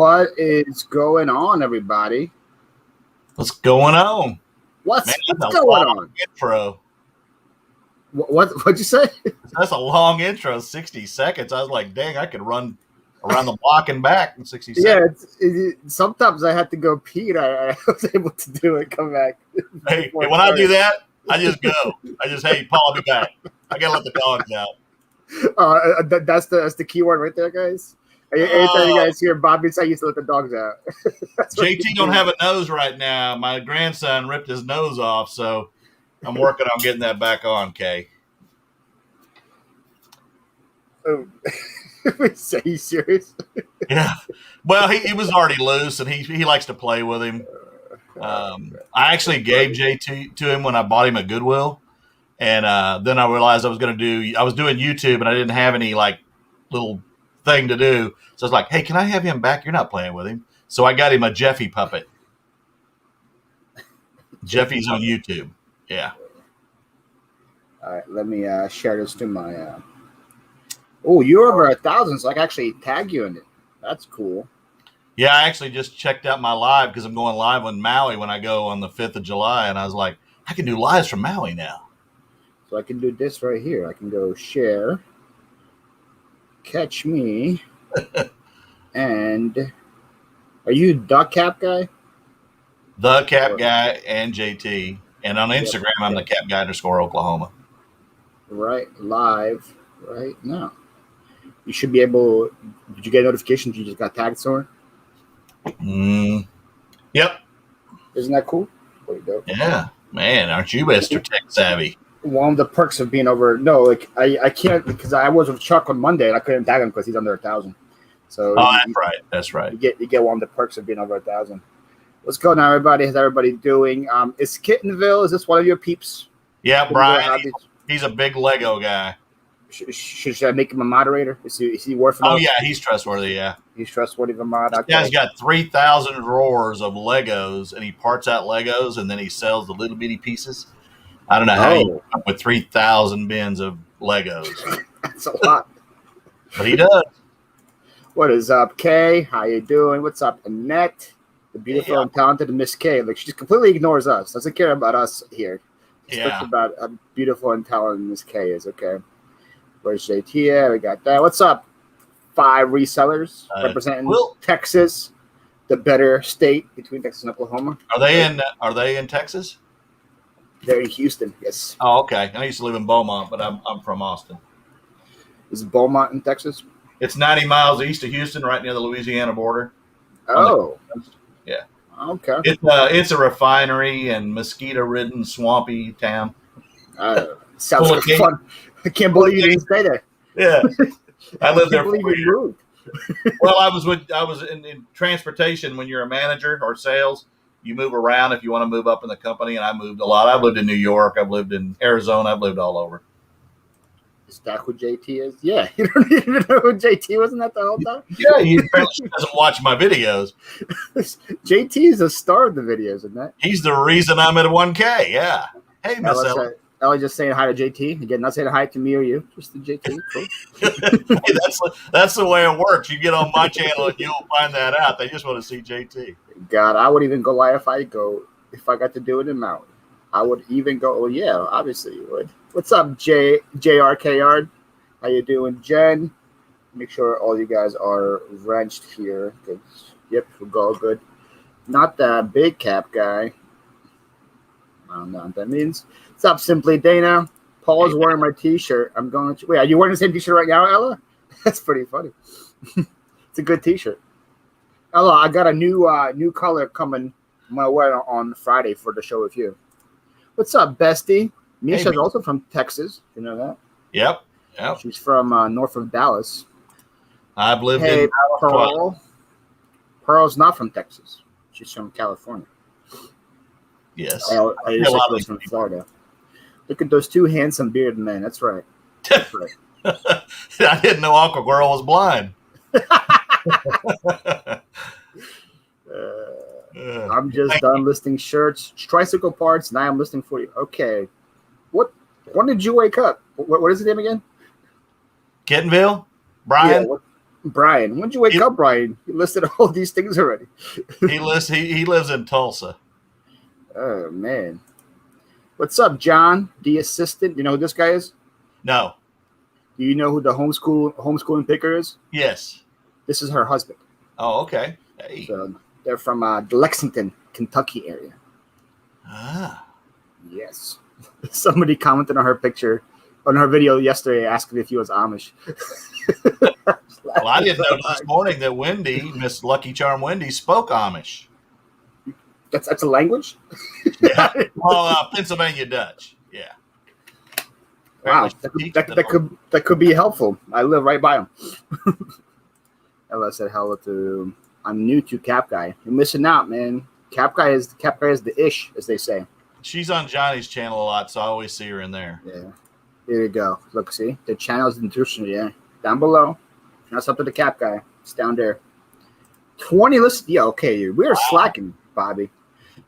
What is going on, everybody? What's going on? What's going on? Intro. What'd you say? That's a long intro, 60 seconds. I was like, dang, I could run around the block and back in 60 seconds. Yeah, sometimes I had to go pee and I was able to do it, come back. Hey, when I do that, I just go. Hey, Paul, I'll be back. I got to let the dogs out. That's the key word right there, guys. Anytime you guys hear Bobby say, I used to let the dogs out. JT don't have a nose right now. My grandson ripped his nose off, so I'm working on getting that back on, Kay. Oh. Are you serious? Yeah. Well, he was already loose, and he likes to play with him. I actually gave JT to him when I bought him at Goodwill, and then I realized I was doing YouTube, and I didn't have any like little thing to do. So I was like, hey, can I have him back? You're not playing with him. So I got him a Jeffy puppet. Jeffy's on YouTube. Yeah. All right, let me share this to my. Oh, you're over 1,000, so I can actually tag you in it. That's cool. Yeah, I actually just checked out my live because I'm going live on Maui when I go on the 5th of July, and I was like, I can do lives from Maui now. So I can do this right here. I can go share, catch me, and are you Duck Cap Guy? The Cap Guy and JT. And on Instagram, I'm the Cap Guy _Oklahoma. Right, live right now. You should be able. Did you get a notification? You just got tagged somewhere. Yep. Isn't that cool? Pretty dope. Yeah, man, aren't you Mr. Tech Savvy? One of the perks of being over. No, like I can't because I was with Chuck on Monday and I couldn't tag him because he's under 1,000. So that's right. You get one of the perks of being over 1,000. What's going on, everybody? How's everybody doing? Is Kittenville? Is this one of your peeps? Yeah, Brian. He's a big Lego guy. Should I make him a moderator? Is he worth it? Oh, yeah, he's trustworthy, yeah. He's trustworthy of a mod. This guy's got 3,000 drawers of Legos, and he parts out Legos, and then he sells the little bitty pieces. I don't know how you come up with 3,000 bins of Legos. That's a lot. But he does. What is up, Kay? How you doing? What's up, Annette? The beautiful and talented Miss Kay. Like, she just completely ignores us. Doesn't care about us here. Just about a beautiful and talented Miss Kay is okay. Where's JT? Yeah, we got that. What's up? 5 resellers representing Texas, the better state between Texas and Oklahoma. Are they in Texas? They're in Houston. Yes. Oh, okay. I used to live in Beaumont, but I'm from Austin. Is Beaumont in Texas? It's 90 miles east of Houston, right near the Louisiana border. Oh. Yeah. Okay. It's a refinery and mosquito-ridden, swampy town. Sounds like fun. I can't believe you didn't stay there. Yeah, I lived there for 4 years. Well, I was in transportation. When you're a manager or sales, you move around if you want to move up in the company, and I moved a lot. I've lived in New York. I've lived in Arizona. I've lived all over. Is that who JT is? Yeah, you don't even know who JT was, that the whole time? Yeah, he doesn't watch my videos. JT is a star of the videos, isn't that? He's the reason I'm at 1K. Yeah. Hey, Miss Ella. I was just saying hi to JT. Again, not saying hi to me or you, just to JT. Cool. Hey, that's the way it works. You get on my channel and you'll find that out. They just want to see JT. God, I would even go live if I got to do it in Maui. I would even go. Oh yeah, obviously you would. What's up, JRKR? How you doing, Jen? Make sure all you guys are wrenched here. Yep, we'll go good. Not the big cap guy. I don't know what that means. What's up, Simply Dana? Paul's wearing my T-shirt. I'm going to. Wait, are you wearing the same T-shirt right now, Ella? That's pretty funny. It's a good T-shirt. Ella, I got a new color coming. I'm gonna wear it on Friday for the show with you. What's up, bestie? Misha's also from Texas. You know that? Yep. She's from north of Dallas. I've lived in Pearl. Pearl's not from Texas. She's from California. Yes. I used to be from Florida. Look at those two handsome bearded men. That's right. That's right. I didn't know Aqua Girl was blind. I'm just done listing shirts, tricycle parts. Now I'm listing for you. Okay. When did you wake up? What is his name again? Kittenville? Brian? Brian, when'd you wake up, Brian? You listed all these things already. He lives in Tulsa. Oh man. What's up, John? The assistant. You know who this guy is? No. Do you know who the homeschooling picker is? Yes. This is her husband. Oh, okay. Hey. So they're from the Lexington, Kentucky area. Ah. Yes. Somebody commented on her picture, on her video yesterday, asking if he was Amish. Well, I didn't know this morning that Wendy, Miss Lucky Charm Wendy, spoke Amish. That's a language? Yeah. Well, Pennsylvania Dutch. Yeah. Wow. That could be helpful. I live right by him. Ella said hello to. I'm new to Cap Guy. You're missing out, man. Cap Guy is the ish, as they say. She's on Johnny's channel a lot, so I always see her in there. Yeah. Here you go. Look, see the channel's nutrition. Yeah, down below. That's up to the Cap Guy. It's down there. 20 listen. Yeah, okay. We're slacking, Bobby.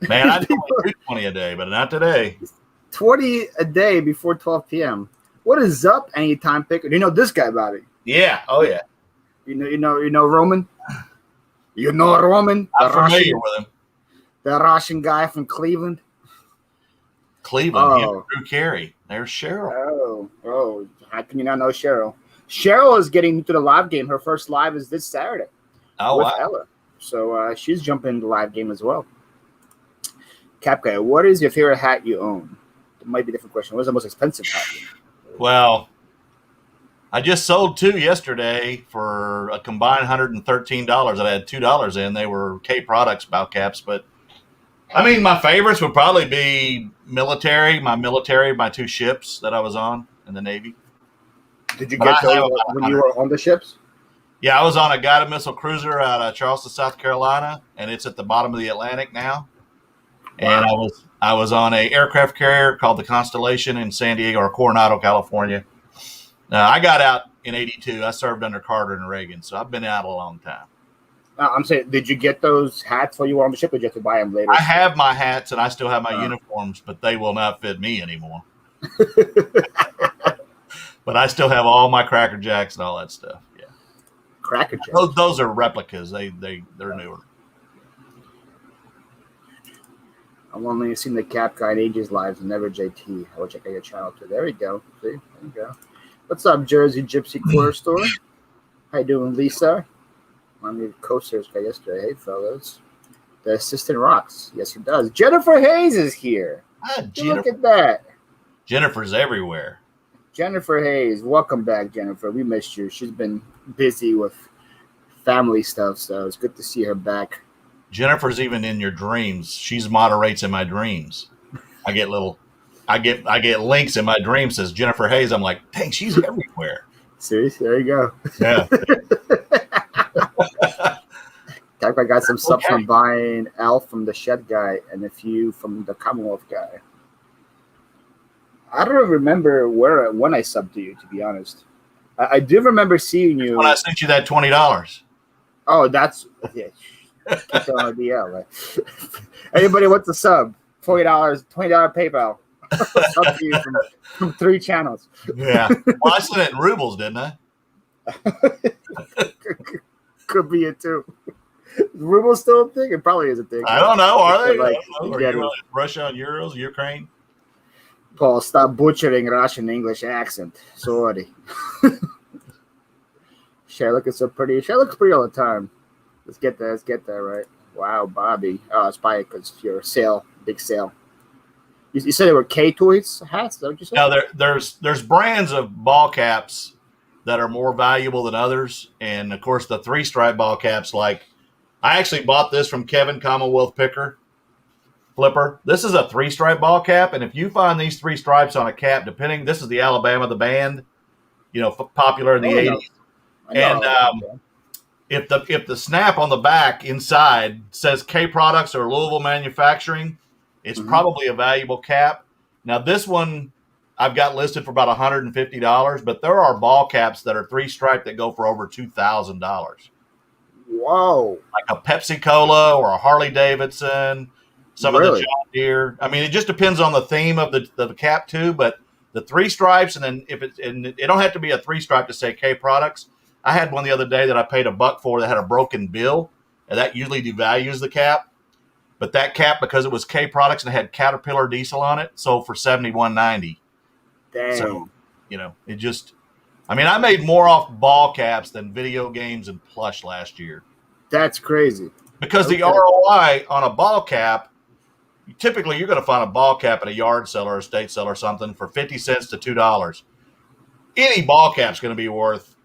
Man, I do 20 a day, but not today. 20 a day before 12 p.m. What is up, anytime picker? You know this guy, Bobby? Yeah. Oh yeah. You know Roman. You know Roman. I'm familiar with him. The Russian guy from Cleveland. Cleveland. Him and Drew Carey. There's Cheryl. Oh. How can you not know Cheryl? Cheryl is getting into the live game. Her first live is this Saturday. Oh, with wow. Ella. So she's jumping into the live game as well. Cap Guy, what is your favorite hat you own? It might be a different question. What is the most expensive hat? Well, I just sold 2 yesterday for a combined $113. I had $2 in. They were K Products bow caps, but I mean, my favorites would probably be my 2 ships that I was on in the Navy. Did you get those when you were on the ships? Yeah, I was on a guided missile cruiser out of Charleston, South Carolina, and it's at the bottom of the Atlantic now. Wow. And I was on a aircraft carrier called the Constellation in San Diego or Coronado, California. I got out in '82. I served under Carter and Reagan, so I've been out a long time. I'm saying, did you get those hats while you were on the ship, or did you have to buy them later? I have my hats and I still have my uniforms, but they will not fit me anymore. But I still have all my Cracker Jacks and all that stuff. Yeah, Cracker Jacks. Those are replicas. They're newer. I've only seen the Cap Guy in ages lives and never JT. I will check out your channel too. There we go. See, there you go. What's up, Jersey Gypsy Quarter Store? How you doing, Lisa? I'm the co-stars guy yesterday. Hey, fellas. The assistant rocks. Yes, he does. Jennifer Hayes is here. Look at that. Jennifer's everywhere. Jennifer Hayes, welcome back, Jennifer. We missed you. She's been busy with family stuff, so it's good to see her back. Jennifer's even in your dreams. She's moderates in my dreams. I get links in my dreams says Jennifer Hayes. I'm like, dang, she's everywhere. See, there you go. Yeah. I got some stuff from buying Elf from the Shed guy and a few from the Commonwealth guy. I don't remember when I subbed to you, to be honest. I do remember seeing you. When I sent you that $20. Oh, that's yeah. Keep on DL, right? Anybody wants a sub? $20 PayPal. Sub to you from 3 channels. Yeah. Well, I sent it in rubles, didn't I? Could be it too. Is rubles still a thing? It probably is a thing. I don't know. Are they? Like, Are you Russia on euros, Ukraine? Paul, stop butchering Russian English accent. Sorry. Cher looking so pretty. Cher looks pretty all the time. Let's get there, right? Wow, Bobby. Oh, it's probably because your big sale. You said they were K-Toys hats? Is that what you said? No, there's brands of ball caps that are more valuable than others. And, of course, the 3-stripe ball caps, like I actually bought this from Kevin, Commonwealth Picker, Phlipper. This is a 3-stripe ball cap. And if you find these 3 stripes on a cap, this is the Alabama, the band, popular in the 80s. And if the snap on the back inside says K Products or Louisville Manufacturing, it's probably a valuable cap. Now, this one I've got listed for about $150, but there are ball caps that are 3-stripe that go for over $2,000. Whoa. Like a Pepsi Cola or a Harley Davidson, some of the John Deere. I mean, it just depends on the theme of the cap too, but the 3 stripes, and then it don't have to be a 3-stripe to say K Products. I had one the other day that I paid $1 for that had a broken bill, and that usually devalues the cap. But that cap, because it was K products and it had Caterpillar diesel on it, sold for $71.90. Dang. So, it just, I made more off ball caps than video games and plush last year. That's crazy. Because the ROI on a ball cap, typically you're going to find a ball cap at a yard seller or estate seller or something for 50 cents to $2. Any ball cap's going to be worth,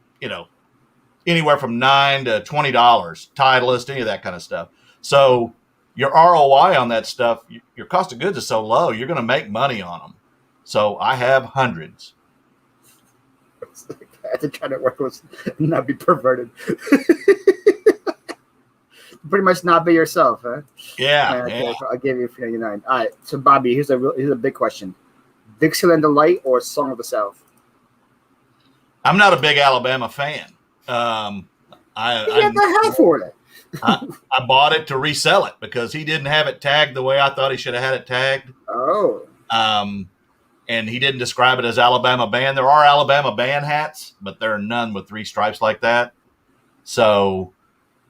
anywhere from $9 to $20, Titleist, any of that kind of stuff. So your ROI on that stuff, your cost of goods is so low, you're going to make money on them. So I have hundreds. I have to try to work with not be perverted. Pretty much not be yourself, huh? Yeah. Okay, I'll give you $3.99. All right. So Bobby, here's a big question: Dixieland Delight or Song of the South? I'm not a big Alabama fan. You have to have for it. I bought it to resell it because he didn't have it tagged the way I thought he should have had it tagged. Oh. And he didn't describe it as Alabama band. There are Alabama band hats, but there are none with 3 stripes like that. So,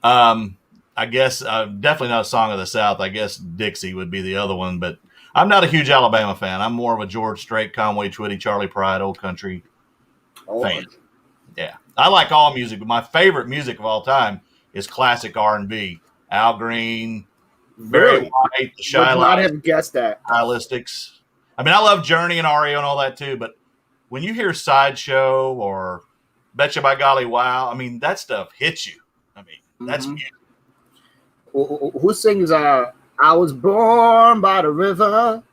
I guess definitely not a Song of the South. I guess Dixie would be the other one, but I'm not a huge Alabama fan. I'm more of a George Strait, Conway Twitty, Charlie Pride, Old Country fan. Yeah, I like all music, but my favorite music of all time is classic R&B. Al Green, Barry White, the Shy Would not have guessed that. Stylistics. I love Journey and REO and all that too, but when you hear Sideshow or Betcha by Golly Wow, that stuff hits you. That's music. Who sings I was born by the river?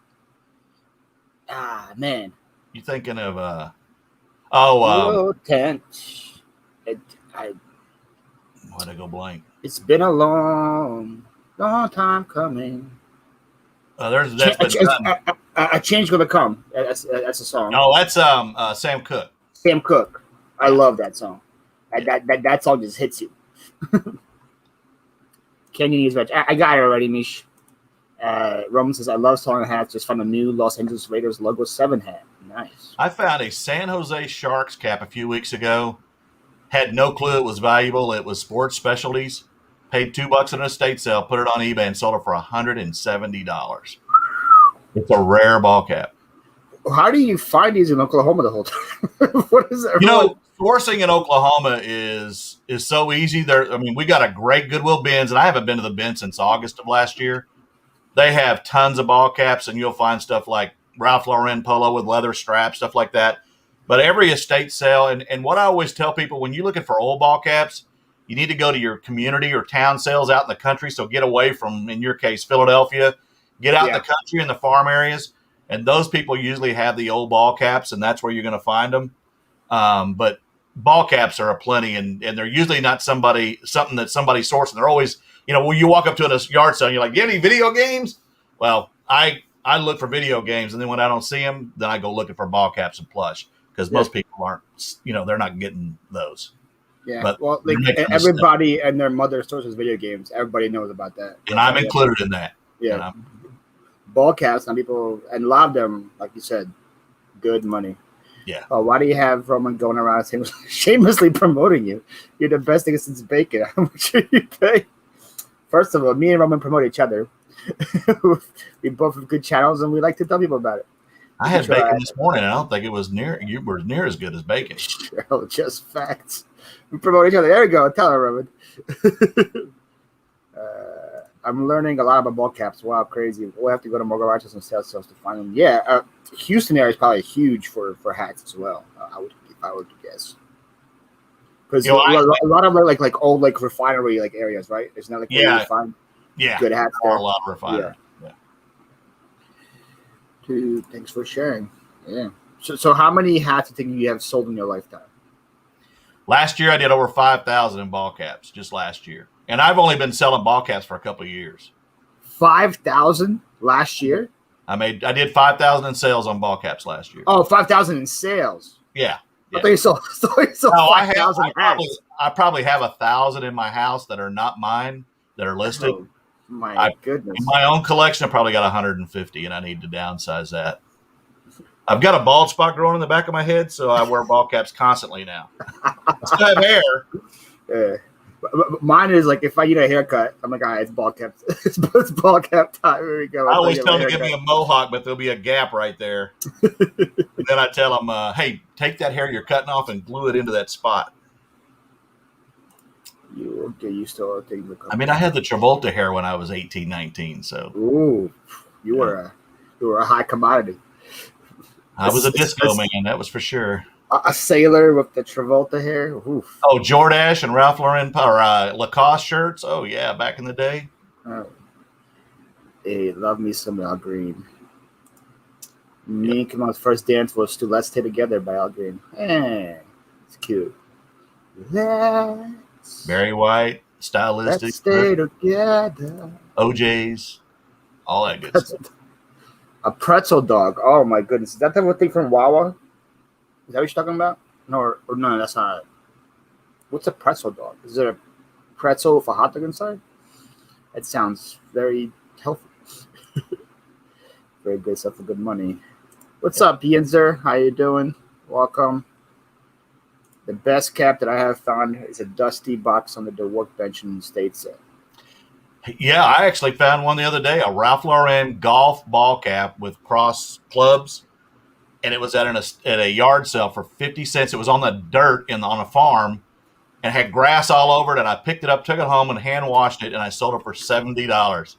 Ah, man. You thinking of tent. Why'd I go blank? It's been a long time coming. There's a change gonna come. That's a song. No, that's Sam Cooke. Sam Cooke. I love that song. That song just hits you. Canyon is rich. I got it already, Mish. Roman says, I love song hats. Just found a new Los Angeles Raiders logo 7 hat. Nice. I found a San Jose Sharks cap a few weeks ago. Had no clue it was valuable. It was Sports Specialties. Paid $2 at an estate sale, put it on eBay, and sold it for $170. It's a rare ball cap. How do you find these in Oklahoma the whole time? What is it? Sourcing in Oklahoma is so easy. We got a great Goodwill bins, and I haven't been to the bin since August of last year. They have tons of ball caps, and you'll find stuff like Ralph Lauren polo with leather straps, stuff like that. But every estate sale, and what I always tell people, when you're looking for old ball caps, you need to go to your community or town sales out in the country. So get away from, in your case, Philadelphia. Get out in the country in the farm areas, and those people usually have the old ball caps, and that's where you're going to find them. But ball caps are aplenty, and they're usually not something that somebody sourcing. They're always, when you walk up to a yard sale and you're like, do you have any video games? Well, I look for video games, and then when I don't see them, then I go looking for ball caps and plush, because most people aren't, they're not getting those. Yeah, but well, everybody and their mother sources video games. Everybody knows about that. And I'm included in that. Yeah. Ball caps, some people, and a lot of them, like you said, good money. Yeah. Why do you have Roman going around shamelessly promoting you? You're the best thing since bacon. How much do you pay? First of all, me and Roman promote each other. We both have good channels, and we like to tell people about it. I had bacon this morning, and I don't think it was near as good as bacon. Oh, just facts. We promote each other. There we go. Tell her, Roman. I'm learning a lot about ball caps. Wow, crazy. We'll have to go to more garages and sales to find them. Yeah, Houston area is probably huge for hats as well. If I would guess. Because a lot of like old refinery areas, right? It's not where you find good hats there. A lot of refinery. Yeah. Dude, thanks for sharing. Yeah. So how many hats do you think you have sold in your lifetime? Last year I did over 5,000 in ball caps, just last year. And I've only been selling ball caps for a couple of years. 5,000 last year? I did 5,000 in sales on ball caps last year. Oh, 5,000 in sales. Yeah. I thought you sold 5,000 hats. I probably have 1,000 in my house that are not mine, that are listed. Oh, my goodness. In my own collection, I probably got 150, and I need to downsize that. I've got a bald spot growing in the back of my head, so I wear ball caps constantly now. I still have hair. Yeah. Mine is like if I need a haircut, I'm like, all right, it's ball cap. It's ball cap time. Here we go. I always tell them to give me a mohawk, but there'll be a gap right there. Then I tell them, hey, take that hair you're cutting off and glue it into that spot. You will get used to all things. I mean, I had the Travolta hair when I was 18, 19. So, ooh, you were a high commodity. I was a disco man, that was for sure. A sailor with the Travolta hair. Oof. Oh, Jordache and Ralph Lauren or Lacoste shirts. Oh yeah, back in the day. Oh. Hey, love me some Al Green. Me and Kamal's first dance was to "Let's Stay Together" by Al Green. It's cute. Barry White, stylistic. Let's stay together. OJ's, all that good stuff. A pretzel dog. Oh my goodness. Is that the thing from Wawa? Is that what you're talking about? No, or no, that's not it. What's a pretzel dog? Is it a pretzel with a hot dog inside? It sounds very healthy. Very good stuff for good money. What's up, Yenzer? How you doing? Welcome. The best cap that I have found is a dusty box under the workbench in the States. Yeah, I actually found one the other day, a Ralph Lauren golf ball cap with cross clubs, and it was at a yard sale for 50 cents. It was on the dirt on a farm and had grass all over it, and I picked it up, took it home, and hand washed it, and I sold it for $70.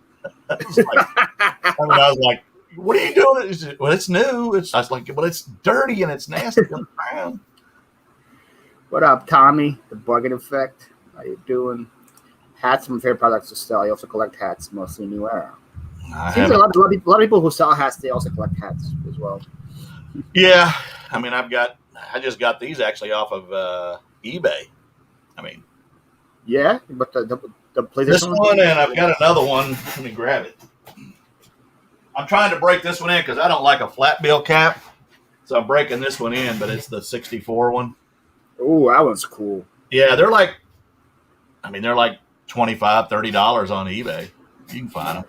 I was like, what are you doing? Said, well, it's new. I was like, well, it's dirty and it's nasty on the ground. What up, Tommy? The Bugging Effect. How you doing? Hats are my favorite products to sell. I also collect hats, mostly New Era. Seems like a lot of people who sell hats, they also collect hats as well. Yeah, I mean, I just got these actually off of eBay. I mean, yeah, but the PlayStation. This one, and I've got another one. Let me grab it. I'm trying to break this one in because I don't like a flat bill cap, so I'm breaking this one in. But it's the 64 one. Oh, that one's cool. Yeah, they're like $25, $30 on eBay. You can find them.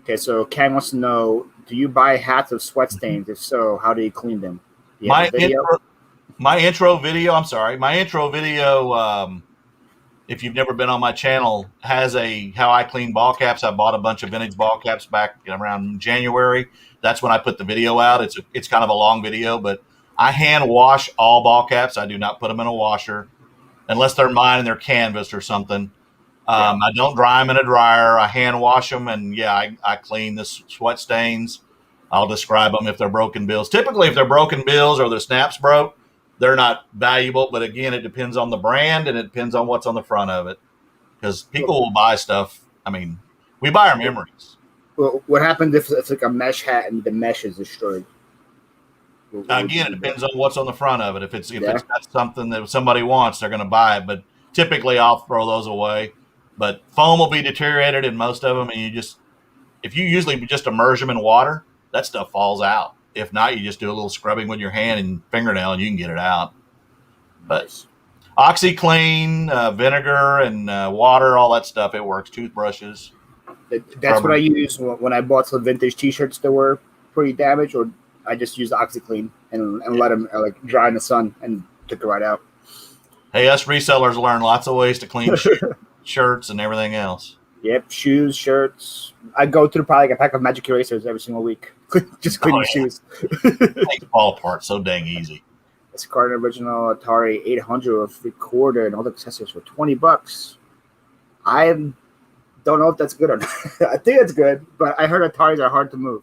Okay, so Ken wants to know, do you buy hats with sweat stains? If so, how do you clean them? My intro video, if you've never been on my channel, has how I clean ball caps. I bought a bunch of vintage ball caps back around January. That's when I put the video out. It's kind of a long video, but I hand wash all ball caps. I do not put them in a washer unless they're mine and they're canvas or something. I don't dry them in a dryer. I hand wash them, and I clean the sweat stains. I'll describe them if they're broken bills. Typically, if they're broken bills or the snaps broke, they're not valuable. But again, it depends on the brand and it depends on what's on the front of it. Because people will buy stuff. I mean, we buy our memories. Well, what happens if it's like a mesh hat and the mesh is destroyed? Again, it depends on what's on the front of it. If it's got something that somebody wants, they're going to buy it. But typically, I'll throw those away. But foam will be deteriorated in most of them, and if you usually just immerse them in water, that stuff falls out. If not, you just do a little scrubbing with your hand and fingernail, and you can get it out. But OxyClean, vinegar, and water, all that stuff, it works. Toothbrushes. That's what I use when I bought some vintage T-shirts that were pretty damaged, or I just used OxyClean and let them dry in the sun and took it right out. Hey, us resellers learn lots of ways to clean shirts and everything else. Yep, shoes, shirts. I go through probably a pack of magic erasers every single week. Just cleaning shoes. Things fall apart so dang easy. It's an original Atari 800 with recorder and all the accessories for $20. I don't know if that's good or not. I think it's good, but I heard Ataris are hard to move.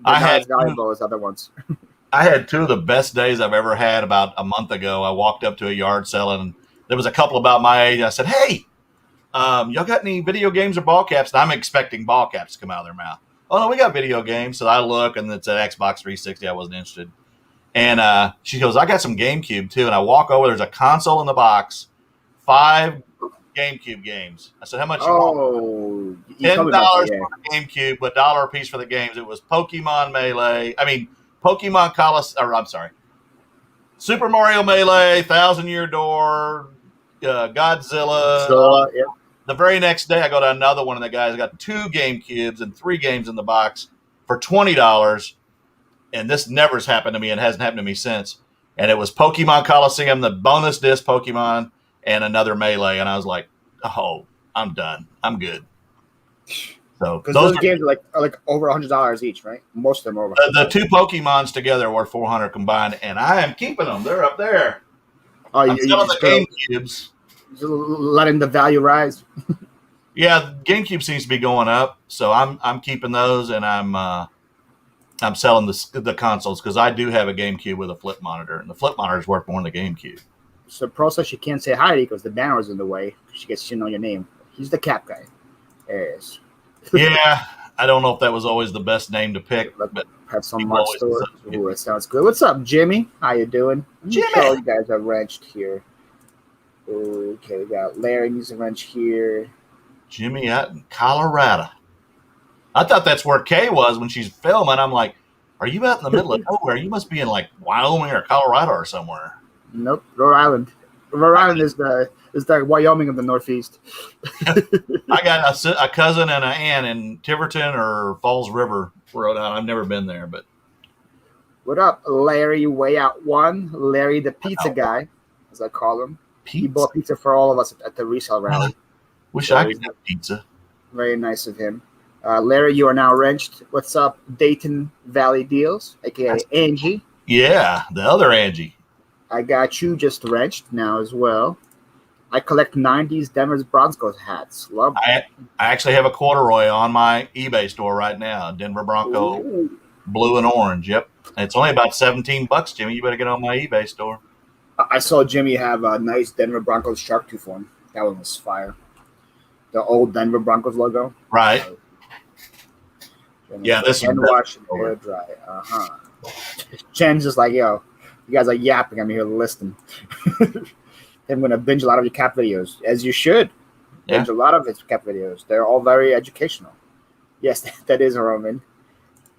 They're not as valuable as other ones. I had two of the best days I've ever had about a month ago. I walked up to a yard sale, and there was a couple about my age. I said, hey, y'all got any video games or ball caps? And I'm expecting ball caps to come out of their mouth. Oh, no, we got video games. So I look, and it's an Xbox 360. I wasn't interested. And she goes, I got some GameCube, too. And I walk over. There's a console in the box, 5 GameCube games. I said, how much you want? $10 for the GameCube, but $1 a piece for the games. It was Pokemon Super Mario Melee, Thousand Year Door, Godzilla. Yeah. The very next day, I go to another one, and the guy's got 2 GameCubes and 3 games in the box for $20. and this never has happened to me and hasn't happened to me since. And it was Pokemon Coliseum, the bonus disc Pokemon, and another Melee. And I was like, oh, I'm done. I'm good. So because those games are like over $100 each, right? Most of them are over. The two Pokemons together were $400 combined, and I am keeping them. They're up there. Oh, I'm selling the GameCubes. Letting the value rise. Yeah, GameCube seems to be going up, so I'm keeping those, and I'm selling the consoles because I do have a GameCube with a flip monitor, and the flip monitor is worth more than the GameCube. So Pro says she can't say hi because the banner's in the way. She gets to know your name. He's the cap guy. There it is. Yeah, I don't know if that was always the best name to pick, but have some mod store. Ooh, that sounds good. What's up, Jimmy? How you doing? Jimmy, you guys are wrenched here. Okay, we got Larry needs a wrench here. Jimmy out in Colorado. I thought that's where Kay was when she's filming. I'm like, are you out in the middle of nowhere? You must be in like Wyoming or Colorado or somewhere. Nope, Rhode Island. Rhode Island is the Wyoming of the Northeast. I got a cousin and an aunt in Tiverton or Falls River, Rhode Island. I've never been there, but what up, Larry? Way out one, Larry the pizza guy, as I call him. Pizza? He bought pizza for all of us at the Reseller rally. Wish I could have pizza. Very nice of him. Larry, you are now wrenched. What's up, Dayton Valley Deals, aka Angie? Yeah, the other Angie. I got you just wrenched now as well. I collect 90s Denver Broncos hats. Love them. I actually have a corduroy on my eBay store right now. Denver Bronco. Ooh. Blue and orange. Yep. It's only about $17, Jimmy. You better get on my eBay store. I saw Jimmy have a nice Denver Broncos shark tooth one. That one was fire. The old Denver Broncos logo. Right. Yeah, this is wash and hair dry. Jen's just like, yo, you guys are yapping. I'm here listening. I'm going to binge a lot of your cap videos, as you should. Binge a lot of his cap videos. They're all very educational. Yes, that is Roman.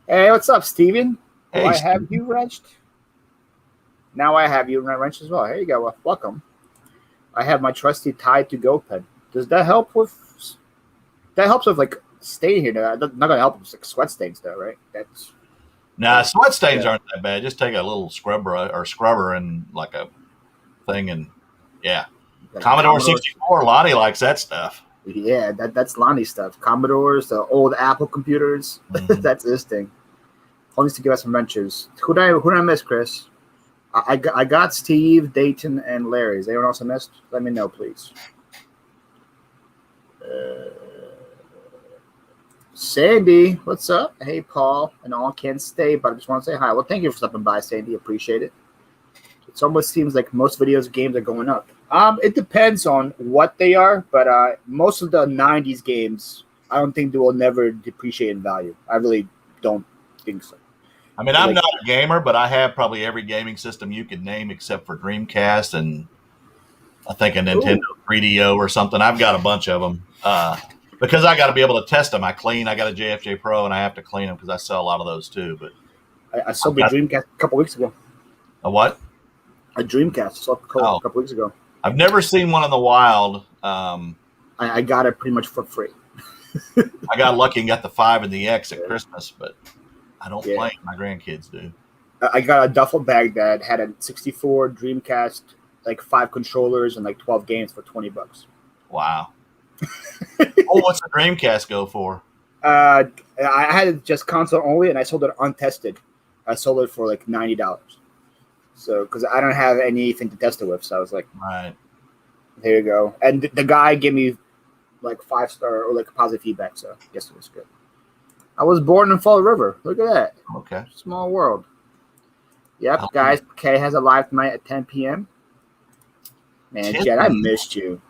Hey, what's up, Steven? Hey, I have you wrenched? Now I have you wrenched as well. Here you go. Well, welcome. I have my trusty Tide to Go pen. Does that help with? That helps with like staying here. That's not going to help with like sweat stains, though, right? That's. Nah, sweat stains aren't that bad. Just take a little scrubber and like a thing and. Yeah. Commodore 64, Lonnie likes that stuff. Yeah, that's Lonnie stuff. Commodores, the old Apple computers. Mm-hmm. That's his thing. He needs to give us some wrenches. Who did I miss, Chris? I got Steve, Dayton, and Larry. Is anyone else I missed? Let me know, please. Sandy, what's up? Hey, Paul. And all can't stay, but I just want to say hi. Well, thank you for stopping by, Sandy. Appreciate it. It almost seems like most videos games are going up. It depends on what they are, but most of the 90s games, I don't think they will never depreciate in value. I really don't think so. I mean, I'm not a gamer, but I have probably every gaming system you could name except for Dreamcast and I think a Nintendo 3DO or something. I've got a bunch of them because I got to be able to test them. I got a JFJ Pro and I have to clean them because I sell a lot of those too. But I sold my Dreamcast a couple weeks ago. A what? A Dreamcast a couple weeks ago. I've never seen one in the wild. I got it pretty much for free. I got lucky and got the 5 and the X at Christmas, but I don't play it. My grandkids do. I got a duffel bag that had a 64 Dreamcast, like 5 controllers and like 12 games for $20. Wow. What's the Dreamcast go for? I had it just console only, and I sold it untested. I sold it for like $90. So, because I don't have anything to test it with, so I was like, right, there you go. And the guy gave me like 5-star or like positive feedback, so I guess it was good. I was born in Fall River. Look at that. Okay. Small world. Yep, guys. Kay has a live tonight at 10 p.m. Man, Jen, I missed you.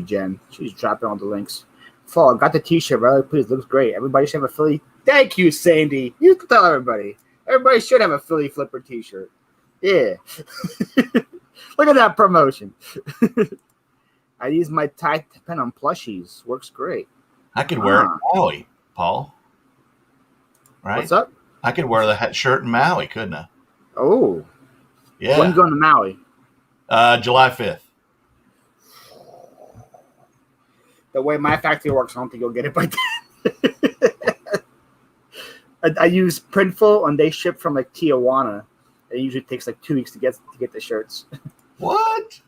Jen. She's dropping all the links. Fall, got the T-shirt, brother. Please, looks great. Everybody should have a Philly. Thank you, Sandy. You can tell everybody. Everybody should have a Philly Flipper T-shirt. Yeah. Look at that promotion. I use my Tide pen on plushies. Works great. I could wear it in Maui, Paul. Right? What's up? I could wear the shirt in Maui, couldn't I? Oh. Yeah. When are you going to Maui? July 5th. The way my factory works, I don't think you'll get it by then. I use Printful, and they ship from like Tijuana. It usually takes like 2 weeks to get the shirts. What?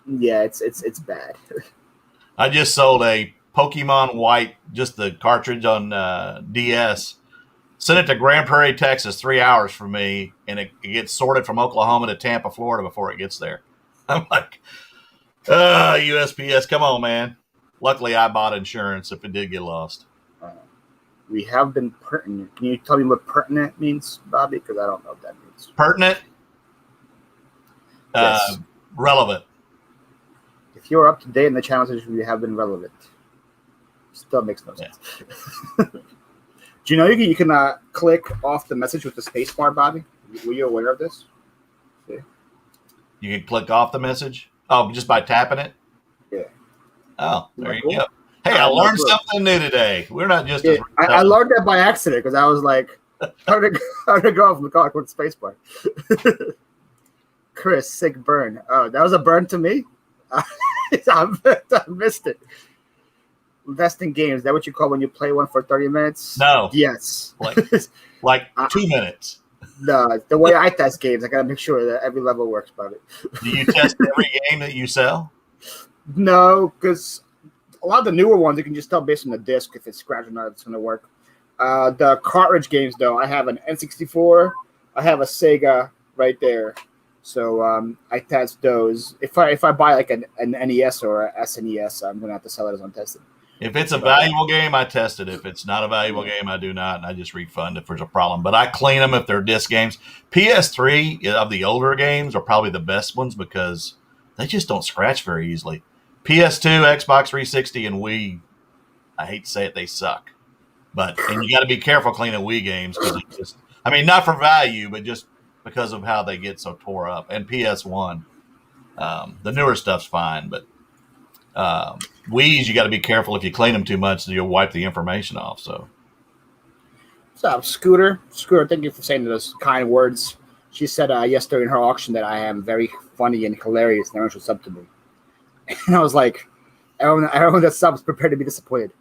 Yeah, it's bad. I just sold a Pokemon White, just the cartridge on DS. Sent it to Grand Prairie, Texas, 3 hours for me, and it gets sorted from Oklahoma to Tampa, Florida before it gets there. I'm like, USPS, come on, man. Luckily, I bought insurance if it did get lost. We have been pertinent. Can you tell me what pertinent means, Bobby? Because I don't know what that means. Pertinent? Yes. Relevant. If you're up to date in the channels, we have been relevant. Still makes no sense. Yeah. Do you know you can click off the message with the space bar, Bobby? Were you aware of this? Yeah. You can click off the message? Oh, just by tapping it? Yeah. Oh, there you go. Hey, I learned something new today. We're not just. Yeah, I learned that by accident because I was like, how did it go off the clock with the space bar? Chris, sick burn. Oh, that was a burn to me? I missed it. Invest in games. Is that what you call when you play one for 30 minutes? No. Yes. Like 2 minutes. No, the way I test games, I got to make sure that every level works, Bobby. Do you test every game that you sell? No, because a lot of the newer ones, you can just tell based on the disc if it's scratched or not, it's going to work. The cartridge games, though, I have an N64. I have a Sega right there. So I test those. If I buy like an NES or a SNES, I'm going to have to sell it as untested. If it's a valuable game, I test it. If it's not a valuable game, I do not, and I just refund if there's a problem. But I clean them if they're disc games. PS3 of the older games are probably the best ones because they just don't scratch very easily. PS2, Xbox 360, and Wii, I hate to say it, they suck. And you got to be careful cleaning Wii games because not for value, but just because of how they get so tore up. And PS1, the newer stuff's fine, but Wii's, you got to be careful if you clean them too much, you'll wipe the information off. So, what's up, Scooter? Scooter, thank you for saying those kind words. She said yesterday in her auction that I am very funny and hilarious, and everyone should sub to me. And I was like, everyone that subs prepared to be disappointed.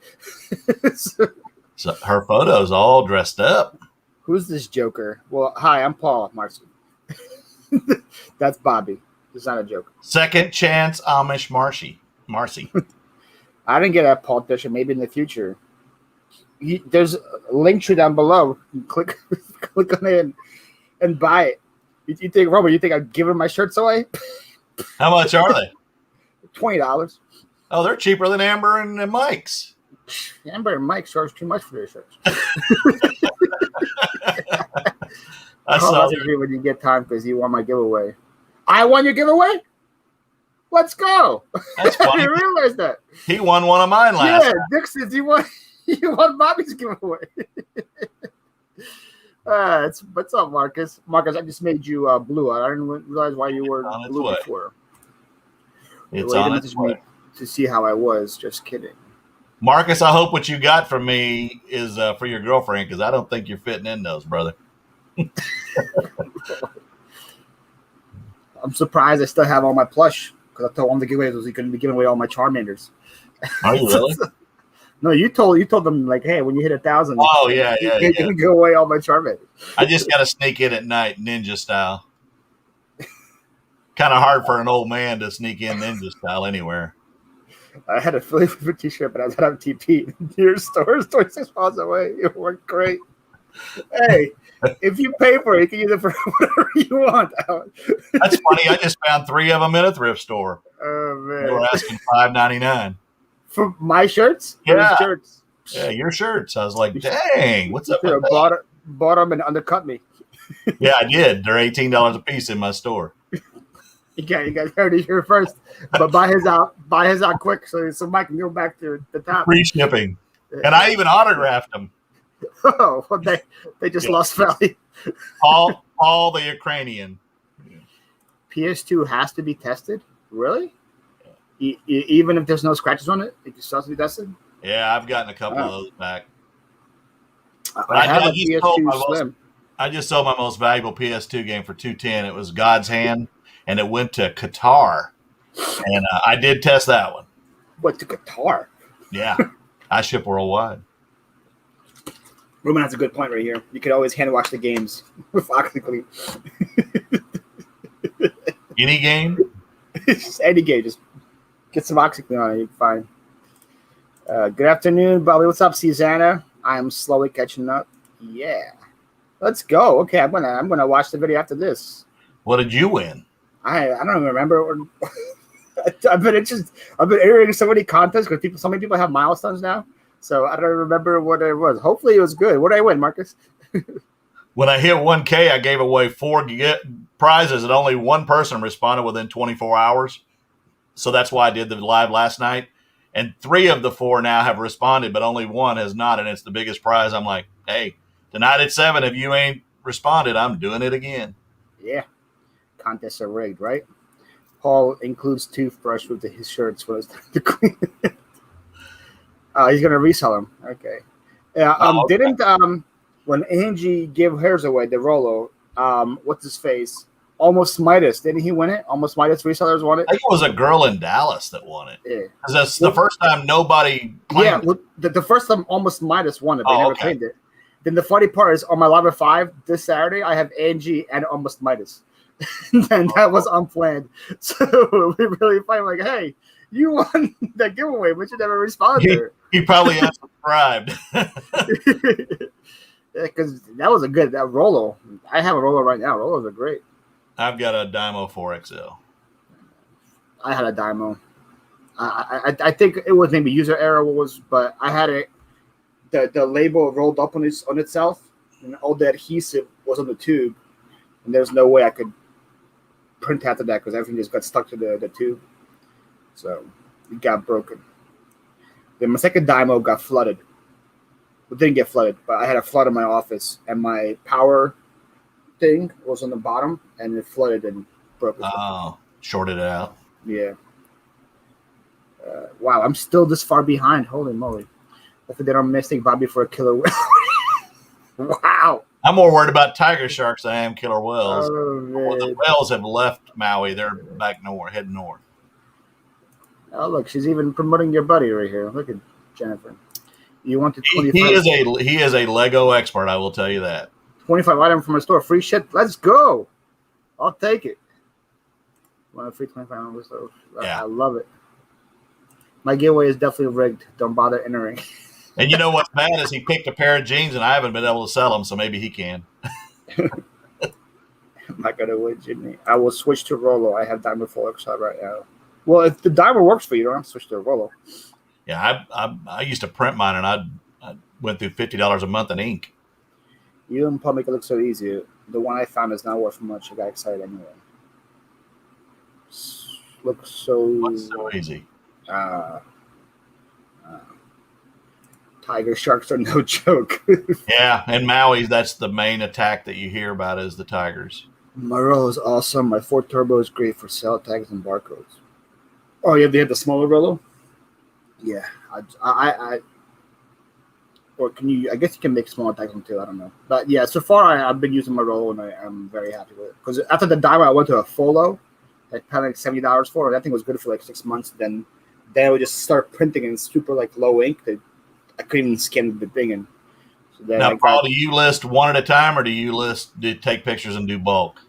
So her photo's all dressed up. Who's this joker? Well, hi, I'm Paul Marcy. That's Bobby. It's not a joke. Second chance Amish Marcy. I didn't get that politician. Maybe in the future. There's a link tree down below. You click on it and buy it. You think, Robert? You think I'm giving my shirts away? How much are they? $20. Oh, they're cheaper than Amber and Mike's. Amber and Mike charge too much for their shirts. I saw you when you get time because you won my giveaway. I won your giveaway? Let's go. That's funny. I didn't realize that. He won one of mine last time. Dixon's, you won Bobby's giveaway. What's up, Marcus? Marcus, I just made you blue. I didn't realize why you were blue before. It's on its way. To see how I was. Just kidding. Marcus, I hope what you got from me is for your girlfriend because I don't think you're fitting in those, brother. I'm surprised I still have all my plush because I told one of the giveaways was going to be giving away all my Charmanders. Are you really? No, you told them like, hey, when you hit 1,000, you're going to give away all my Charmanders. I just got to sneak in at night, ninja style. Kind of hard for an old man to sneak in ninja style anywhere. I had a Philly Flipper t-shirt, but I was at TP. Your store is 26 miles away. It worked great. Hey, if you pay for it, you can use it for whatever you want. That's funny. I just found 3 of them in a thrift store. Oh, man. They were asking $5.99 for my shirts. Yeah, shirts. Yeah, your shirts. I was like, dang, what's up? Bought them and undercut me. Yeah, I did. They're $18 a piece in my store. You guys heard it here first, but buy his out quick so Mike can go back to the top. Free shipping, and I even autographed them. Oh, well, they just lost value. All the Ukrainian. PS2 has to be tested. Really? Even if there's no scratches on it, it still has to be tested. Yeah, I've gotten a couple of those back. I have a PS2 Slim. I just sold my most valuable PS2 game for $210. It was God's Hand. And it went to Qatar, and I did test that one. What, to Qatar? Yeah, I ship worldwide. Ruben has a good point right here. You could always hand watch the games with OxyClean. Any game? Just any game, just get some OxyClean on it. You're fine. Good afternoon, Bobby. What's up, Susanna? I am slowly catching up. Yeah, let's go. Okay, I'm gonna watch the video after this. What did you win? I don't even remember. I've been entering so many contests because so many people have milestones now. So I don't remember what it was. Hopefully it was good. What did I win, Marcus? When I hit 1K, I gave away 4 prizes, and only one person responded within 24 hours. So that's why I did the live last night. And 3 of the 4 now have responded, but only one has not, and it's the biggest prize. I'm like, hey, tonight at 7, if you ain't responded, I'm doing it again. Yeah. Contests are rigged, right? Paul includes toothbrush with his shirts when it's time to clean it. He's going to resell them. Okay. Yeah. Okay. Didn't when Angie gave hers away, the Rolo, what's his face? Almost Midas. Didn't he win it? Almost Midas Resellers won it? I think it was a girl in Dallas that won it. Yeah. Because that's the first time nobody claimed it. The first time Almost Midas won it. They never okay. claimed it. Then the funny part is on my Live at 5 this Saturday, I have Angie and Almost Midas. And that was unplanned. So we really find like, hey, you won that giveaway, but you never responded. He probably unsubscribed. Yeah, because that was that Rolo. I have a Rolo right now. Rolos are great. I've got a Dymo 4XL. I had a Dymo. I think it was maybe user error but I had it. The label rolled up on itself, and all the adhesive was on the tube, and there's no way I could print after that because everything just got stuck to the tube. So it got broken. Then my second Dymo got flooded. It didn't get flooded, but I had a flood in my office, and my power thing was on the bottom, and it flooded and broke. Oh, shorted it out. Yeah. Wow, I'm still this far behind. Holy moly. Hopefully they don't mistake Bobby for a killer whale. Wow. I'm more worried about tiger sharks than I am killer whales. Oh, the whales have left Maui. They're back north, heading north. Oh, look, she's even promoting your buddy right here. Look at Jennifer. You want the 25? He is a Lego expert, I will tell you that. 25 item from a store. Free shit. Let's go. I'll take it. Want a free 25 item from a store. Yeah. I love it. My giveaway is definitely rigged. Don't bother entering. And you know what's bad is he picked a pair of jeans, and I haven't been able to sell them, so maybe he can. I'm not going to win, Jimmy. I will switch to Rolo. I have Diamond Full XL right now. Well, if the Diamond works for you, you don't have to switch to a Rolo. Yeah, I used to print mine, and I went through $50 a month in ink. You and Paul make it look so easy. The one I found is not worth much. I got excited anyway. Looks so easy. Tiger sharks are no joke. Yeah, and Maui, that's the main attack that you hear about is the tigers. My Rolo is awesome. My Ford Turbo is great for cell tags and barcodes. Oh, yeah, they had the smaller Rolo? Yeah. Or can you? I guess you can make smaller tags too. I don't know. But yeah, so far I've been using my Rolo, and I'm very happy with it. Because after the Diamond, I went to a Folo. I paid like $70 for it. That thing was good for like 6 months. Then I would just start printing in super like low ink. I couldn't even scan the thing in. So then now, Paul, do you list one at a time, or do you take pictures and do bulk?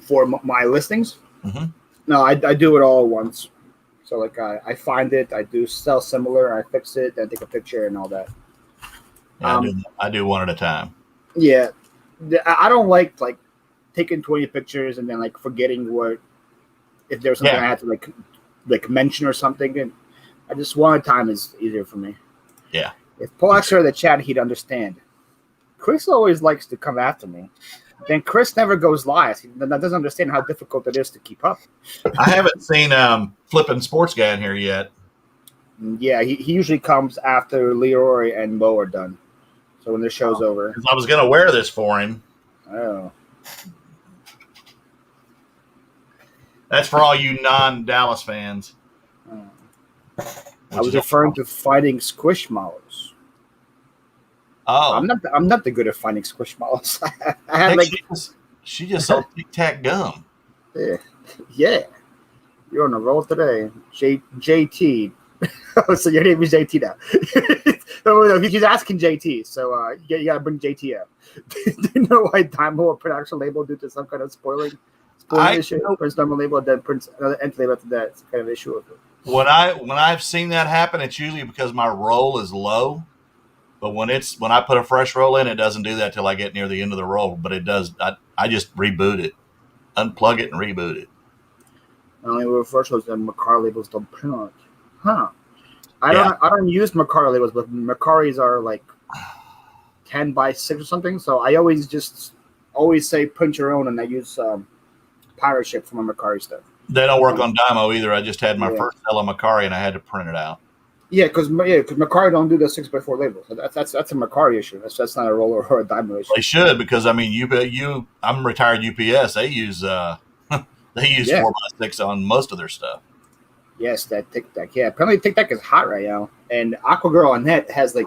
For my listings? Mm-hmm. No, I do it all at once. So like I find it, I do sell similar, I fix it, then take a picture and all that. Yeah, I do one at a time. Yeah, I don't like taking 20 pictures and then like forgetting if there's something I have to like mention or something. And I just one at a time is easier for me. Yeah. If Paul asked her in the chat, he'd understand. Chris always likes to come after me. Then Chris never goes live. He doesn't understand how difficult it is to keep up. I haven't seen Flippin' Sports Guy in here yet. Yeah, he usually comes after Leroy and Mo are done. So when the show's over. I was going to wear this for him. Oh. That's for all you non-Dallas fans. I was referring to fighting Squishmallows. Oh, I'm not the good at finding Squishmallows. I had she just sold Tic Tac gum. Yeah, you're on a roll today. JT, Oh, so your name is JT now. No, he's asking JT, so you got to bring JT up. Do you know why Diamond will print actual label due to some kind of spoiling issue? Prints Diamond label, then prints another entity label after that. It's kind of issue with it. When I've seen that happen, it's usually because my roll is low. But when I put a fresh roll in, it doesn't do that till I get near the end of the roll. But it does. I just reboot it, unplug it, and reboot it. Only with fresh rolls and Macari labels don't print on it. Huh. I don't use Macari labels, but Macaris are like 10 by 6 or something. So I always say print your own, and I use pirate ship for my Macari stuff. They don't work on Dymo either. I just had my first sell on Macari, and I had to print it out. Yeah, because Macari don't do the 6x4 labels. That's a Macari issue. That's not a roller or a Dymo issue. They should, because I mean, I'm retired UPS. They use 4x6 on most of their stuff. Yes, that Tic Tac. Yeah, apparently Tic Tac is hot right now, and Aqua Girl Annette has like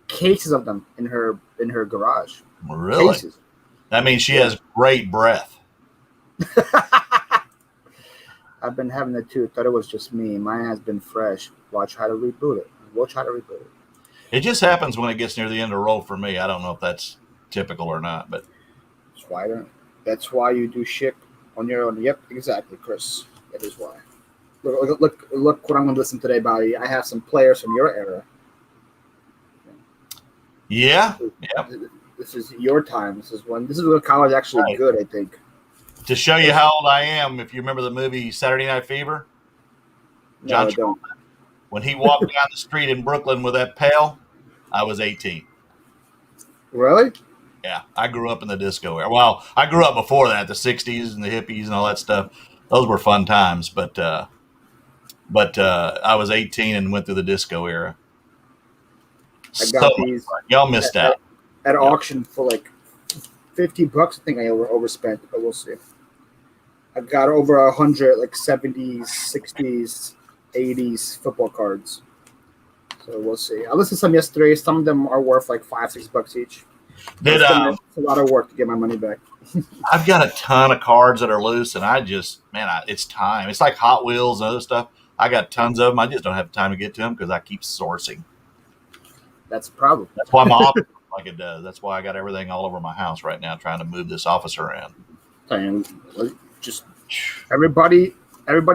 cases of them in her garage. Really? Cases. That means she has great breath. I've been having it too. Thought it was just me. Mine has been fresh. We'll try to reboot it. It just happens when it gets near the end of the roll for me. I don't know if that's typical or not, but that's why you do ship on your own. Yep, exactly, Chris. That is why. Look what I'm going to listen today, Bobby. I have some players from your era. Yeah. This is your time. This is when college actually good, I think. To show you how old I am, if you remember the movie Saturday Night Fever, John Travolta, when he walked down the street in Brooklyn with that pail, I was 18. Really? Yeah, I grew up in the disco era. Well, I grew up before that, the 60s and the hippies and all that stuff. Those were fun times, but I was 18 and went through the disco era. I got these. Y'all missed out. At auction for like $50. I think I overspent, but we'll see. I got over 100 like 70s, 60s, 80s football cards. So we'll see. I listened to some yesterday. Some of them are worth like $5-6 each. It's a lot of work to get my money back. I've got a ton of cards that are loose, and it's time. It's like Hot Wheels and other stuff. I got tons of them. I just don't have time to get to them because I keep sourcing. That's a problem. That's why my office looks like it does. That's why I got everything all over my house right now, trying to move this office around. And just everybody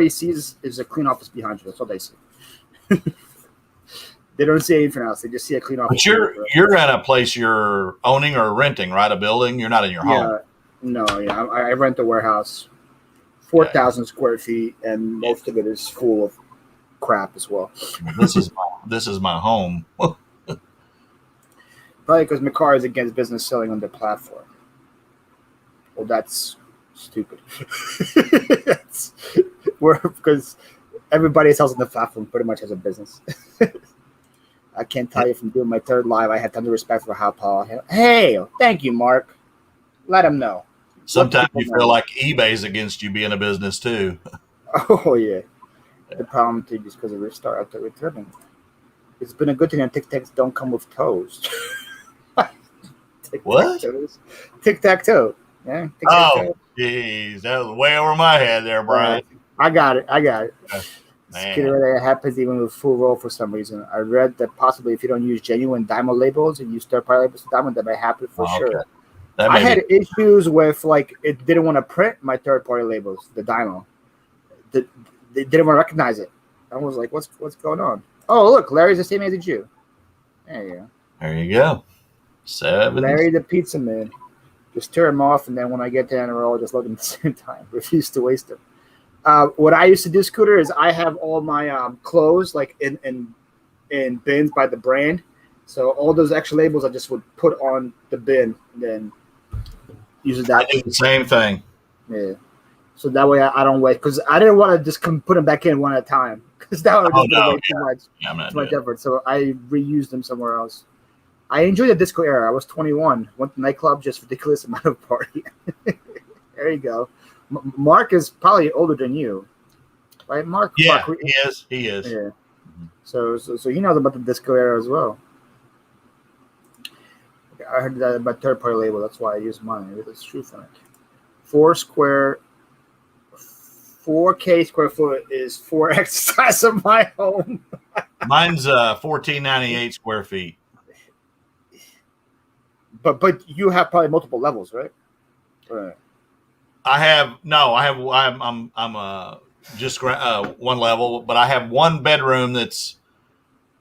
sees is a clean office behind you. That's all they see. They don't see anything else. They just see a clean office. But you're at a place you're owning or renting, right? A building. You're not in your home. No. I rent a warehouse, 4,000 square feet, and most of it is full of crap as well. This is my home. Probably because Macari is against business selling on their platform. Well, that's stupid. Because everybody sells on the platform pretty much has a business. I can't tell you from doing my third live, I had tons of respect for how Paul. Hey, thank you, Mark. Let him know. Sometimes you feel like eBay's against you being a business too. Oh yeah. The problem too is because of restart after returning. It's been a good thing that Tic Tacs don't come with toes. What? Tic-tac-toe. Yeah. Oh, jeez, that was way over my head there, Brian. I got it. It happens even with full roll for some reason. I read that possibly if you don't use genuine Dymo labels and use third-party labels, that might happen for sure. I had issues with like it didn't want to print my third-party labels, the Dymo. They didn't want to recognize it. I was like, "What's going on?" Oh, look, Larry's the same age as you. There you go. There you go. 7. Larry the pizza man. Just tear them off, and then when I get to the roll, just load them at the same time. Refuse to waste them. What I used to do, Scooter, is I have all my clothes like in bins by the brand. So all those extra labels I just would put on the bin and then use that. I do the same thing. Yeah. So that way I don't waste, because I didn't want to just put them back in one at a time, because that would just way too much effort. So I reused them somewhere else. I enjoyed the disco era. I was 21. Went to nightclub, just ridiculous amount of party. There you go. Mark is probably older than you, right, Mark? Yeah, he is. He is. Yeah. So he knows about the disco era as well. I heard that about third-party label. That's why I use mine. Maybe that's truth on it. 4K square foot is 4x the size of my home. Mine's 1498 square feet. But you have probably multiple levels, right? I'm just one level, but I have one bedroom that's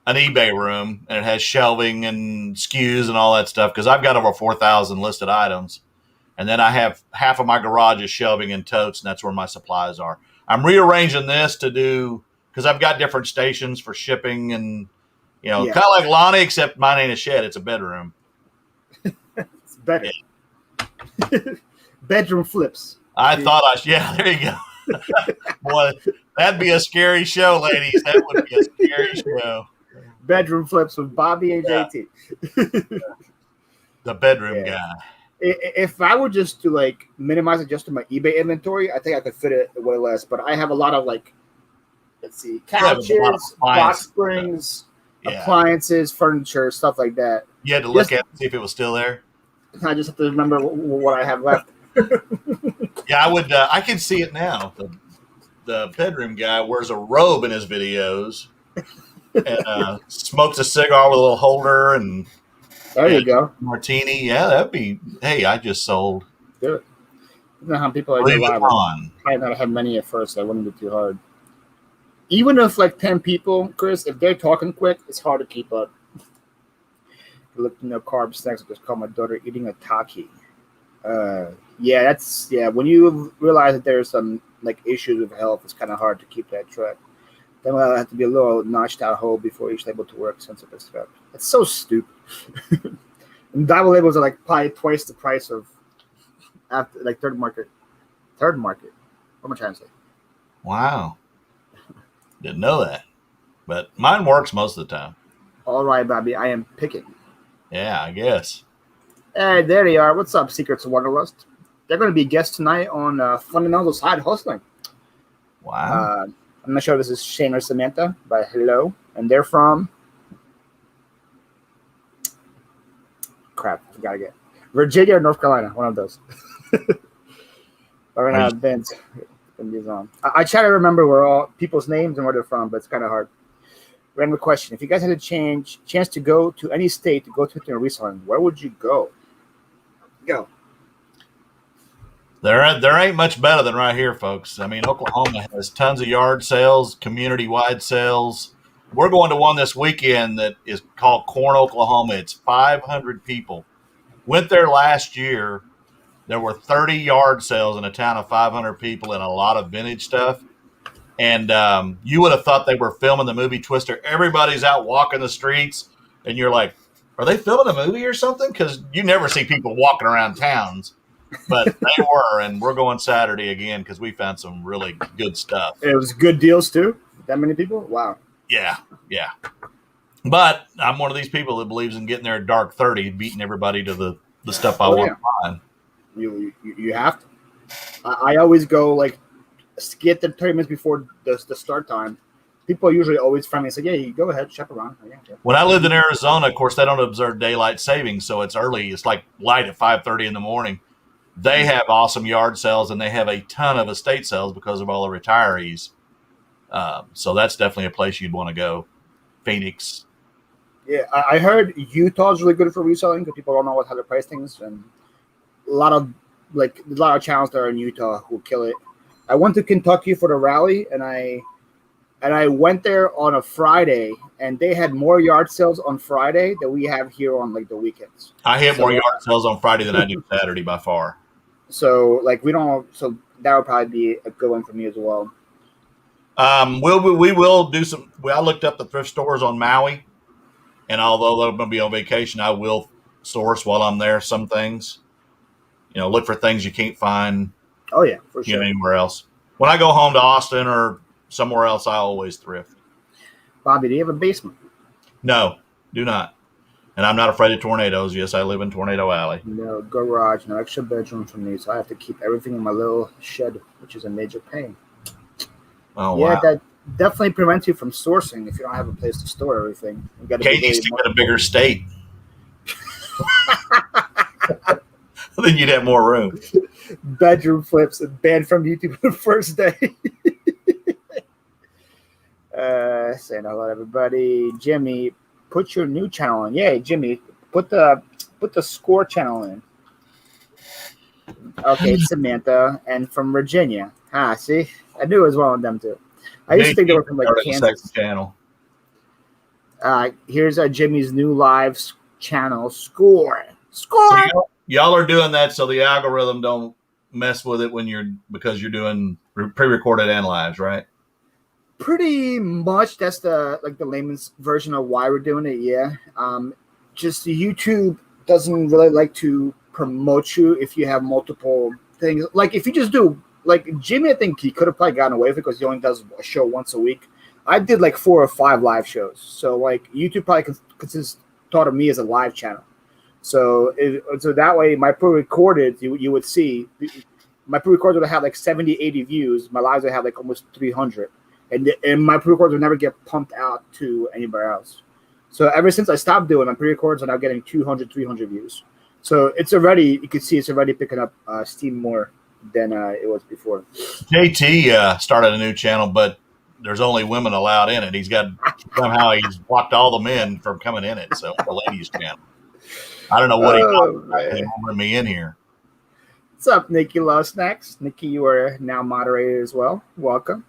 an eBay room, and it has shelving and SKUs and all that stuff because I've got over 4,000 listed items. And then I have half of my garage is shelving and totes, and that's where my supplies are. I'm rearranging this to do because I've got different stations for shipping and, kind of like Lonnie, except mine ain't a shed. It's a bedroom. It's better. Yeah. Bedroom flips. There you go. Boy, that'd be a scary show, ladies. That would be a scary show. Bedroom flips with Bobby and JT. The bedroom guy. If I were just to like minimize it just to my eBay inventory, I think I could fit it way less. But I have a lot of couches, box springs, appliances, furniture, stuff like that. You had to look at it and see if it was still there. I just have to remember what I have left. Yeah, I would. I can see it now. The bedroom guy wears a robe in his videos and smokes a cigar with a little holder and. There you go. Martini. Yeah, that'd be. Hey, I just sold. Good. You know how people are alive. I not have many at first. I wouldn't be too hard. Even if 10 people, Chris, if they're talking quick, it's hard to keep up. Look, carb snacks. I just call my daughter eating a taki. When you realize that there's some issues with health, it's kind of hard to keep that track. Then I'll have to be a little notched out hole before each label to work since it's stuff. It's so stupid. And Bible labels are probably twice the price of after third market. What am I trying to say? Wow. Didn't know that. But mine works most of the time. All right, Bobby. I am picking. Yeah, I guess. Hey, there they are. What's up, Secrets of Wanderlust? They're going to be guests tonight on Fundamental Side Hustling. Wow. I'm not sure if this is Shane or Samantha, but hello. And they're from... Crap, I forgot again. Virginia or North Carolina, one of those. Or Vince. I try to remember where all people's names and where they're from, but it's kind of hard. Random question. If you guys had a chance to go to any state to go to reselling, where would you go? Go. There ain't much better than right here, folks. I mean, Oklahoma has tons of yard sales, community-wide sales. We're going to one this weekend that is called Corn, Oklahoma. It's 500 people. Went there last year. There were 30 yard sales in a town of 500 people and a lot of vintage stuff. And you would have thought they were filming the movie Twister. Everybody's out walking the streets, and you're like, are they filming a movie or something? Because you never see people walking around towns. But they were, and we're going Saturday again because we found some really good stuff. It was good deals, too? That many people? Wow. Yeah. But I'm one of these people that believes in getting there at dark 30, beating everybody to the stuff I want to find. You have to. I always go, get there 30 minutes before the start time. People are usually always friendly and say, yeah, you go ahead, shop around. Yeah. When I lived in Arizona, of course, they don't observe daylight savings, so it's early. It's light at 5:30 in the morning. They have awesome yard sales, and they have a ton of estate sales because of all the retirees. So that's definitely a place you'd want to go. Phoenix. Yeah, I heard Utah's really good for reselling because people don't know how to price things, and a lot of channels there in Utah who kill it. I went to Kentucky for the rally, and I went there on a Friday, and they had more yard sales on Friday than we have here on the weekends. I have more yard sales on Friday than I do Saturday by far. So so that would probably be a good one for me as well. We will do some. I looked up the thrift stores on Maui, and although they're going to be on vacation, I will source while I'm there some things. Look for things you can't find. Oh yeah, for sure. Anywhere else. When I go home to Austin or somewhere else, I always thrift. Bobby, do you have a basement? No, do not. And I'm not afraid of tornadoes. Yes, I live in Tornado Alley. No garage, no extra bedroom for me, so I have to keep everything in my little shed, which is a major pain. Oh, yeah, wow. That definitely prevents you from sourcing if you don't have a place to store everything. Katie's to get a bigger state. then you'd have more room. Bedroom flips banned from YouTube the first day. Saying hello, everybody. Jimmy, put your new channel in. Yeah, Jimmy, put the score channel in. Okay, it's Samantha and from Virginia. See, I knew it was one of them too. I used to think they were from like Kansas. Channel. Here's Jimmy's new live channel. Score. So y'all are doing that so the algorithm don't mess with it because you're doing pre-recorded and lives, right? Pretty much. That's the layman's version of why we're doing it. Yeah. Just YouTube doesn't really like to promote you if you have multiple things. Like if you just do like Jimmy, I think he could have probably gotten away with it because he only does a show once a week. I did like 4 or 5 live shows. So like YouTube probably thought of me as a live channel. So that way my pre-recorded, you would see my pre-recorded would have like 70, 80 views. My lives would have like almost 300. And my pre-records would never get pumped out to anywhere else. So ever since I stopped doing my pre-records, I'm now getting 200, 300 views. So it's already, you can see it's already picking up steam more than it was before. JT started a new channel, but there's only women allowed in it. Somehow he's blocked all the men from coming in it. So it's a ladies channel. I don't know what he wanted me in here. What's up, Nikki Love Snacks? Nikki, you are now moderator as well. Welcome.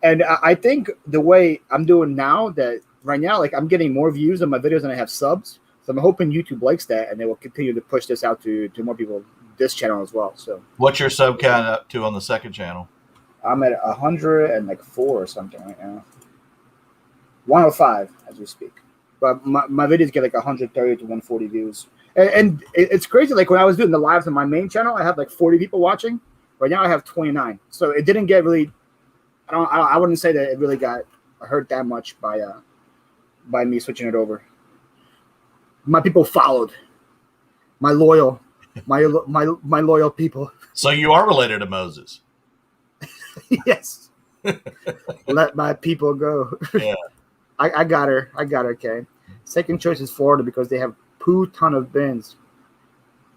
And I think the way I'm doing now, that right now, like I'm getting more views on my videos than I have subs. So I'm hoping YouTube likes that, and they will continue to push this out to more people, this channel as well. So what's your sub count up to on the second channel? I'm at 104 or something right now. 105 as we speak. But my videos get like 130 to 140 views. And it's crazy. Like when I was doing the lives on my main channel, I had like 40 people watching. Right now I have 29. So it didn't get really, I wouldn't say that it really got hurt that much by me switching it over. My people followed. My loyal people. So you are related to Moses. Yes. Let my people go. Yeah. I got her. Okay. Second choice is Florida because they have ton of bins.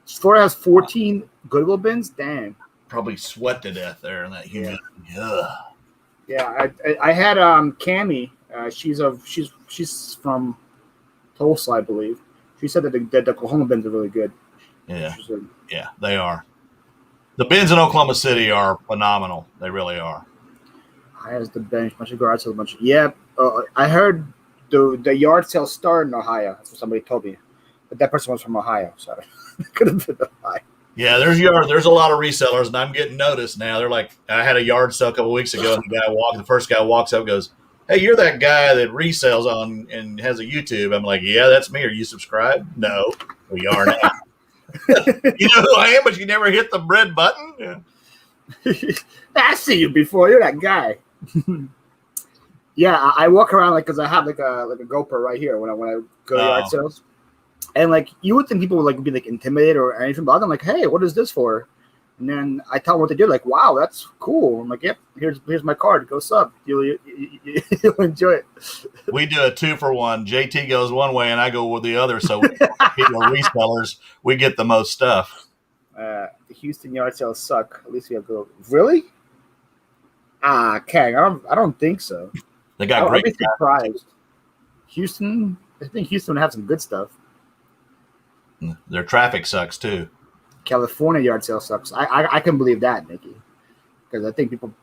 Florida has 14 Goodwill bins. Damn. Probably sweat to death there in that humidity. Yeah. I had Cammie. She's from Tulsa, I believe. She said that the Oklahoma bins are really good. Yeah. Yeah, they are. The bins in Oklahoma City are phenomenal. They really are. Has the bench, much of garage sales, much. Yeah, I heard the yard sale started in Ohio. That's what somebody told me, but that person was from Ohio, so it could have been Ohio. Yeah, there's a lot of resellers, and I'm getting noticed now. They're like, I had a yard sale a couple weeks ago, and the first guy walks up and goes, "Hey, you're that guy that resells on and has a YouTube." I'm like, "Yeah, that's me. Are you subscribed?" No, we are now. You know who I am, but you never hit the red button. Yeah. I see you before. You're that guy. Yeah, I walk around like because I have like a GoPro right here when I go to yard sales, and like you would think people would like be like intimidated or anything, but I'm like, hey, what is this for? And then I tell them what to do. Like, wow, that's cool. I'm like, yep, here's my card. Go sub. You'll enjoy it. We do a 2-for-1. JT goes one way and I go with the other. So people are resellers. We get the most stuff. The Houston yard sales suck. At least we have go. Really? Kang, I don't think so. They got great. I'd be surprised. Houston, I think Houston would have some good stuff. Their traffic sucks too. California yard sale sucks. I can believe that, Nikki, because I think people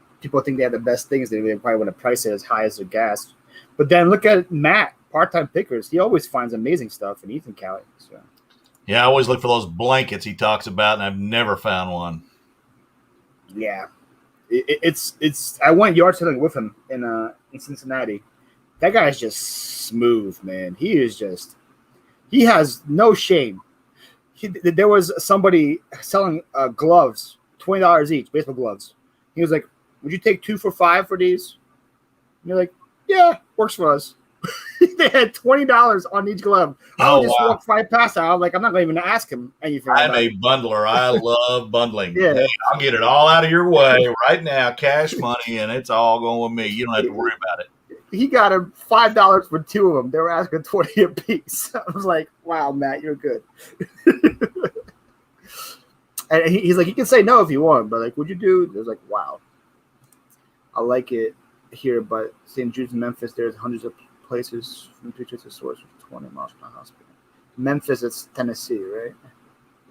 think they have the best things. They probably want to price it as high as their gas. But then look at Matt, part-time pickers. He always finds amazing stuff, and he's in Cali. So. Yeah, I always look for those blankets he talks about, and I've never found one. Yeah, it's. I went yard selling with him in Cincinnati. That guy's just smooth, man. He has no shame. There was somebody selling gloves, $20 each, baseball gloves. He was like, "Would you take 2 for $5 for these?" And you're like, "Yeah, works for us." They had $20 on each glove. I would just walk right past that. I'm like, I'm not going to even ask him anything. I'm a bundler. I love bundling. Yeah. Hey, I'll get it all out of your way right now, cash money, and it's all going with me. You don't have to worry about it. He got him $5 for 2 of them. They were asking $20 a piece. I was like, wow, Matt, you're good. And he's like, you can say no if you want, but like, would you do? It was like, wow. I like it here, but St. Jude's, Memphis, there's hundreds of places from pictures to source with 20 miles from the hospital. Memphis, it's Tennessee, right?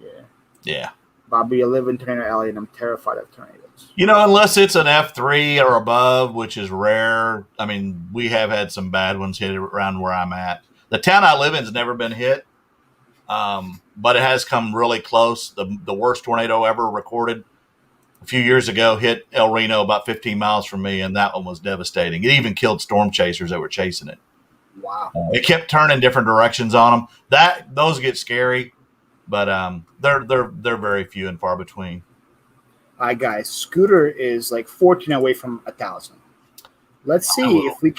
Yeah. Yeah. Bobby, I live in Tornado Alley, and I'm terrified of tornadoes. Unless it's an F3 or above, which is rare. I mean, we have had some bad ones hit around where I'm at. The town I live in has never been hit, but it has come really close. The worst tornado ever recorded a few years ago hit El Reno about 15 miles from me, and that one was devastating. It even killed storm chasers that were chasing it. Wow. It kept turning different directions on them. Those get scary, but they're very few and far between. All right, guys. Scooter is like 14 away from 1,000. Let's see if we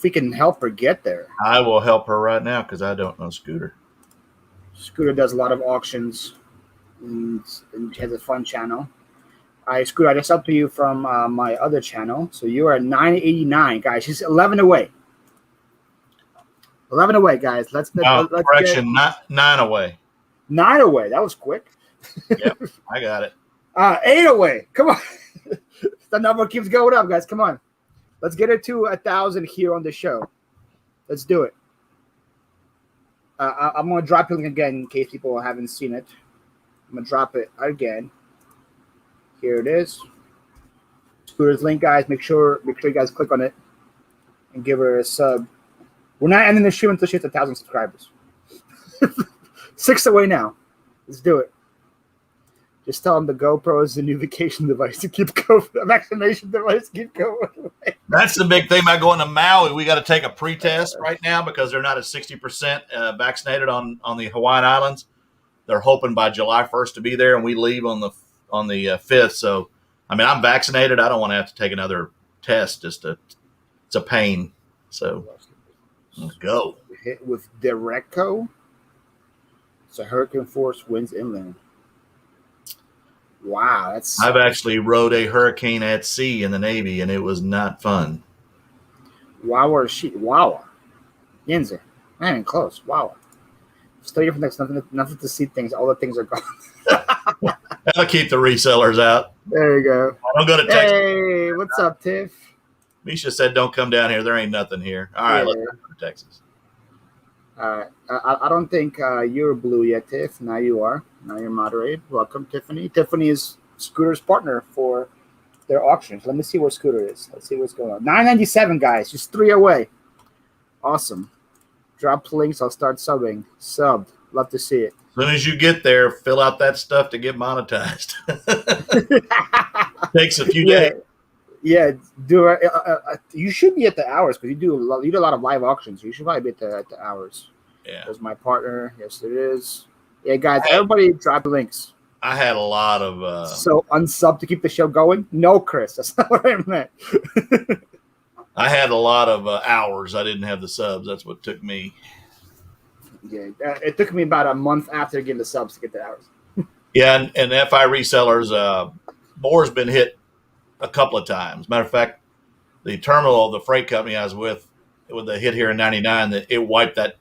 can help her get there. I will help her right now because I don't know Scooter. Scooter does a lot of auctions and has a fun channel. All right, Scooter, I just upped you from my other channel. So you are at 989, guys. She's 11 away. 11 away, guys. Let's correction, 9 away. 9 away. That was quick. Yep, I got it. 8 away. Come on. The number keeps going up, guys. Come on. Let's get it to 1,000 here on the show. Let's do it. I'm going to drop it again in case people haven't seen it. I'm going to drop it again. Here it is. Scooter's link, guys. Make sure you guys click on it and give her a sub. We're not ending the stream until she hits 1,000 subscribers. 6 away now. Let's do it. Just tell them the GoPro is the new vacation device to keep going. The vaccination device to keep going. That's the big thing about going to Maui. We got to take a pre-test right now because they're not at 60% vaccinated on the Hawaiian Islands. They're hoping by July 1st to be there, and we leave on the 5th. So, I mean, I'm vaccinated. I don't want to have to take another test. It's a pain. So, let's go. Hit with Direcco. It's a hurricane force winds inland. Wow, I've actually rode a hurricane at sea in the Navy, and it was not fun. Wow. Yinzer. Not even close. Wow. Still here for next. Nothing to see things. All the things are gone. That'll keep the resellers out. There you go. Don't go to Texas. Hey, what's up, Tiff? Misha said, "Don't come down here. There ain't nothing here." All right, let's go to Texas. I don't think you're blue yet, Tiff. Now you are. Now you're moderated. Welcome, Tiffany. Tiffany is Scooter's partner for their auctions. Let me see where Scooter is. Let's see what's going on. 997, guys. Just 3 away. Awesome. Drop links. I'll start subbing. Subbed. Love to see it. As soon as you get there, fill out that stuff to get monetized. Takes a few days. Yeah, you should be at the hours because you do a lot of live auctions. You should probably be at the hours. Yeah, there's my partner. Yes, it is. Yeah, guys, everybody drop links. I had a lot of so unsub to keep the show going. No, Chris, that's not what I meant. I had a lot of hours. I didn't have the subs. That's what took me. Yeah, it took me about a month after getting the subs to get the hours. Yeah, and FI resellers, more's been hit a couple of times. Matter of fact, the terminal of the freight company I was with the hit here in '99, that it wiped that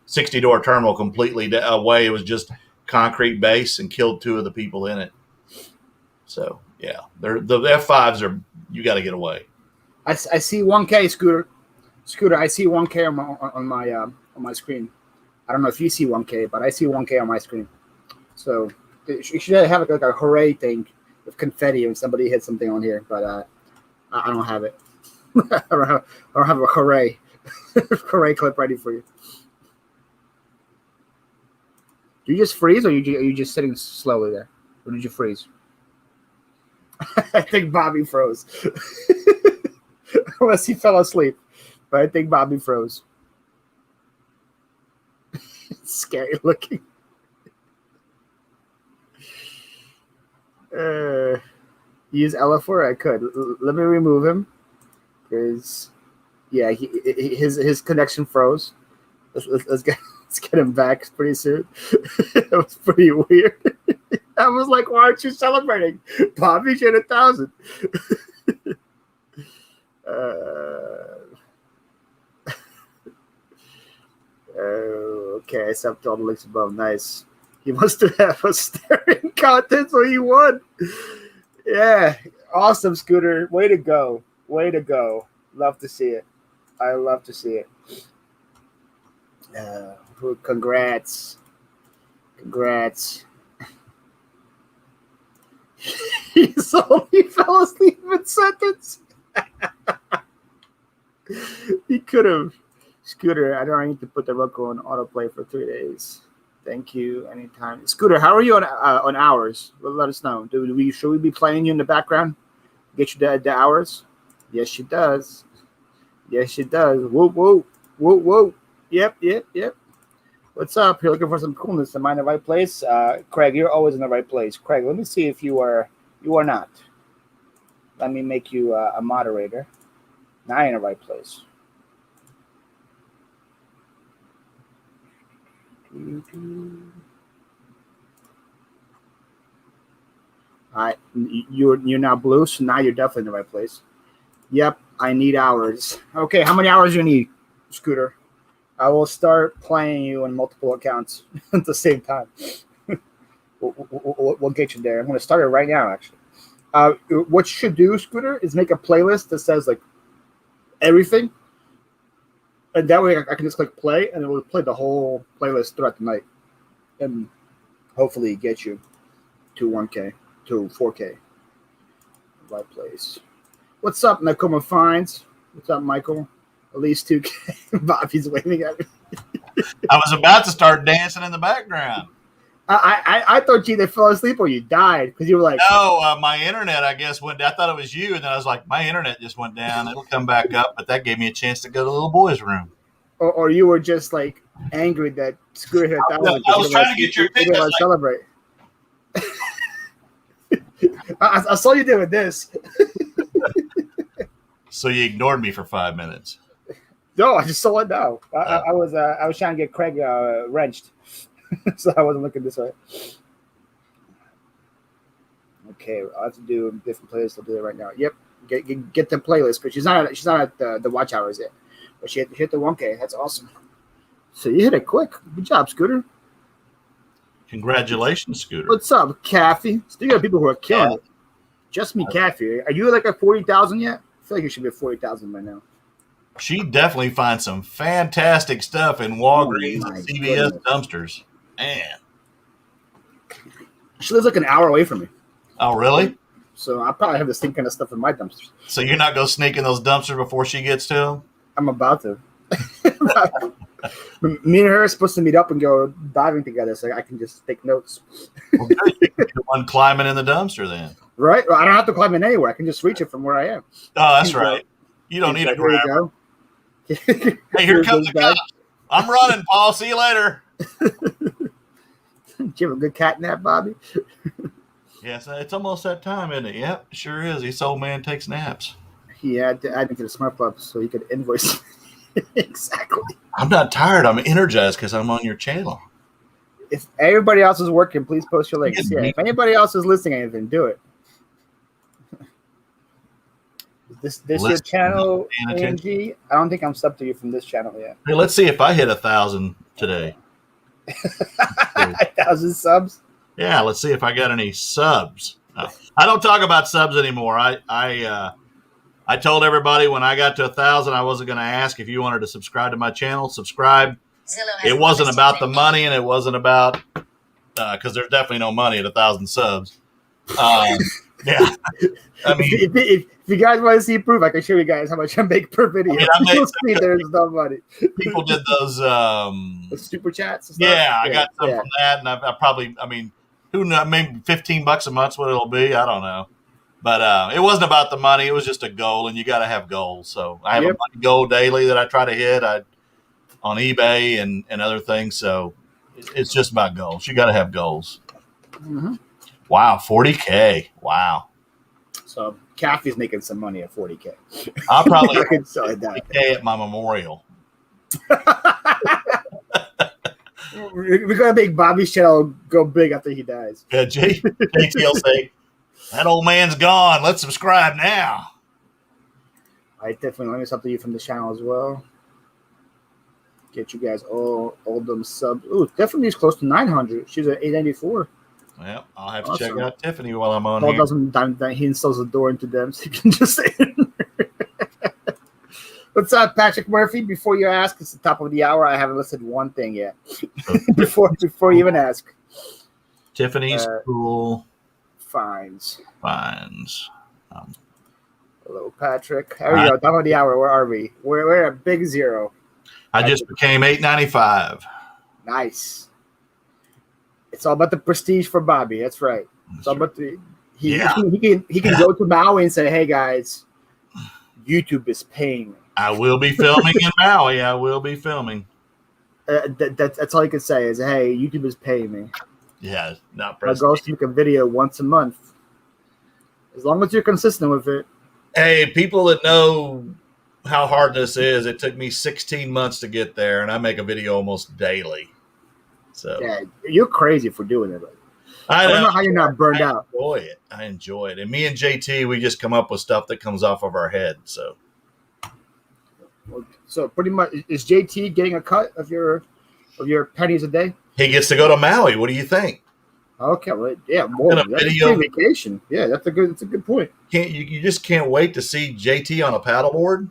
60-door terminal completely away. It was just concrete base and killed 2 of the people in it. So yeah, the F5s are, you got to get away. I see 1K, Scooter. I see 1K on my screen. I don't know if you see 1K, but I see 1K on my screen. So you should have like a hooray thing with confetti when somebody hits something on here, but I don't have it. I don't have a hooray clip ready for you. Do you just freeze, or are you just sitting slowly there, or did you freeze? I think Bobby froze, unless he fell asleep. But I think Bobby froze. It's scary looking. Use Ella4? I could. Let me remove him. Because, yeah, his connection froze. Let's get him back pretty soon. It was pretty weird. I was like, why aren't you celebrating? Bobby hit 1,000. Okay, I stepped all the links above. Nice. He must have a steering. content, so he won. Yeah, awesome, Scooter. Way to go. Way to go. Love to see it. I love to see it. Congrats. Congrats. He fell asleep mid-sentence. He could have. Scooter, I don't need to put the Roku on autoplay for 3 days. Thank you. Anytime. Scooter, how are you on hours? Well, let us know. Should we be playing you in the background? Get you the hours? Yes, she does. Yes, she does. Whoop, whoop. Whoop, whoop. Yep. What's up? You're looking for some coolness. Am I in the right place? Craig, you're always in the right place. Craig, let me see if you are not. Let me make you a moderator. Now you're in the right place. All right, you're now blue, so now you're definitely in the right place. Yep, I need hours. Okay, how many hours do you need, Scooter? I will start playing you on multiple accounts at the same time. We'll get you there. I'm going to start it right now, actually. What you should do, Scooter, is make a playlist that says like everything, and that way I can just click play, and it will play the whole playlist throughout the night, and hopefully get you to 1K, to 4K. Right place. What's up, Nakoma Finds? What's up, Michael? At least 2K. Bobby's waving at me. I was about to start dancing in the background. I thought you either fell asleep or you died because you were like, no, my internet, I guess, went down. I thought it was you, and then I was like, my internet just went down. It'll come back up, but that gave me a chance to go to the little boy's room. Or you were just like angry that Scooter hit that one. I was trying to get your attention. Like, celebrate. I saw you doing this. So you ignored me for 5 minutes. No, I just saw it now. I was trying to get Craig wrenched, so I wasn't looking this way. Okay, I'll have to do a different playlist. I'll do it right now. Yep, get the playlist, but she's not at the watch hours yet. But she hit the 1K. That's awesome. So you hit it quick. Good job, Scooter. Congratulations, Scooter. What's up, Kathy? Speaking of people who are killing it, just me, Kathy. Are you like at 40,000 yet? I feel like you should be at 40,000 by now. She definitely finds some fantastic stuff in Walgreens and CVS dumpsters. Man. She lives like an hour away from me. Oh, really? So I probably have the same kind of stuff in my dumpsters. So you're not going to sneak in those dumpsters before she gets to them? I'm about to. Me and her are supposed to meet up and go diving together so I can just take notes. Well, good. You can be the one climbing in the dumpster then. Right? Well, I don't have to climb in anywhere. I can just reach it from where I am. Oh, that's right. You don't need a grabber. Hey, here comes the cops. I'm running, Paul. See you later. Did you have a good cat nap, Bobby? Yes, it's almost that time, isn't it? Yep, sure is. This old man takes naps. He had to add me to the Smart Club so he could invoice. Exactly. I'm not tired. I'm energized because I'm on your channel. If everybody else is working, please post your links. Yeah, if anybody else is listening to anything, do it. This your channel, Angie? I don't think I'm subbed to you from this channel yet. Hey, let's see if I hit 1,000 today. 1,000 subs? Yeah, let's see if I got any subs. I don't talk about subs anymore. I told everybody when I got to 1,000, I wasn't going to ask if you wanted to subscribe to my channel. Subscribe. It wasn't about the money, and it wasn't about because there's definitely no money at 1,000 subs. Yeah, I mean, if you guys want to see proof, I can show you guys how much I make per video. You'll see there's no money. People did those the super chats. And stuff? Yeah, I got some from that, and I probably, I mean, who knows? Maybe $15 a month's what it'll be. I don't know. But it wasn't about the money. It was just a goal, and you got to have goals. So I have a money goal daily that I try to hit on eBay and other things. So it's just about goals. You got to have goals. Mm-hmm. Wow, 40K. Wow. So Kathy's making some money at 40K. I'll probably I can sell it 40K at my memorial. We're going to make Bobby's channel go big after he dies. Yeah, JT will say, that old man's gone. Let's subscribe now. I definitely learned something from the channel as well. Get you guys all them subs. Ooh, definitely is close to 900. She's at 894. Well, I'll have to check Awesome. out Tiffany while I'm on Paul here. doesn't. He installs a door into them, so you can just say it. What's up, Patrick Murphy? Before you ask, it's the top of the hour. I haven't listed one thing yet. before you even ask. Tiffany's cool. Finds. Hello, Patrick. There we go. Top of the hour. Where are we? We're at big zero. I just became $8.95. Nice. It's all about the prestige for Bobby. That's right. It's all about the he can go to Maui and say, "Hey guys, YouTube is paying me." I will be filming in Maui. I will be filming. That's all you can say is, "Hey, YouTube is paying me." Yeah, not My prestige. goal is to make a video once a month. As long as you're consistent with it. Hey, people that know how hard this is, it took me 16 months to get there, and I make a video almost daily. So Yeah, you're crazy for doing it. I don't know how you're not burned out. I enjoy it. And me and JT, we just come up with stuff that comes off of our head. So pretty much, is JT getting a cut of your pennies a day? He gets to go to Maui. What do you think? Okay, well, yeah, more. That's a free vacation. Yeah, that's a good point. You just can't wait to see JT on a paddleboard.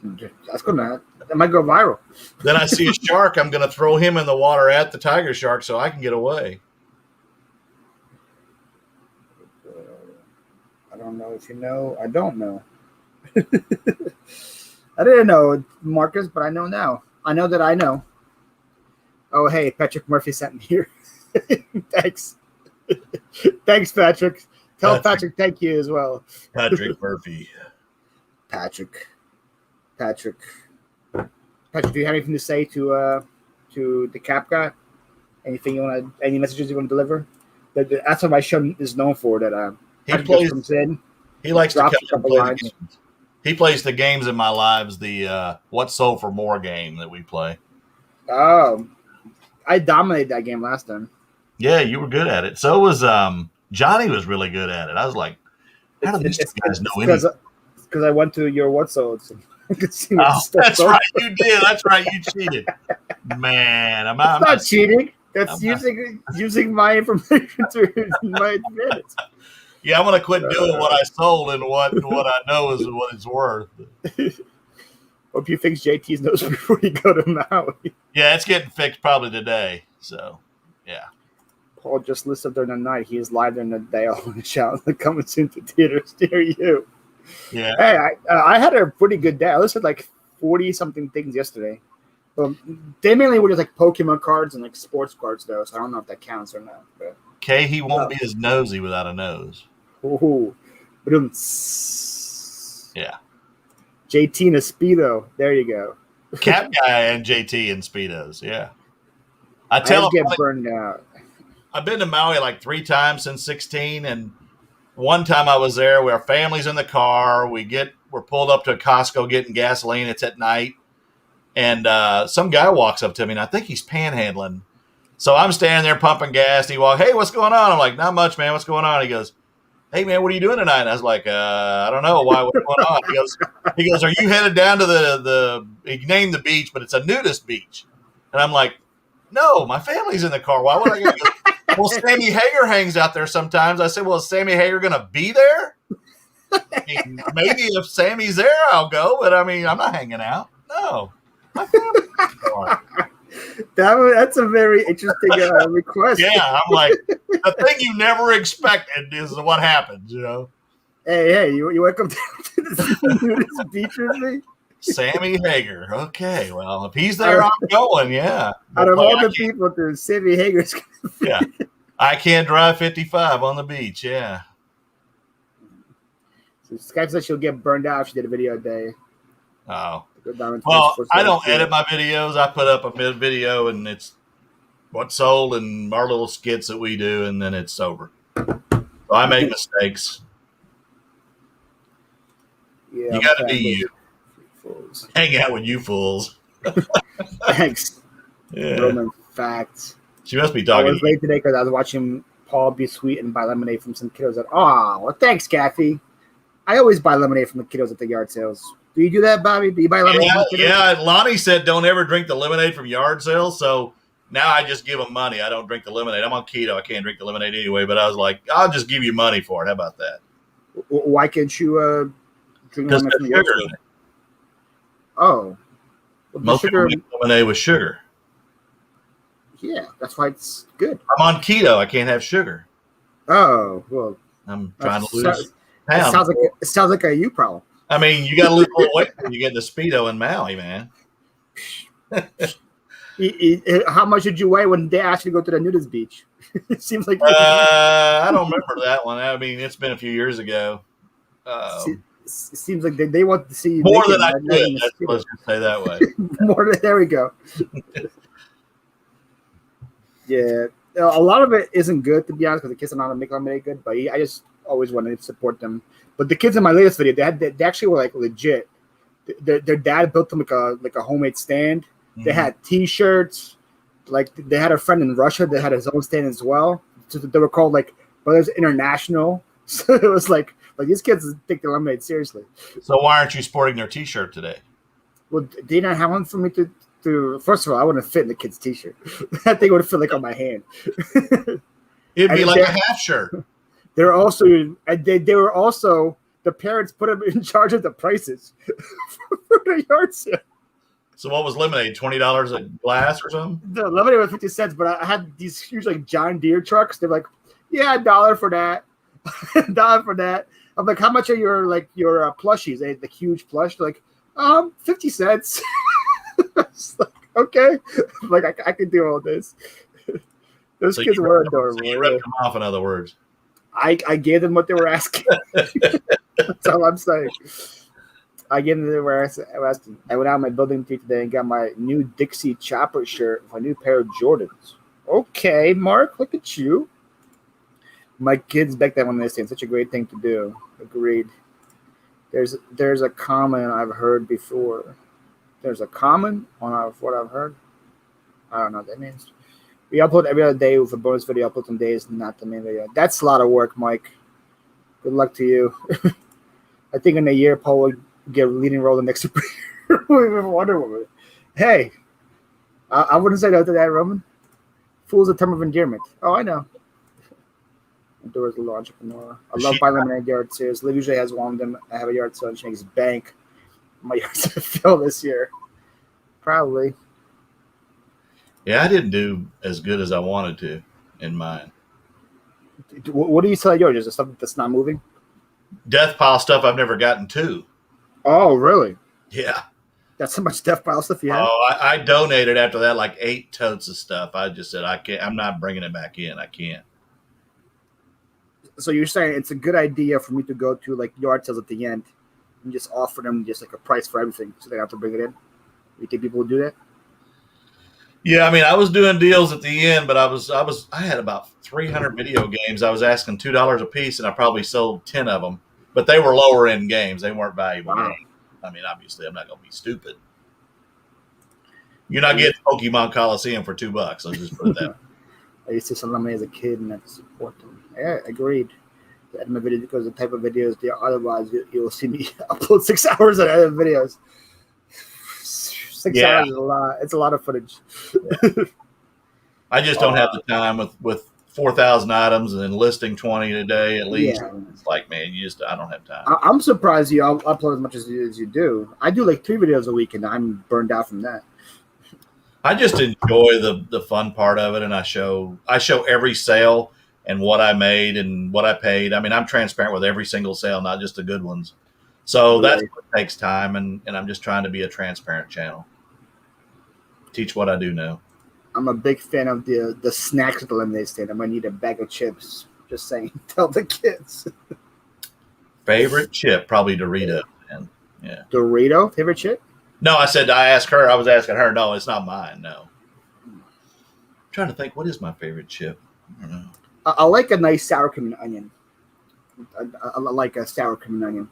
That might go viral. Then I see a shark. I'm going to throw him in the water at the tiger shark so I can get away. I don't know if you know. I don't know. I didn't know, Marcus, but I know now. I know that I know. Oh, hey, Patrick Murphy sent me here. Thanks. Thanks, Patrick. Tell Patrick thank you as well. Patrick Murphy. Patrick, do you have anything to say to the Cap guy? Anything you want to? Any messages you want to deliver? That's what my show is known for. That comes in. He likes to come and play the games. He plays the games in my lives. The What Sold for More game that we play. Oh, I dominated that game last time. Yeah, you were good at it. So was Johnny was really good at it. I was like, how do these guys know anything? Because I went to your What Sold. So I could see that's right, you did. That's right, you cheated. Man, I'm not cheating. That's using my information to my advantage. Yeah, I'm gonna quit doing what I sold and what I know is what it's worth. Hope you fix JT's nose before you go to Maui. Yeah, it's getting fixed probably today. So, yeah. Paul just listed during the night. He is live during the day. All the shout coming soon to theaters near you. Yeah. Hey, I had a pretty good day. I listed like 40 something things yesterday. They mainly were just like Pokemon cards and like sports cards though. So I don't know if that counts or not. But he won't be as nosy without a nose. Ooh. Yeah. JT in a Speedo. There you go. Cap guy and JT in Speedos. Yeah. I get burned out. I've been to Maui like 3 times since 16. And one time I was there, our family's in the car. We're pulled up to a Costco getting gasoline. It's at night. And some guy walks up to me, and I think he's panhandling. So I'm standing there pumping gas. And he walks, hey, what's going on? I'm like, not much, man. What's going on? He goes, hey, man, what are you doing tonight? And I was like, I don't know. Why? What's going on? He goes, are you headed down to he named the beach, but it's a nudist beach. And I'm like, no, my family's in the car. Why would I go? Well, Sammy Hagar hangs out there sometimes. I said, well, is Sammy Hagar going to be there? I mean, maybe if Sammy's there, I'll go. But, I mean, I'm not hanging out. No. My family's in the car. That's a very interesting request. Yeah, I'm like, the thing you never expected is what happens, you know? Hey, you welcome to this beach with me? Sammy Hagar. Okay, well, if he's there, I'm going, yeah. Out of all the people, dude, Sammy Hagar's yeah. I can't drive 55 on the beach, yeah. So Skype said she'll get burned out if she did a video a day. Oh. Well, I don't edit my videos. I put up a video, and it's what's sold and our little skits that we do, and then it's over. So I make mistakes. Yeah, you got to be you. Fools. Hang out with you fools. Thanks. Yeah. Roman facts. She must be talking. I was late today because I was watching Paul be sweet and buy lemonade from some kiddos. Well, thanks, Kathy. I always buy lemonade from the kiddos at the yard sales. Do you do that, Bobby? Do you buy lemonade? Yeah. Lonnie said don't ever drink the lemonade from yard sales. So Now I just give them money. I don't drink the lemonade. I'm on keto. I can't drink the lemonade anyway. But I was like, I'll just give you money for it. How about that? Why can't you drink Because lemonade from the there's sugar other? in it. Oh, well, the Most people sugar. make lemonade with sugar. Yeah, that's why it's good. I'm on keto. I can't have sugar. Oh, well, I'm trying to lose it pounds. sounds like a you problem. I mean, you got to lose a little weight when you get in the Speedo in Maui, man. How much did you weigh when they asked you to go to the nudist beach? It seems like I don't remember that one. I mean, it's been a few years ago. it seems like they want to see you More naked, than I not could. in the Let's just say that way. More than, there we go. Yeah, a lot of it isn't good, to be honest, because the kids are not gonna make lemonade good. But I just always wanted to support them. But the kids in my latest video, they actually were like legit. Their dad built them like a homemade stand. Mm-hmm. They had T-shirts. Like they had a friend in Russia that had his own stand as well. So they were called like Brothers International. So it was like these kids take the lemonade seriously. So why aren't you sporting their T-shirt today? Well, they didn't have one for me to. First of all, I wouldn't fit in the kid's T-shirt. That thing would fit like on my hand. It'd be like a half shirt. They were also the parents put them in charge of the prices for the yard sale. So what was lemonade? $20 a glass or something? The lemonade was 50 cents, but I had these huge like John Deere trucks. They're like, yeah, $1 for that, $1 for that. I'm like, how much are your plushies? They had the huge plush. They're like, 50 cents. It's like, okay, like I can do all this. Those kids were adorable. So you ripped them off, in other words. I gave them what they were asking. That's all I'm saying. I gave them what they were asking. I went out on my building tree today and got my new Dixie Chopper shirt with a new pair of Jordans. Okay, Mark, look at you. My kids back then when they say it's such a great thing to do. Agreed. There's a comment I've heard before. There's a comment on what I've heard. I don't know what that means. We upload every other day with a bonus video. Upload some days, not the main video. That's a lot of work, Mike. Good luck to you. I think in a year, Paul will get a leading role in the next superhero movie with Wonder Woman. Hey, I wouldn't say no to that, Roman. Fool's a term of endearment. Oh, I know. Dora's a little entrepreneur. I love buying lemonade yard sales. Liv usually has one of them. I have a yard sale and she makes bank. My yard's gonna fill this year. Probably. Yeah, I didn't do as good as I wanted to in mine. What do you sell at yours? Is it something that's not moving? Death pile stuff I've never gotten to. Oh, really? Yeah. That's how much death pile stuff you have? Oh, I donated after that like 8 totes of stuff. I just said, I can't. I'm not bringing it back in. I can't. So you're saying it's a good idea for me to go to like yard sales at the end and just offer them just like a price for everything so they don't have to bring it in? You think people would do that? Yeah, I mean, I was doing deals at the end, but I had about 300 video games. I was asking $2 a piece, and I probably sold 10 of them. But they were lower end games; they weren't valuable games. I mean, obviously, I'm not going to be stupid. You're not getting Pokemon Coliseum for $2. Let's just put it that way. I used to sell lemonade as a kid and I support them. Yeah, agreed. Edit my video because the type of videos they are. Otherwise, you'll see me upload 6 hours of edit videos. 6 hours is a lot. It's a lot of footage. Yeah. I just don't have the time with 4,000 items and listing 20 a day at least. Yeah. It's like, man, I don't have time. I'm surprised you upload as much as you do. I do like 3 videos a week and I'm burned out from that. I just enjoy the fun part of it, and I show every sale and what I made and what I paid. I mean, I'm transparent with every single sale, not just the good ones. So that's what takes time, and I'm just trying to be a transparent channel. Teach what I do know. I'm a big fan of the snacks at the lemonade stand. I'm gonna need a bag of chips. Just saying, tell the kids. Favorite chip, probably Dorito. Man. Yeah. Dorito, favorite chip? No, I was asking her. No, it's not mine. No. I'm trying to think, what is my favorite chip? I don't know. I like a nice sour cream and onion. I like a sour cream and onion.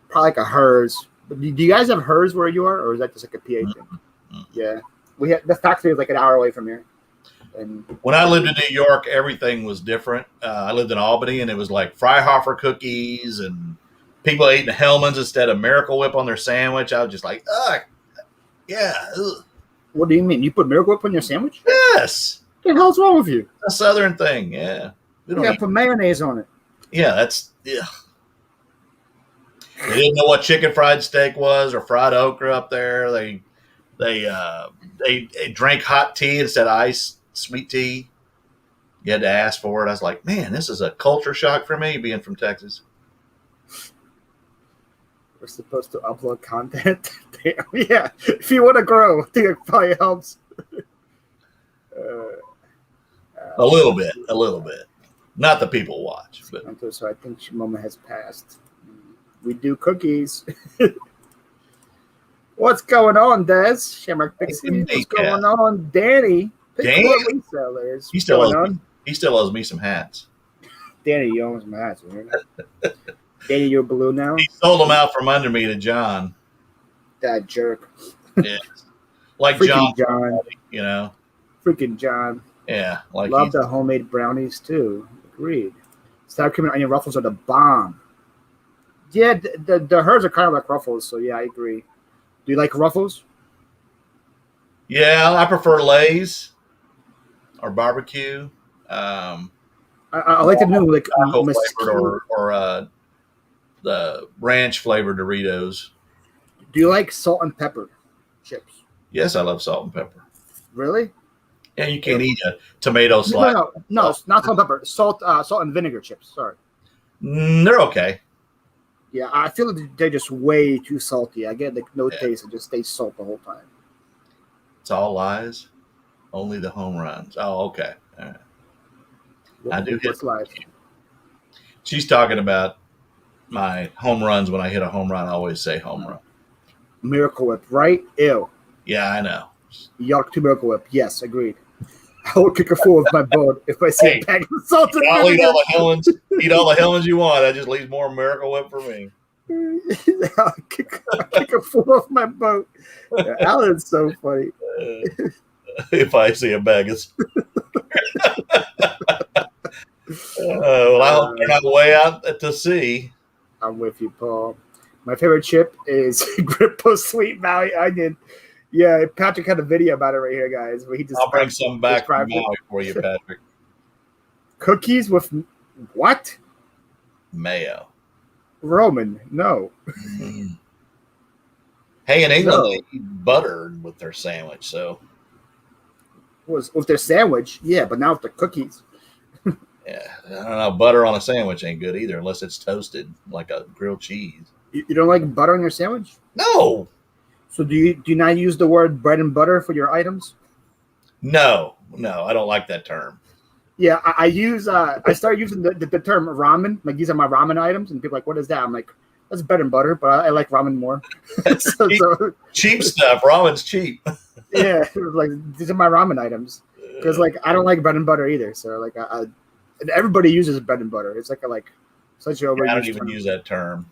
Probably like a Hers. Do you guys have Hers where you are, or is that just like a PA thing? Mm-hmm. Yeah. The factory is like an hour away from here. And when I lived in New York, everything was different. I lived in Albany, and it was like Freihofer cookies, and people eating Hellman's instead of Miracle Whip on their sandwich. I was just like, ugh, yeah. Ugh. What do you mean? You put Miracle Whip on your sandwich? Yes. What the hell's wrong with you? A Southern thing. Yeah. We You don't gotta eat. put mayonnaise on it. Yeah, that's yeah. They didn't know what chicken fried steak was or fried okra up there. They drank hot tea instead of iced sweet tea. You had to ask for it. I was like, man, this is a culture shock for me being from Texas. We're supposed to upload content. Damn, yeah, if you want to grow, I think it probably helps. A little bit. Not the people watch, but So I think Shimoma has passed. We do cookies. What's going on, Des? Shamrock Pixie. What's going on, Danny? Danny? Resellers. He still owes me some hats. Danny, you own some hats. Danny, you're blue now? He sold them out from under me to John. That jerk. Yeah. Like Freaking John, you know. Freaking John. Yeah. Love the homemade brownies, too. Agreed. Sour cream and onion ruffles are the bomb. Yeah, the hers are kind of like Ruffles, so yeah, I agree. Do you like Ruffles? Yeah, I prefer Lay's or barbecue. I like the new like flavored or the ranch flavored Doritos. Do you like salt and pepper chips? Yes, I love salt and pepper. Really? Yeah, you can't eat a tomato slice. No, it's not salt and pepper. Salt and vinegar chips. Sorry. They're okay. Yeah, I feel like they're just way too salty. I get like no taste; it just stays salt the whole time. It's all lies, only the home runs. Oh, okay. All right. I do hit live. She's talking about my home runs. When I hit a home run, I always say home run. Miracle Whip, right? Ew. Yeah, I know. Yuck to Miracle Whip. Yes, agreed. I will kick a fool with my boat if I see a bag of salt and I'll vinegar. eat all the Hellmans you want. That just leaves more Miracle Whip for me. I'll kick a fool off my boat. Yeah, Alan's so funny. If I see a bag of well, I hope they're not way out to sea. I'm with you, Paul. My favorite chip is Grippo Sweet Valley Onion. Yeah, Patrick had a video about it right here, guys. Where he just I'll bring some back from Maui for you, Patrick. Cookies with what? Mayo. Roman, no. Mm-hmm. Hey, in England, they eat butter with their sandwich, so. With their sandwich, yeah, but not with the cookies. Yeah, I don't know. Butter on a sandwich ain't good either, unless it's toasted like a grilled cheese. You don't like butter on your sandwich? No. So do you not use the word bread and butter for your items? No, I don't like that term. Yeah, I started using the term ramen. Like, these are my ramen items, and people are like, what is that? I'm like, that's bread and butter, but I like ramen more. Cheap stuff. Ramen's cheap. Yeah, like, these are my ramen items. Because like I don't like bread and butter either. So like and everybody uses bread and butter. It's like such an overused I don't even term. use that term.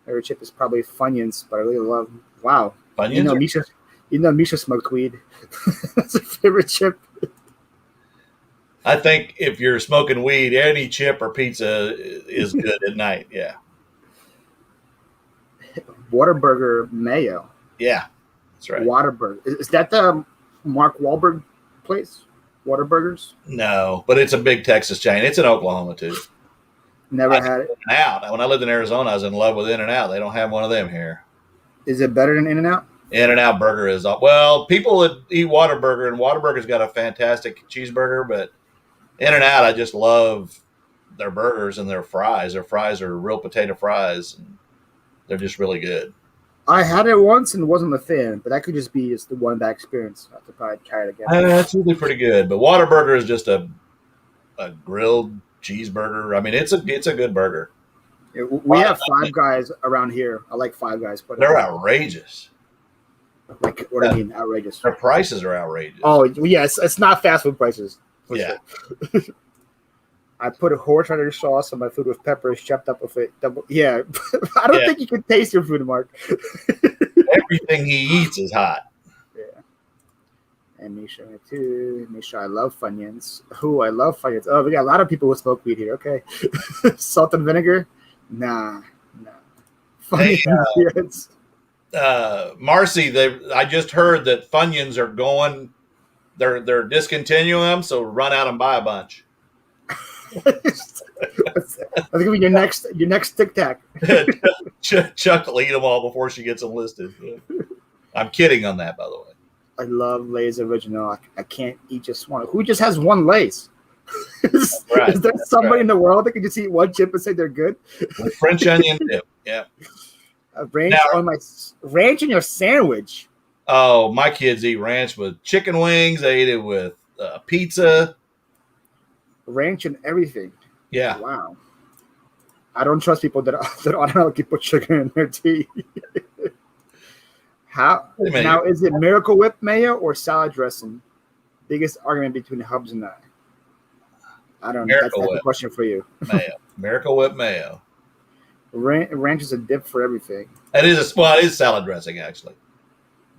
Favorite chip is probably Funyuns, but I really love. Wow, Funyuns. Misha smoked weed. That's her favorite chip. I think if you're smoking weed, any chip or pizza is good at night. Yeah. Whataburger mayo. Yeah, that's right. Whataburger. Is that the Mark Wahlberg place? Whataburgers? No, but it's a big Texas chain. It's in Oklahoma too. Never had it. In-N-Out. When I lived in Arizona, I was in love with In-N-Out. They don't have one of them here. Is it better than In-N-Out? In-N-Out burger is well. People that eat Whataburger, and Whataburger's got a fantastic cheeseburger, but In-N-Out, I just love their burgers and their fries. Their fries are real potato fries, and they're just really good. I had it once and wasn't a fan, but that could just be the one bad experience. I have to probably try it again. It's really pretty good, but Whataburger is just a grilled cheeseburger. I mean, it's a good burger. We have Five Guys around here. I like Five Guys, but they're outrageous. Like, what do you mean outrageous? Their prices are outrageous. Oh yeah, it's not fast food prices. Yeah. Sure. I put a horseradish sauce on my food with peppers, chopped up with it. Yeah, I don't think you can taste your food, Mark. Everything he eats is hot. Yeah. And Misha too. Misha, I love Funyuns. I love Funyuns. Oh, we got a lot of people who smoke weed here. Okay. Salt and vinegar? Nah. Funyuns. Marcy, I just heard that Funyuns are going. They're discontinuing them, so run out and buy a bunch. That's gonna be your next Tic Tac. Chuck will eat them all before she gets them listed. I'm kidding on that, by the way. I love Lay's original. I can't eat just one. Who just has one Lay's? Is there somebody in the world that can just eat one chip and say they're good? With French onion dip, yeah. Ranch on my ranch in your sandwich. Oh, my kids eat ranch with chicken wings. They eat it with pizza. Ranch and everything. Yeah. Wow. I don't trust people that automatically put sugar in their tea. How now is it Miracle Whip mayo or salad dressing? Biggest argument between Hubs and I don't know. That's a question for you. Mayo. Miracle Whip mayo. Ranch is a dip for everything. It is salad dressing actually.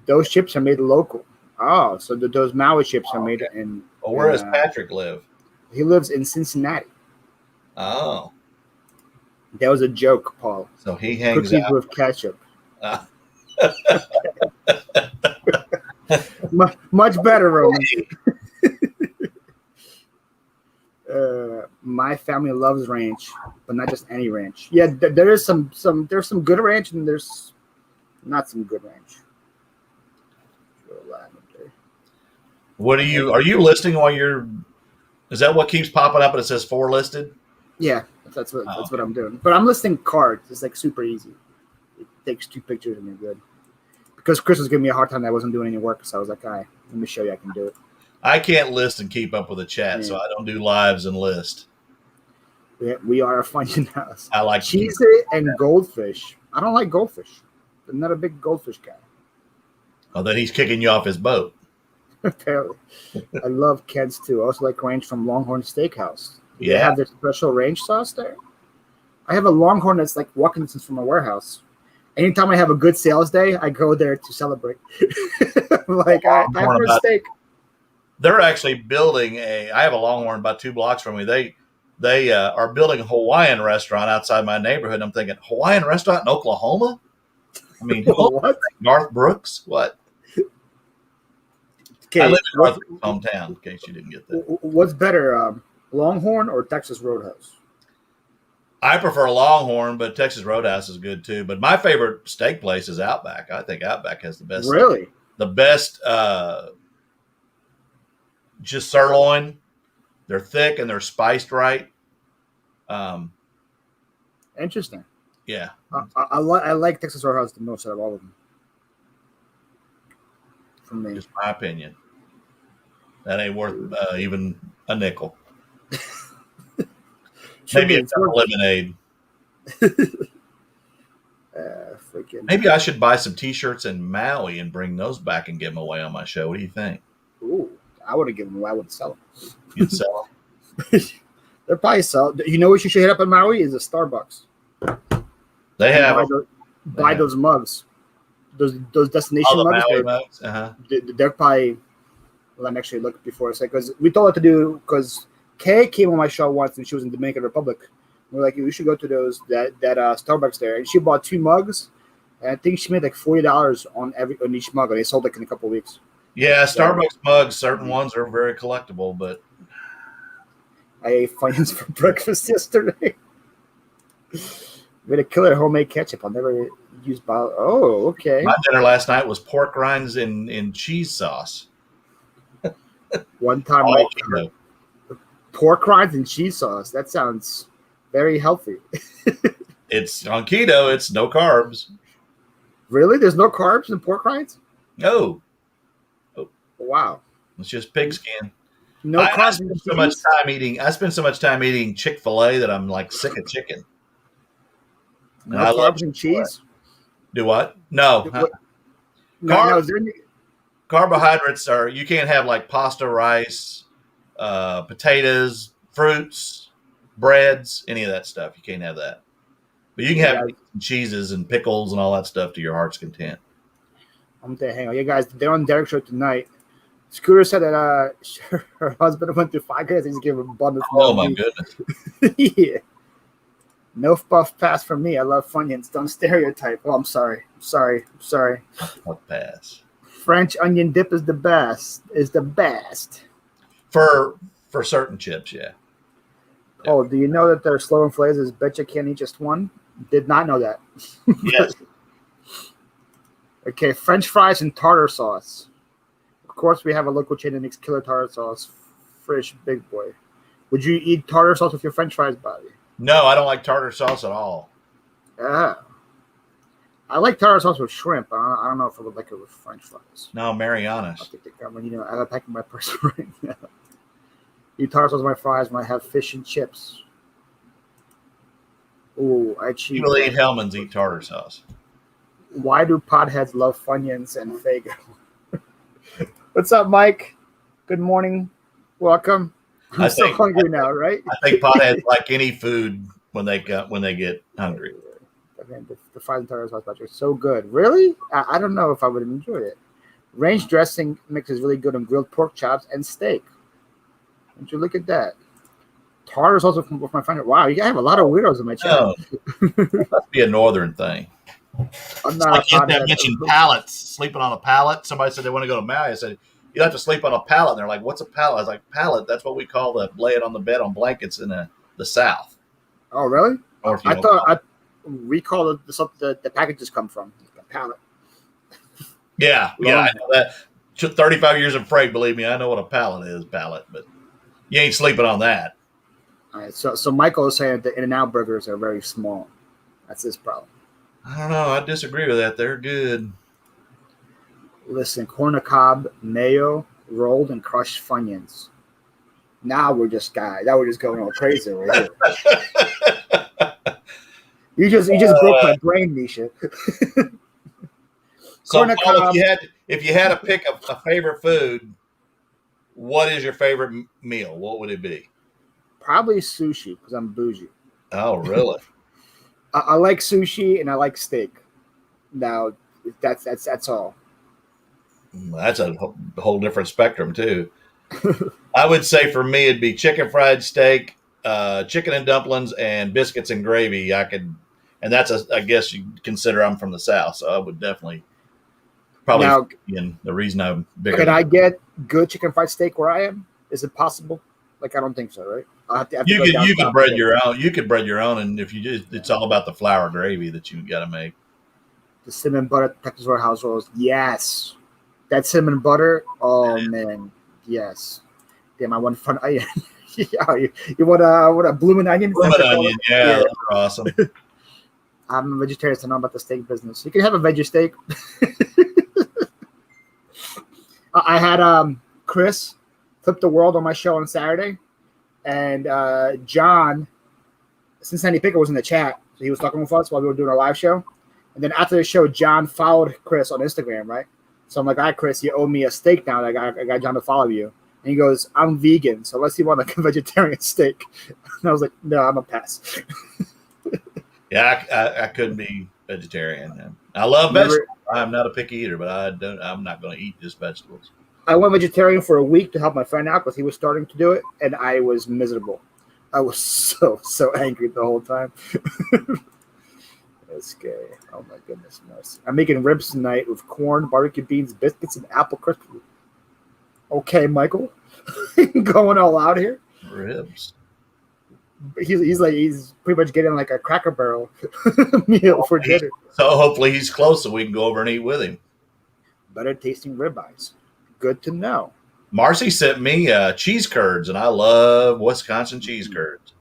Those chips are made local. Oh, so those Maui chips are made in. Well, where does Patrick live? He lives in Cincinnati. Oh. That was a joke, Paul. So he hangs cookies out with ketchup. Much better, Roman. My family loves ranch, but not just any ranch. Yeah, there's some good ranch and there's not some good ranch. What are you listing while you're? Is that what keeps popping up and it says 4 listed? Yeah, that's what I'm doing. But I'm listing cards. It's like super easy. It takes 2 pictures and you're good. Because Chris was giving me a hard time that I wasn't doing any work, so I was like, all right, let me show you I can do it. I can't list and keep up with the chat, so I don't do lives and list. We are a Funyun house. I like cheese and goldfish. I don't like goldfish. I'm not a big goldfish guy. Oh, then he's kicking you off his boat. Apparently. I love Ken's too. I also like ranch from Longhorn Steakhouse. Yeah. They have their special ranch sauce there. I have a Longhorn that's like walking distance from my warehouse. Anytime I have a good sales day, I go there to celebrate. Like I have a steak. They're actually building I have a Longhorn about 2 blocks from me. They are building a Hawaiian restaurant outside my neighborhood. I'm thinking, Hawaiian restaurant in Oklahoma? I mean, what? Garth Brooks? What? Okay, I live in Garth Brooks' hometown, in case you didn't get that. What's better, Longhorn or Texas Roadhouse? I prefer Longhorn, but Texas Roadhouse is good too. But my favorite steak place is Outback. I think Outback has the best. Really? The best just sirloin. They're thick and they're spiced right. Interesting. Yeah. I like Texas Roadhouse the most out of all of them. For me. Just my opinion. That ain't worth even a nickel. Maybe it's a lemonade. Maybe I should buy some T-shirts in Maui and bring those back and give them away on my show. What do you think? Ooh, I would have given them away. I would sell them. You'd sell them? They're probably sell. You know what you should hit up in Maui is a Starbucks. They have buy those mugs. Those destination mugs. Maui mugs. Uh-huh. They're probably. Let me actually look before I say, because we told her to do, because Kay came on my show once and she was in Dominican Republic. We're like, you should go to that Starbucks there, and she bought 2 mugs, and I think she made like $40 on each mug, and they sold like in a couple of weeks. Yeah, Starbucks mugs, certain ones are very collectible, but I ate Funyuns for breakfast yesterday. We had a killer homemade ketchup. I'll never use bottle. Oh, okay. My dinner last night was pork rinds in cheese sauce. One time, pork rinds and cheese sauce. That sounds very healthy. It's on keto. It's no carbs. Really? There's no carbs in pork rinds? No. Oh. Wow. It's just pig skin. No carbs. I spend so much time eating Chick-fil-A that I'm like sick of chicken. No carbs and cheese? Do what? No. Carbohydrates are, you can't have like pasta, rice, potatoes, fruits, breads, any of that stuff. You can't have that. But you can have cheeses and pickles and all that stuff to your heart's content. I'm there. Hang on. You guys, they're on Derek's show tonight. Scooter said that her husband went through 5 days. He's giving abundance. Oh, my goodness. Yeah. No buff pass for me. I love Funyuns. Don't stereotype. Oh, I'm sorry. Sorry. Puff pass. French onion dip is the best. For certain chips, yeah. Oh, do you know that their slogan phrase is "Bet you can't eat just one"? Did not know that. Yes. Okay, French fries and tartar sauce. Of course, we have a local chain that makes killer tartar sauce. Fresh big boy. Would you eat tartar sauce with your French fries, Bobby? No, I don't like tartar sauce at all. Yeah. I like tartar sauce with shrimp. I don't know if I would like it with French fries. No, Mariana's. I'll take the comment. You know, I got pack in my purse right now. Eat tartar sauce with my fries when I have fish and chips. Ooh, I cheat. People that eat Hellman's eat tartar sauce. Why do potheads love Funyuns and Fago? What's up, Mike? Good morning. Welcome. I'm so hungry now, right? I think potheads like any food when they get hungry. I mean, the fries and tartar sauce are so good. Really? I don't know if I would enjoy it. Ranch dressing mix is really good on grilled pork chops and steak. Would you look at that? Tartar sauce with my friend. Wow, you have a lot of weirdos in my channel. That must be a northern thing. I'm not like you mentioned pallets, sleeping on a pallet. Somebody said they want to go to Maui. I said, you have to sleep on a pallet. And they're like, what's a pallet? I was like, pallet, that's what we call the lay it on the bed on blankets in the South. Oh, really? I thought we call it the packages come from. A pallet. Yeah, I know that. 35 years of freight, believe me, I know what a pallet is, but you ain't sleeping on that. All right, so Michael is saying that the In-N-Out burgers are very small. That's his problem. I don't know. I disagree with that. They're good. Listen, corn on the cob, mayo, rolled and crushed Funyuns. Now we're just going all crazy right here. You just broke my brain, Misha. So, Paul, if you had to pick a favorite food, what is your favorite meal? What would it be? Probably sushi because I'm bougie. Oh, really? I like sushi and I like steak. Now, that's all. That's a whole different spectrum too. I would say for me, it'd be chicken fried steak, chicken and dumplings, and biscuits and gravy. And that's I guess you consider I'm from the South, so I would definitely probably. Now, the reason I'm bigger. Could I get good chicken fried steak where I am? Is it possible? Like, I don't think so, right? You could bread your own. You could bread your own, and if you just, it's all about the flour gravy that you got to make. The cinnamon butter Texas Roadhouse rolls, yes. That cinnamon butter, oh man, yes. Damn, I want fun. Yeah, you want a blooming onion? Blooming onion, yeah, those are awesome. I'm a vegetarian, so I know about the steak business. You can have a veggie steak. I had Chris Flip the World on my show on Saturday, and John Cincinnati Picker was in the chat, so he was talking with us while we were doing our live show. And then after the show, John followed Chris on Instagram, right? So I'm like, all right, Chris, you owe me a steak now. I got John to follow you. And he goes, I'm vegan, so let's see what like a vegetarian steak. And I was like, no, I'm a pass. Yeah, I couldn't be vegetarian. I love vegetables. I'm not a picky eater, but I'm not going to eat just vegetables. I went vegetarian for a week to help my friend out because he was starting to do it, and I was miserable. I was so angry the whole time. That's scary. Oh my goodness, mercy. I'm making ribs tonight with corn, barbecue beans, biscuits, and apple crisp. Okay, Michael, going all out here. Ribs. He's pretty much getting like a Cracker Barrel meal for dinner. So hopefully he's close, so we can go over and eat with him. Better tasting ribeyes. Good to know. Marcy sent me cheese curds, and I love Wisconsin cheese curds.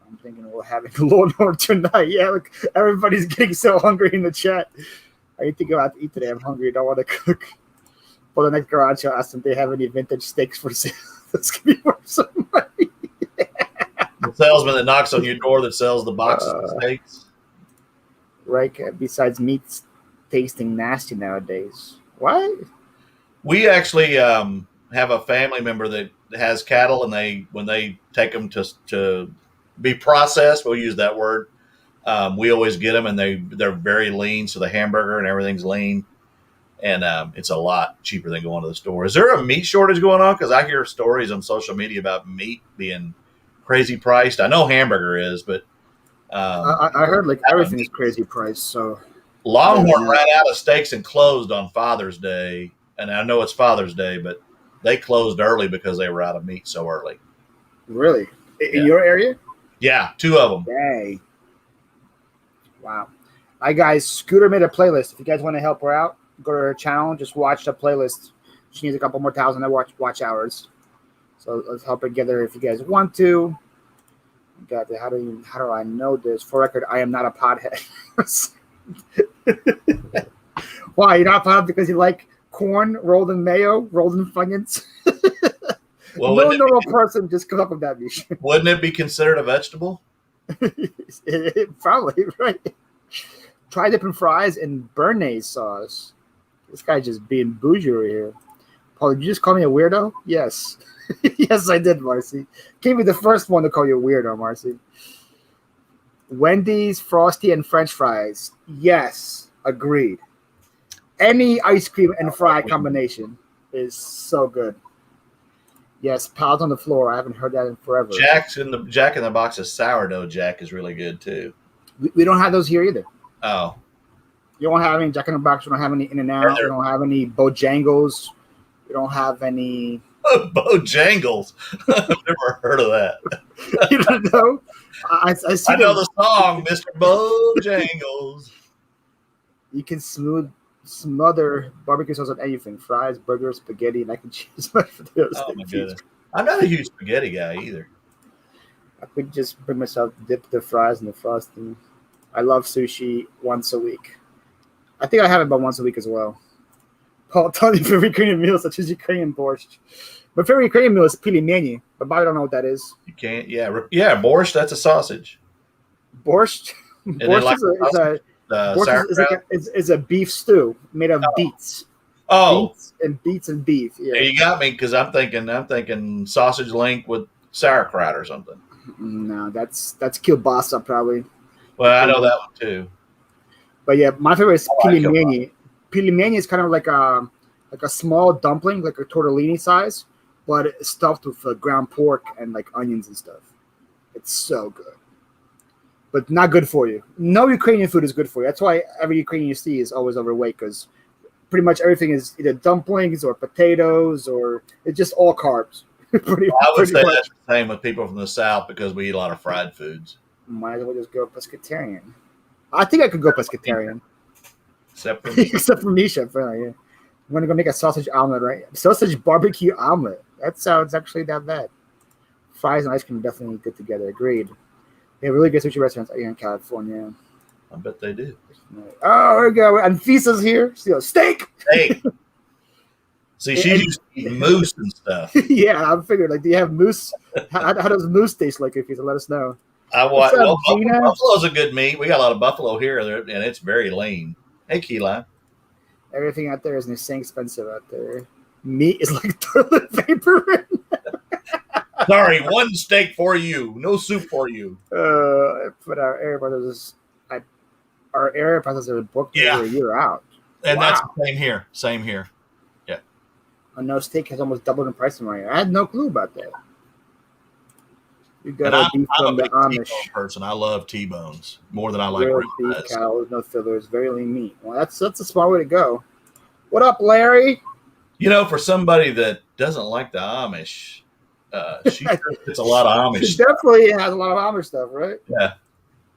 I'm thinking we're having a little more tonight. Yeah, look, everybody's getting so hungry in the chat. I need to go out to eat today. I'm hungry. I don't want to cook. For the next garage sale, ask them if they have any vintage steaks for sale. That's going to be worth some money. The salesman that knocks on your door that sells the boxes of steaks. Right. Besides meats tasting nasty nowadays. What? We actually have a family member that has cattle, and when they take them to be processed, we'll use that word. We always get them, and they're very lean, so the hamburger and everything's lean, and it's a lot cheaper than going to the store. Is there a meat shortage going on? Because I hear stories on social media about meat being crazy priced. I know hamburger is, but I heard like everything is crazy priced. So Longhorn ran out of steaks and closed on Father's Day. And I know it's Father's Day, but they closed early because they were out of meat so early. Really? In your area? Yeah, 2 of them. Dang. Wow. Hi, guys. Scooter made a playlist. If you guys want to help her out, go to her channel. Just watch the playlist. She needs a couple more thousand watch hours. So let's help her get there if you guys want to. God, how do I know this? For record, I am not a pothead. Why? You're not a pothead because you like corn rolled in mayo, rolled in Funyuns? Well, no normal person just comes up with that. Wouldn't it be considered a vegetable? Probably, right. Try dipping fries in béarnaise sauce. This guy just being bougie over here. Paul, did you just call me a weirdo? Yes. Yes, I did, Marcy. Can't be the first one to call you a weirdo, Marcy. Wendy's, Frosty, and French fries. Yes, agreed. Any ice cream and fry combination is so good. Yes, Pals on the Floor. I haven't heard that in forever. Jack in the Box of sourdough Jack is really good too. We don't have those here either. Oh. You don't have any Jack in the Box. We don't have any In-N-Out. We don't have any Bojangles. We don't have any Bojangles. I've never heard of that. You don't know? I know the song, Mr. Bojangles. You can smother barbecue sauce on anything: fries, burgers, spaghetti, mac and cheese. Oh my goodness! I'm not a huge spaghetti guy either. I could just bring myself to dip the fries in the frosting. I love sushi once a week. I think I have it about once a week as well. Paul, tell me your favorite Ukrainian meal, such as Ukrainian borscht. My favorite Ukrainian meal is pili, but I don't know what that is. You can't, borscht. That's a sausage. Borscht. Borscht is a beef stew made of beets. Oh, beets and beef. Yeah. You got me because I'm thinking sausage link with sauerkraut or something. No, that's kielbasa probably. Well, I know that one too. But yeah, my favorite is pili. Pili is kind of like a small dumpling, like a tortellini size, but it's stuffed with ground pork and like onions and stuff. It's so good, but not good for you. No Ukrainian food is good for you. That's why every Ukrainian you see is always overweight, because pretty much everything is either dumplings or potatoes, or it's just all carbs. I would say that's the same with people from the South because we eat a lot of fried foods. Might as well just go pescatarian. I think I could go pescatarian. Except for Misha, apparently. Yeah. I'm gonna go make a sausage omelet, right? Sausage barbecue omelet. That sounds actually not bad. Fries and ice cream are definitely good together. Agreed. They have really good sushi restaurants here in California. I bet they do. Oh, there we go. And Fisa's here. Steak. See, she's used to eating moose and stuff. Yeah, I figured. Like, do you have moose? How does moose taste like? If you let us know. Buffalo's a good meat. We got a lot of buffalo here, and it's very lean. Hey, Key Lime. Everything out there is insane expensive out there. Meat is like toilet paper. Sorry, one steak for you. No soup for you. But our area brothers are booked over a year out. And that's the same here. Yeah. I know steak has almost doubled in price in my area. I had no clue about that. You got I'm a big T-bone person. I love T-bones more than I like beef, cows, no fillers, very lean meat. Well, that's a smart way to go. What up, Larry? For somebody that doesn't like the Amish, she gets a lot of Amish. She definitely has a lot of Amish stuff, right? Yeah.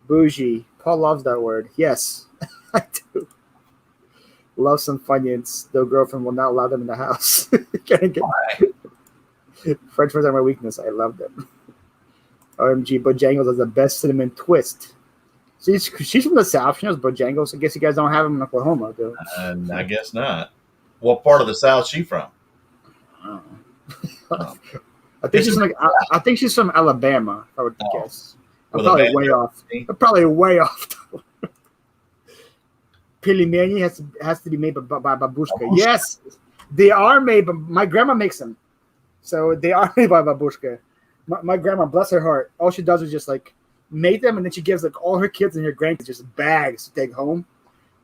Bougie. Paul loves that word. Yes, I do. Love some Funyuns. Their girlfriend will not allow them in the house. French fries are my weakness. I love them. OMG, Bojangles has the best cinnamon twist. She's from the South. She knows Bojangles. I guess you guys don't have them in Oklahoma, though. I guess not. What part of the South is she from? I think she's from Alabama, I would guess. I'm probably way off. Pilimeni has to be made by babushka. Yes, they are made, but my grandma makes them. So they are made by babushka. My grandma, bless her heart, all she does is just like make them, and then she gives like all her kids and her grandkids just bags to take home.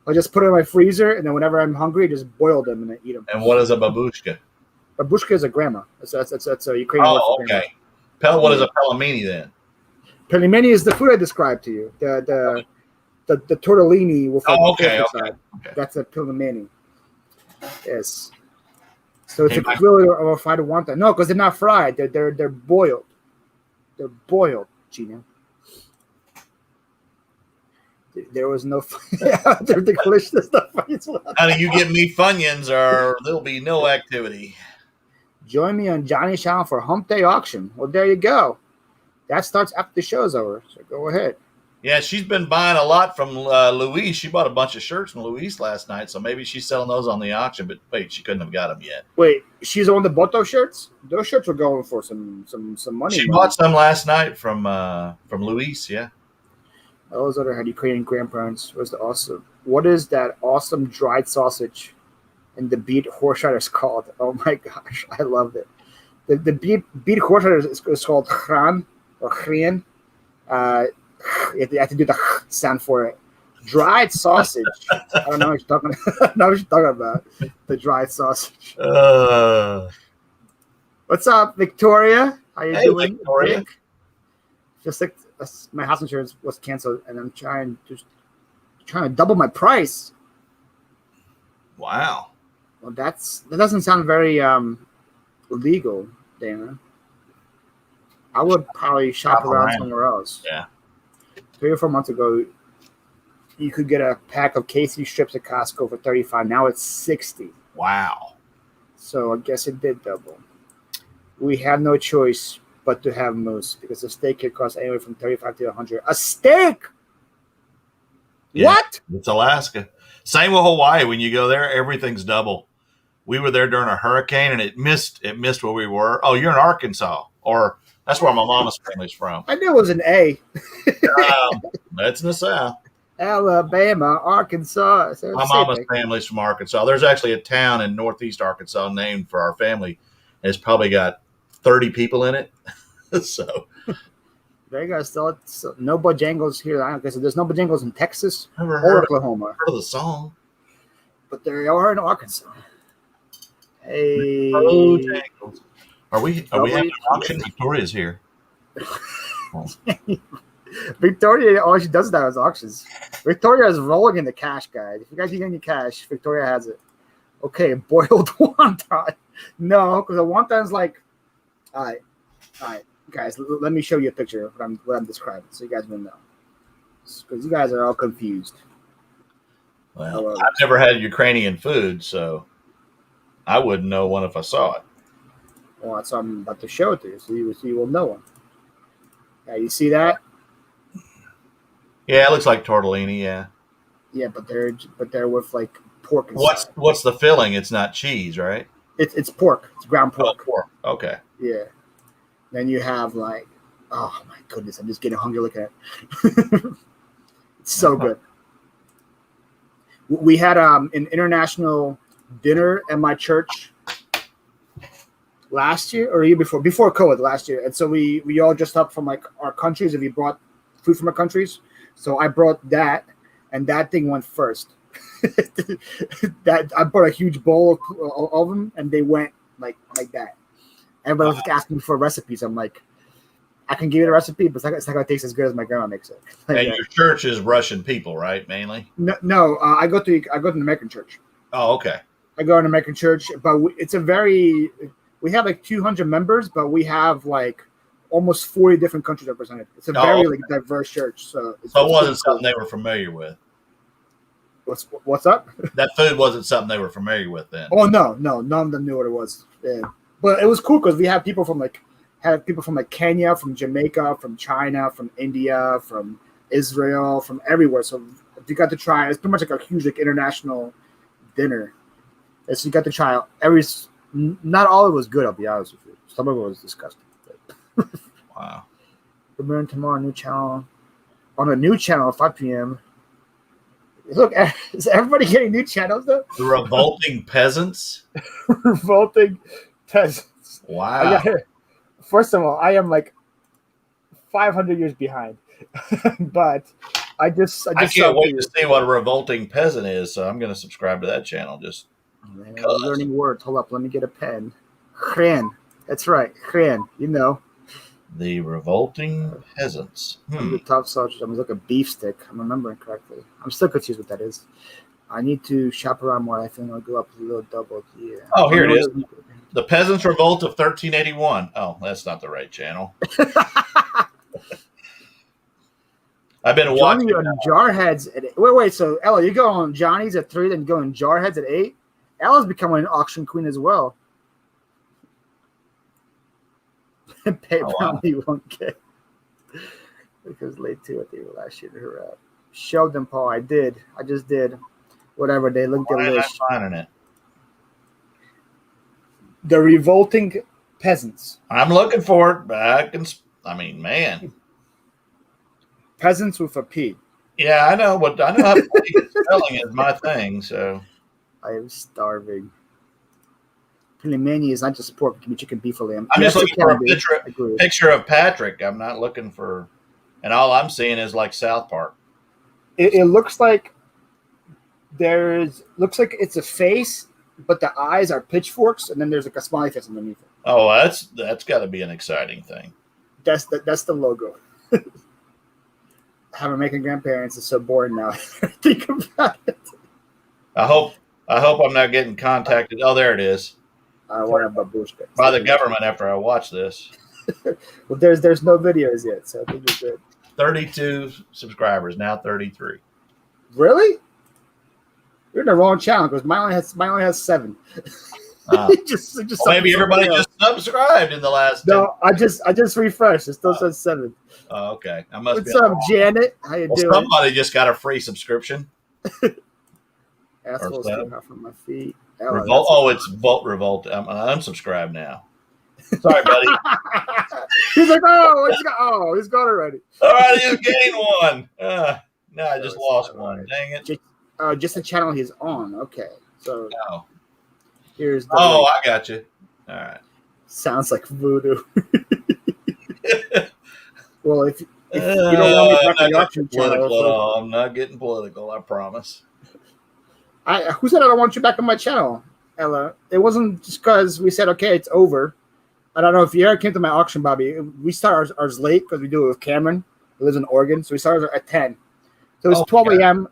I just put them in my freezer, and then whenever I'm hungry, I just boil them and I eat them. And what is a babushka? Babushka is a grandma. That's a Ukrainian word for grandma. What is a pellamini then? Pelmeni is the food I described to you. The tortellini with like okay. inside. Okay. That's a pelmeni. Yes. So it's Hey, equivalent of a fried wonton. No, because they're not fried. They're boiled. They're boiled, Gina. There was no. They're delicious stuff. honey, you get me Funyuns, or there'll be no activity. Join me on Johnny's channel for Hump Day auction. Well, there you go. That starts after the show's over. So go ahead. Yeah, she's been buying a lot from Louise. She bought a bunch of shirts from Louise last night, so maybe she's selling those on the auction. But wait, she couldn't have got them yet. Wait, she's the one that bought those shirts? Those shirts were going for some money. She bought some last night from Louise. Yeah. Those other had Ukrainian grandparents. What is that awesome dried sausage and the beet horseradish called? Oh my gosh, I loved it. The beet horseradish is called chran or chrien. You have to do the sound for it. Dried sausage. I don't know what you're talking. I know what you're talking about. The dried sausage. What's up, Victoria? How you doing, Victoria? Vic? Just like my house insurance was canceled, and I'm trying to double my price. Wow. Well, that doesn't sound very legal, Dana. I would probably shop around somewhere else. Yeah. 3 or 4 months ago, you could get a pack of KC strips at Costco for $35. Now it's $60. Wow. So I guess it did double. We had no choice but to have moose because a steak here costs anywhere from $35 to $100. A steak? Yeah, what? It's Alaska. Same with Hawaii. When you go there, everything's double. We were there during a hurricane, and it missed where we were. Oh, you're in Arkansas, or that's where my mama's family's from. I knew it was an A. That's in the South. Alabama, Arkansas. My mama's family's from Arkansas. There's actually a town in northeast Arkansas named for our family. It's probably got 30 people in it. So there you go. Still, no Bojangles here. I guess there's no Bojangles in Texas or Oklahoma. Heard of the song, but they are in Arkansas. Hey, are we having an auction? Victoria's here. Victoria, all she does now is auctions. Victoria is rolling in the cash, guys. If you guys need any cash, Victoria has it. Okay, boiled wonton. No, because the wonton's like, all right, guys. Let me show you a picture of what I'm describing, so you guys will know. Because you guys are all confused. Well, I've never had Ukrainian food, so I wouldn't know one if I saw it. Well, that's what I'm about to show it to you, so you will know one. Yeah, you see that? Yeah, it looks like tortellini. Yeah. Yeah, but they're with like pork inside. What's the filling? It's not cheese, right? It's pork. It's ground pork. Oh, pork. Okay. Yeah. Then you have like, oh my goodness, I'm just getting hungry looking at it. It's so good. We had an international dinner at my church last year or year before COVID last year, and so we all dressed up from like our countries, and we brought food from our countries. So I brought that, and that thing went first. That I brought a huge bowl of them, and they went like that. Everybody was asking me for recipes. I'm like, I can give you the recipe, but it's not gonna taste as good as my grandma makes it. Like, and your church is Russian people, right? Mainly. No. I go to an American church. Oh, okay. I go to an American church, but we have like 200 members, but we have like almost 40 different countries represented. It's a very like diverse church. So it wasn't something they were familiar with. What's up? That food wasn't something they were familiar with then. Oh no, none of them knew what it was. Yeah. But it was cool because we have people from Kenya, from Jamaica, from China, from India, from Israel, from everywhere. So you got to try. It's pretty much like a huge like international dinner. And so you got to try not all of it was good. I'll be honest with you. Some of it was disgusting. Wow. Premiering tomorrow, new channel. On a new channel at 5 p.m. Look, is everybody getting new channels though? The Revolting Peasants. Revolting Peasants. Wow. First of all, I am like 500 years behind, but I can't wait to see what a revolting peasant is. So I'm going to subscribe to that channel. Just learning words. Hold up, let me get a pen. Chran. That's right, chran. You know, The Revolting Peasants. The top sausage. I'm like a beef stick. I'm remembering correctly. I'm still confused what that is. I need to shop around more. I think I'll go up a little double. Yeah. Oh, here it is. The Peasants Revolt of 1381. Oh, that's not the right channel. I've been watching. Johnny on Jarheads at 8. Wait. So Ella, you go on Johnny's at 3, then you go on Jarheads at 8. Ella's becoming an auction queen as well. Pay probably won't get because late too. I think last year to her out. Showed them, Paul. I did. I just did. Whatever. They look delish. I'm finding it. The Revolting Peasants. I'm looking for it, but man. Peasants with a P. Yeah, I know, but I know how spelling is my thing, so. I am starving. Pilimani is not just pork. It can be chicken beef fillet. I'm just looking for a picture of Patrick. I'm not looking for, and all I'm seeing is like South Park. It looks like looks like it's a face, but the eyes are pitchforks, and then there's like a smiley face underneath it. Oh, that's got to be an exciting thing. That's the logo. Having making grandparents is so boring now. Think about it. I hope I'm not getting contacted. Oh, there it is. I want a babushka. By the government after I watch this. Well, there's no videos yet, so I think you're good. 32 subscribers, now 33. Really? You're in the wrong channel because mine only has 7. just maybe everybody just subscribed in the last. No, 10. I just refreshed. It still says 7. Oh, okay. I must. What's up, Janet? How you doing? Somebody just got a free subscription. Assholes came out from my feet. Revolt. Oh, it's Revolt. I'm unsubscribed now. Sorry, buddy. He's like, he's gone already. All right, you gained one. No, I just lost one. Right. Dang it. Just the channel he's on. Okay, so here's. I got you. All right. Sounds like voodoo. Well, if you don't want me to back the auction channel, I'm not getting political. I promise. Who said I don't want you back on my channel, Ella? It wasn't just because we said okay, it's over. I don't know if you ever came to my auction, Bobby. We start ours late because we do it with Cameron, who lives in Oregon. So we started at 10. So it's 12 a.m.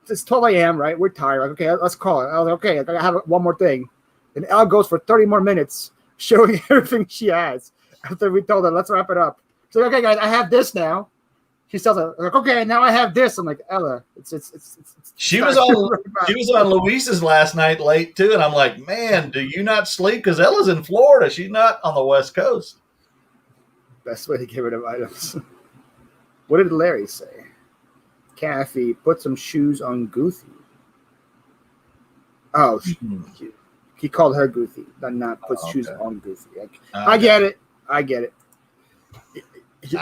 It's 12 a.m. Right? We're tired. Like, okay, let's call it. I was like, okay, I gotta have one more thing. And Ella goes for 30 more minutes showing everything she has. After we told her, let's wrap it up. She's like, okay, guys, I have this now. She tells her, like, okay, now I have this. I'm like, Ella, She was on Luis's last night late too, and I'm like, man, do you not sleep? Because Ella's in Florida. She's not on the West Coast. Best way to get rid of items. What did Larry say? Kathy, put some shoes on Goofy. Oh, he called her Goofy, not put shoes on Goofy. I get it. I don't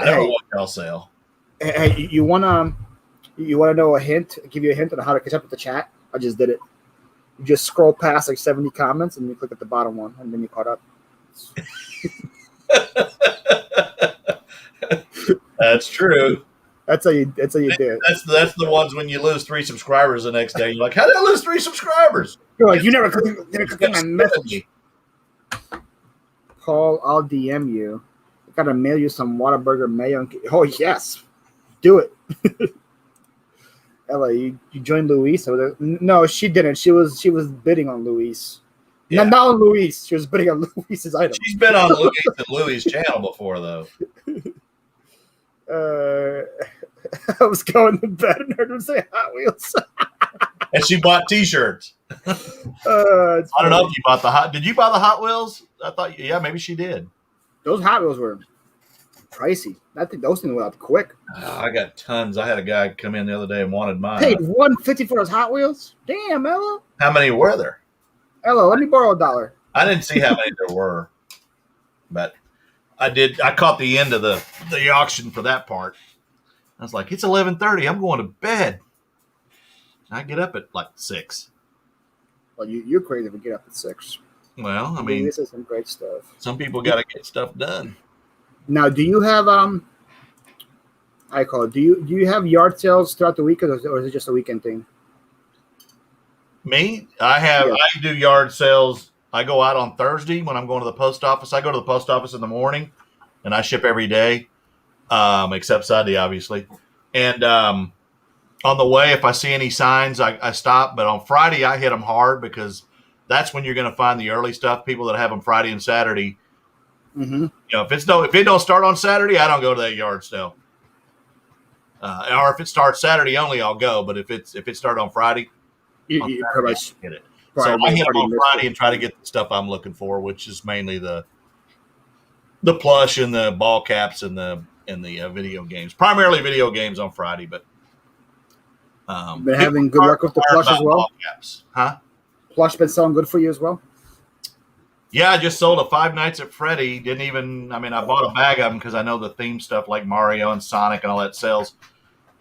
know what y'all sell. Hey, you wanna know a hint? I'll give you a hint on how to catch up with the chat. I just did it. You just scroll past like 70 comments and you click at the bottom one, and then you caught up. That's true. That's how you do it. That's the ones when you lose 3 subscribers the next day. You're like, how did I lose 3 subscribers? You're like, you never clicked my message. Paul, I'll DM you. I gotta mail you some Whataburger mayo. Oh yes, do it. Ella, you joined Luis? No, she didn't. She was bidding on Luis. Yeah. Not on Luis. She was bidding on Luis's item. She's been on Luis and Louis' channel before, though. I was going to bed and heard him say Hot Wheels. And she bought T-shirts. I don't know if you bought the Hot. Did you buy the Hot Wheels? I thought, yeah, maybe she did. Those Hot Wheels were pricey. I think those things went up quick. I got tons. I had a guy come in the other day and wanted mine. Paid $150 for those Hot Wheels. Damn, Ella. How many were there? Ella, let me borrow $1. I didn't see how many there were, but I did. I caught the end of the auction for that part. I was like, it's 11:30. I'm going to bed. I get up at like 6. Well, you're crazy if you get up at 6. Well, I mean, this is some great stuff. Some people got to get stuff done. Now, do you have do you have yard sales throughout the week, or is it just a weekend thing? Me, I do yard sales. I go out on Thursday when I'm going to the post office. I go to the post office in the morning, and I ship every day, except Sunday, obviously. And on the way, if I see any signs, I stop. But on Friday, I hit them hard because that's when you're going to find the early stuff. People that have them Friday and Saturday. Mm-hmm. If it don't start on Saturday, I don't go to that yard sale. Or if it starts Saturday only, I'll go. But if it started on Friday, You pretty much get it. So I hit them on Friday and try to get the stuff I'm looking for, which is mainly the plush and the ball caps and the video games. Primarily video games on Friday, but been having good luck with the plush as well. Ball caps. Huh? Plush been selling good for you as well. Yeah, I just sold a Five Nights at Freddy. I bought a bag of them because I know the theme stuff like Mario and Sonic and all that sells.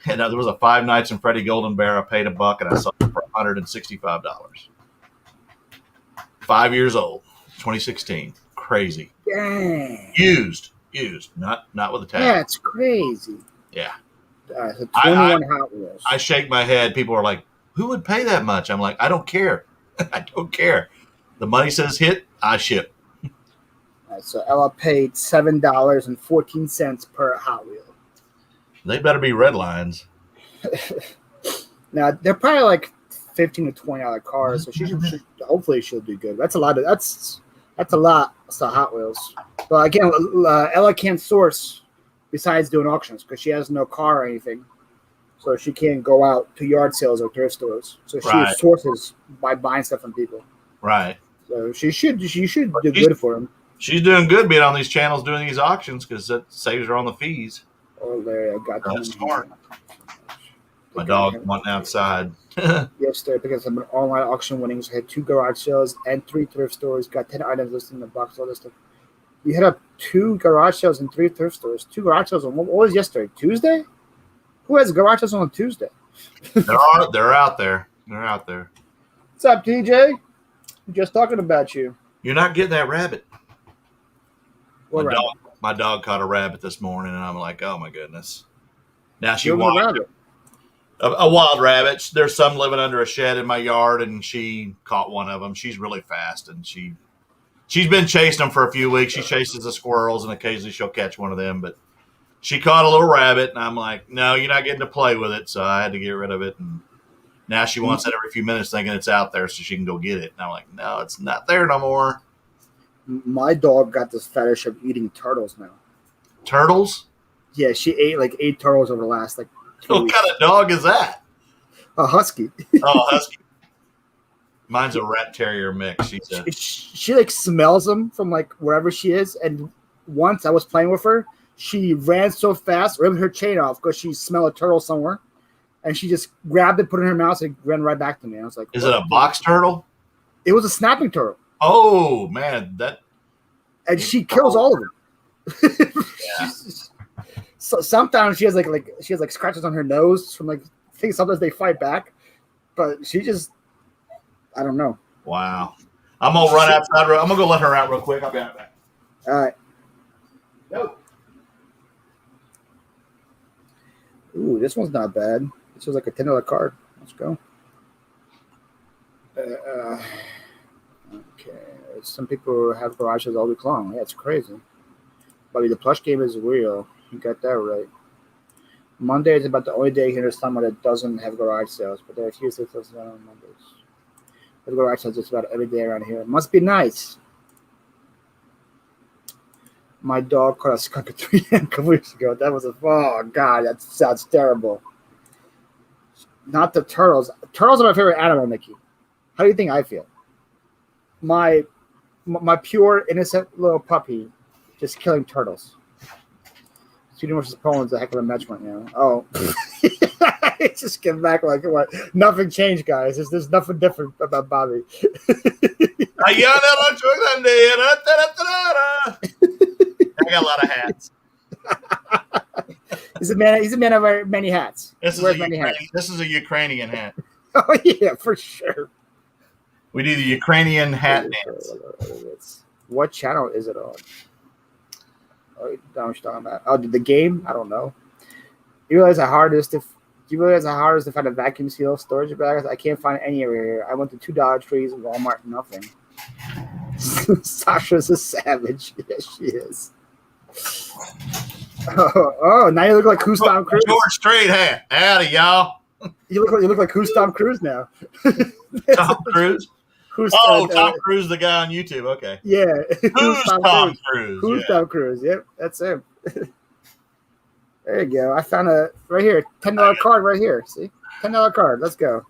And there was a Five Nights at Freddy Golden Bear. I paid $1 and I sold it for $165. 5 years old, 2016. Crazy. Dang. Used, not with a tag. Yeah, it's crazy. Yeah. So 21 Hot Wheels. I shake my head. People are like, "Who would pay that much?" I'm like, "I don't care. I don't care. The money says hit, I ship." So Ella paid $7.14 per Hot Wheel. They better be red lines. Now they're probably like $15 to $20 cars, so hopefully she'll do good. That's a lot of Hot Wheels. But again, Ella can't source besides doing auctions because she has no car or anything, so she can't go out to yard sales or thrift stores. So she sources by buying stuff from people. Right. So she should do good for him. She's doing good being on these channels doing these auctions because that saves her on the fees. Oh, Larry, I got That's smart. My dog went outside. Yesterday, because of an online auction winnings, I had 2 garage sales and 3 thrift stores. Got 10 items listed in the box. All this stuff. You had up 2 garage sales and 3 thrift stores. 2 garage sales on what was yesterday? Tuesday? Who has garage sales on Tuesday? They're out there. They're out there. What's up, DJ? I'm just talking about you. You're not getting that rabbit. What My dog caught a rabbit this morning, and I'm like, oh my goodness. Now she a rabbit. A wild rabbit. There's some living under a shed in my yard, and she caught one of them. She's really fast, and she's been chasing them for a few weeks. She chases the squirrels, and occasionally she'll catch one of them. But she caught a little rabbit, and I'm like, no, you're not getting to play with it. So I had to get rid of it. And now she wants it every few minutes, thinking it's out there so she can go get it. And I'm like, no, it's not there no more. My dog got this fetish of eating turtles now. Turtles? Yeah, she ate like 8 turtles over the last 2 What weeks. kind of dog is that? A husky. Oh, husky. Mine's a rat terrier mix. She like smells them from like wherever she is. And once I was playing with her, she ran so fast, ripped her chain off because she smelled a turtle somewhere. And she just grabbed it, put it in her mouth, and ran right back to me. I was like, is it a box turtle? It was a snapping turtle. Oh, man. And she kills all of them. Yeah. So sometimes she has like scratches on her nose from like I think sometimes they fight back, but she just I don't know. Wow. I'm gonna run outside. I'm gonna go let her out real quick. I'll be right back. All right. Go. Ooh, this one's not bad. This was like a $10 card. Let's go. Okay. Some people have garages all week long. Yeah, it's crazy. But the plush game is real. You got that right. Monday is about the only day here in summer that doesn't have garage sales, but there are a few sales on Mondays. The garage sales just about every day around here. It must be nice. My dog caught a skunk at 3 a.m. a couple weeks ago. That was oh god, that sounds terrible. Not the turtles. Turtles are my favorite animal, Nikki. How do you think I feel? My pure innocent little puppy just killing turtles. Sweden versus Poland's a heck of a match right now. Oh, it's just get back like what? Nothing changed, guys. There's nothing different about Bobby. I got a lot of hats. He's a man of many hats. This is a Ukrainian hat. Oh yeah, for sure. We do the Ukrainian hat dance. What channel is it on? Oh, what you're talking about? Oh, the game? I don't know. You realize how hard it is to find a vacuum seal storage bag? I can't find any over here. I went to 2 Dollar Trees, Walmart, nothing. Sasha's a savage. Yes, she is. Oh, now you look like Who's Tom Cruise. George Strait hat. Howdy, y'all. You look like Who's Tom Cruise now. Tom Cruise? Tom Cruise, the guy on YouTube. Okay. Yeah. Who's Tom Cruise? Who's Tom Cruise? Yep, that's him. There you go. I found a right here, $10 card right here. See, $10 card. Let's go.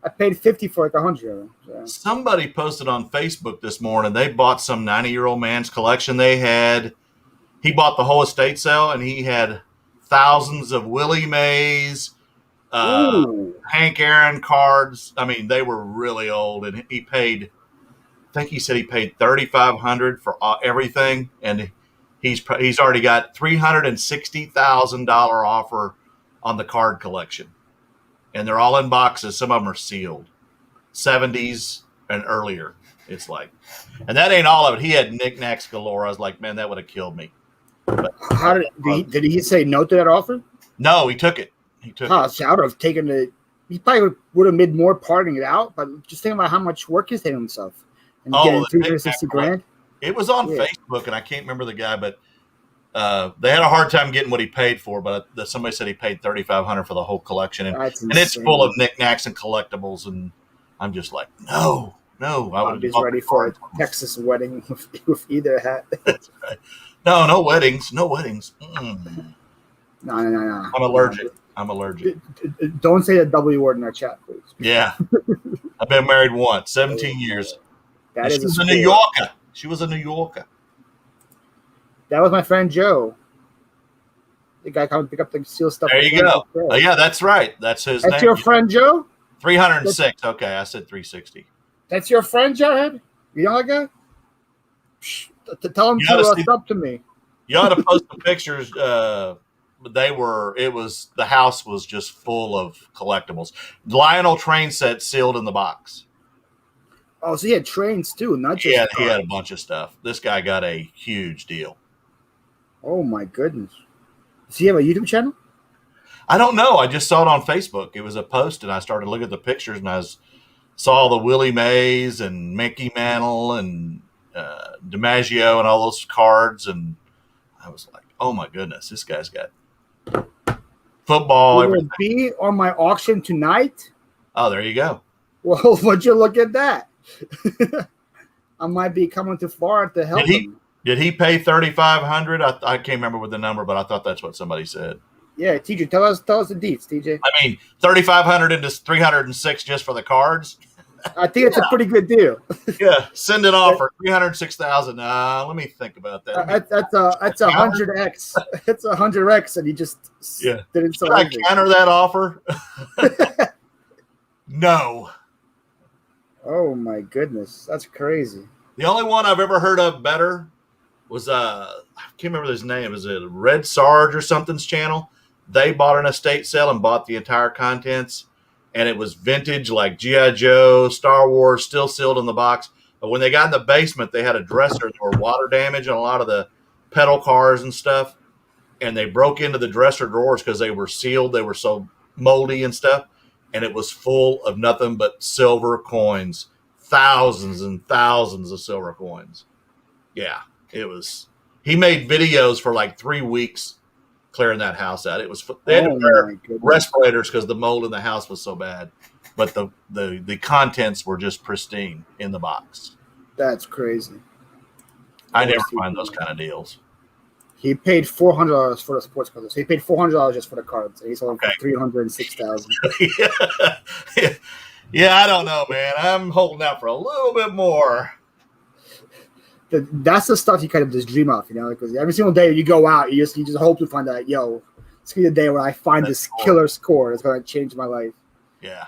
I paid $50 for like 100 of them. So. Somebody posted on Facebook this morning. They bought some 90-year-old man's collection. He bought the whole estate sale, and he had thousands of Willie Mays, Hank Aaron cards. I mean, they were really old, and he paid. I think he said he paid $3,500 for everything, and he's already got $360,000 offer on the card collection, and they're all in boxes. Some of them are sealed, 70s and earlier. It's like, and that ain't all of it. He had knickknacks galore. I was like, man, that would have killed me. But how did he say no to that offer? No, he took it. So I would have taken it. He probably would have made more parting it out, but just think about how much work he's taking himself and getting $360,000. It was on Facebook, and I can't remember the guy, but they had a hard time getting what he paid for. But somebody said he paid $3,500 for the whole collection, and it's full of knickknacks and collectibles. And I'm just like, no. I would be ready for a Texas wedding with either hat. That's right. No weddings. Mm. No. I'm allergic. Don't say the W word in our chat, please. Yeah. I've been married once, 17 years. She was a New Yorker. That was my friend Joe. The guy come pick up the seal stuff. There you go. Oh, yeah, that's right. That's his name. That's your friend Joe? 306. Okay, I said 360. That's your friend, Jared? You know that guy? Tell him to sub to me. You ought to post the pictures. The house was just full of collectibles. Lionel train set sealed in the box. Oh, so he had trains too, not just cars. He had a bunch of stuff. This guy got a huge deal. Oh my goodness. Does he have a YouTube channel? I don't know. I just saw it on Facebook. It was a post, and I started looking at the pictures, and saw the Willie Mays and Mickey Mantle and DiMaggio and all those cards, and I was like, oh my goodness, this guy's got football. Will it be on my auction tonight? Oh, there you go. Well, would you look at that? I might be coming too far to help him. Did he pay $3,500? I can't remember with the number, but I thought that's what somebody said. Yeah, TJ, tell us the deets, TJ. I mean, $3,500 into 306 just for the cards. I think it's a pretty good deal. Yeah, send it off for $306,000. Let me think about that. That's a 100x. It's 100x, and you just didn't sell. Should I counter that offer? No. Oh my goodness, that's crazy. The only one I've ever heard of better was I can't remember his name. Is it Red Sarge or something's channel? They bought an estate sale and bought the entire contents, and it was vintage like G.I. Joe, Star Wars, still sealed in the box. But when they got in the basement, they had a dresser. There were water damage on a lot of the pedal cars and stuff, and they broke into the dresser drawers because they were sealed. They were so moldy and stuff, and it was full of nothing but silver coins, thousands and thousands of silver coins. Yeah, it was. He made videos for like 3 weeks clearing that house out. It was they had to wear respirators because the mold in the house was so bad, but the contents were just pristine in the box. That's crazy. I never find those kind of deals. He paid $400 for the sports cards. He paid $400 just for the cards. And he sold them for $306,000. Yeah, I don't know, man. I'm holding out for a little bit more. That's the stuff you kind of just dream of, because every single day you go out, you just hope to find that, it's going to be the day where I find this killer score that's going to change my life. Yeah.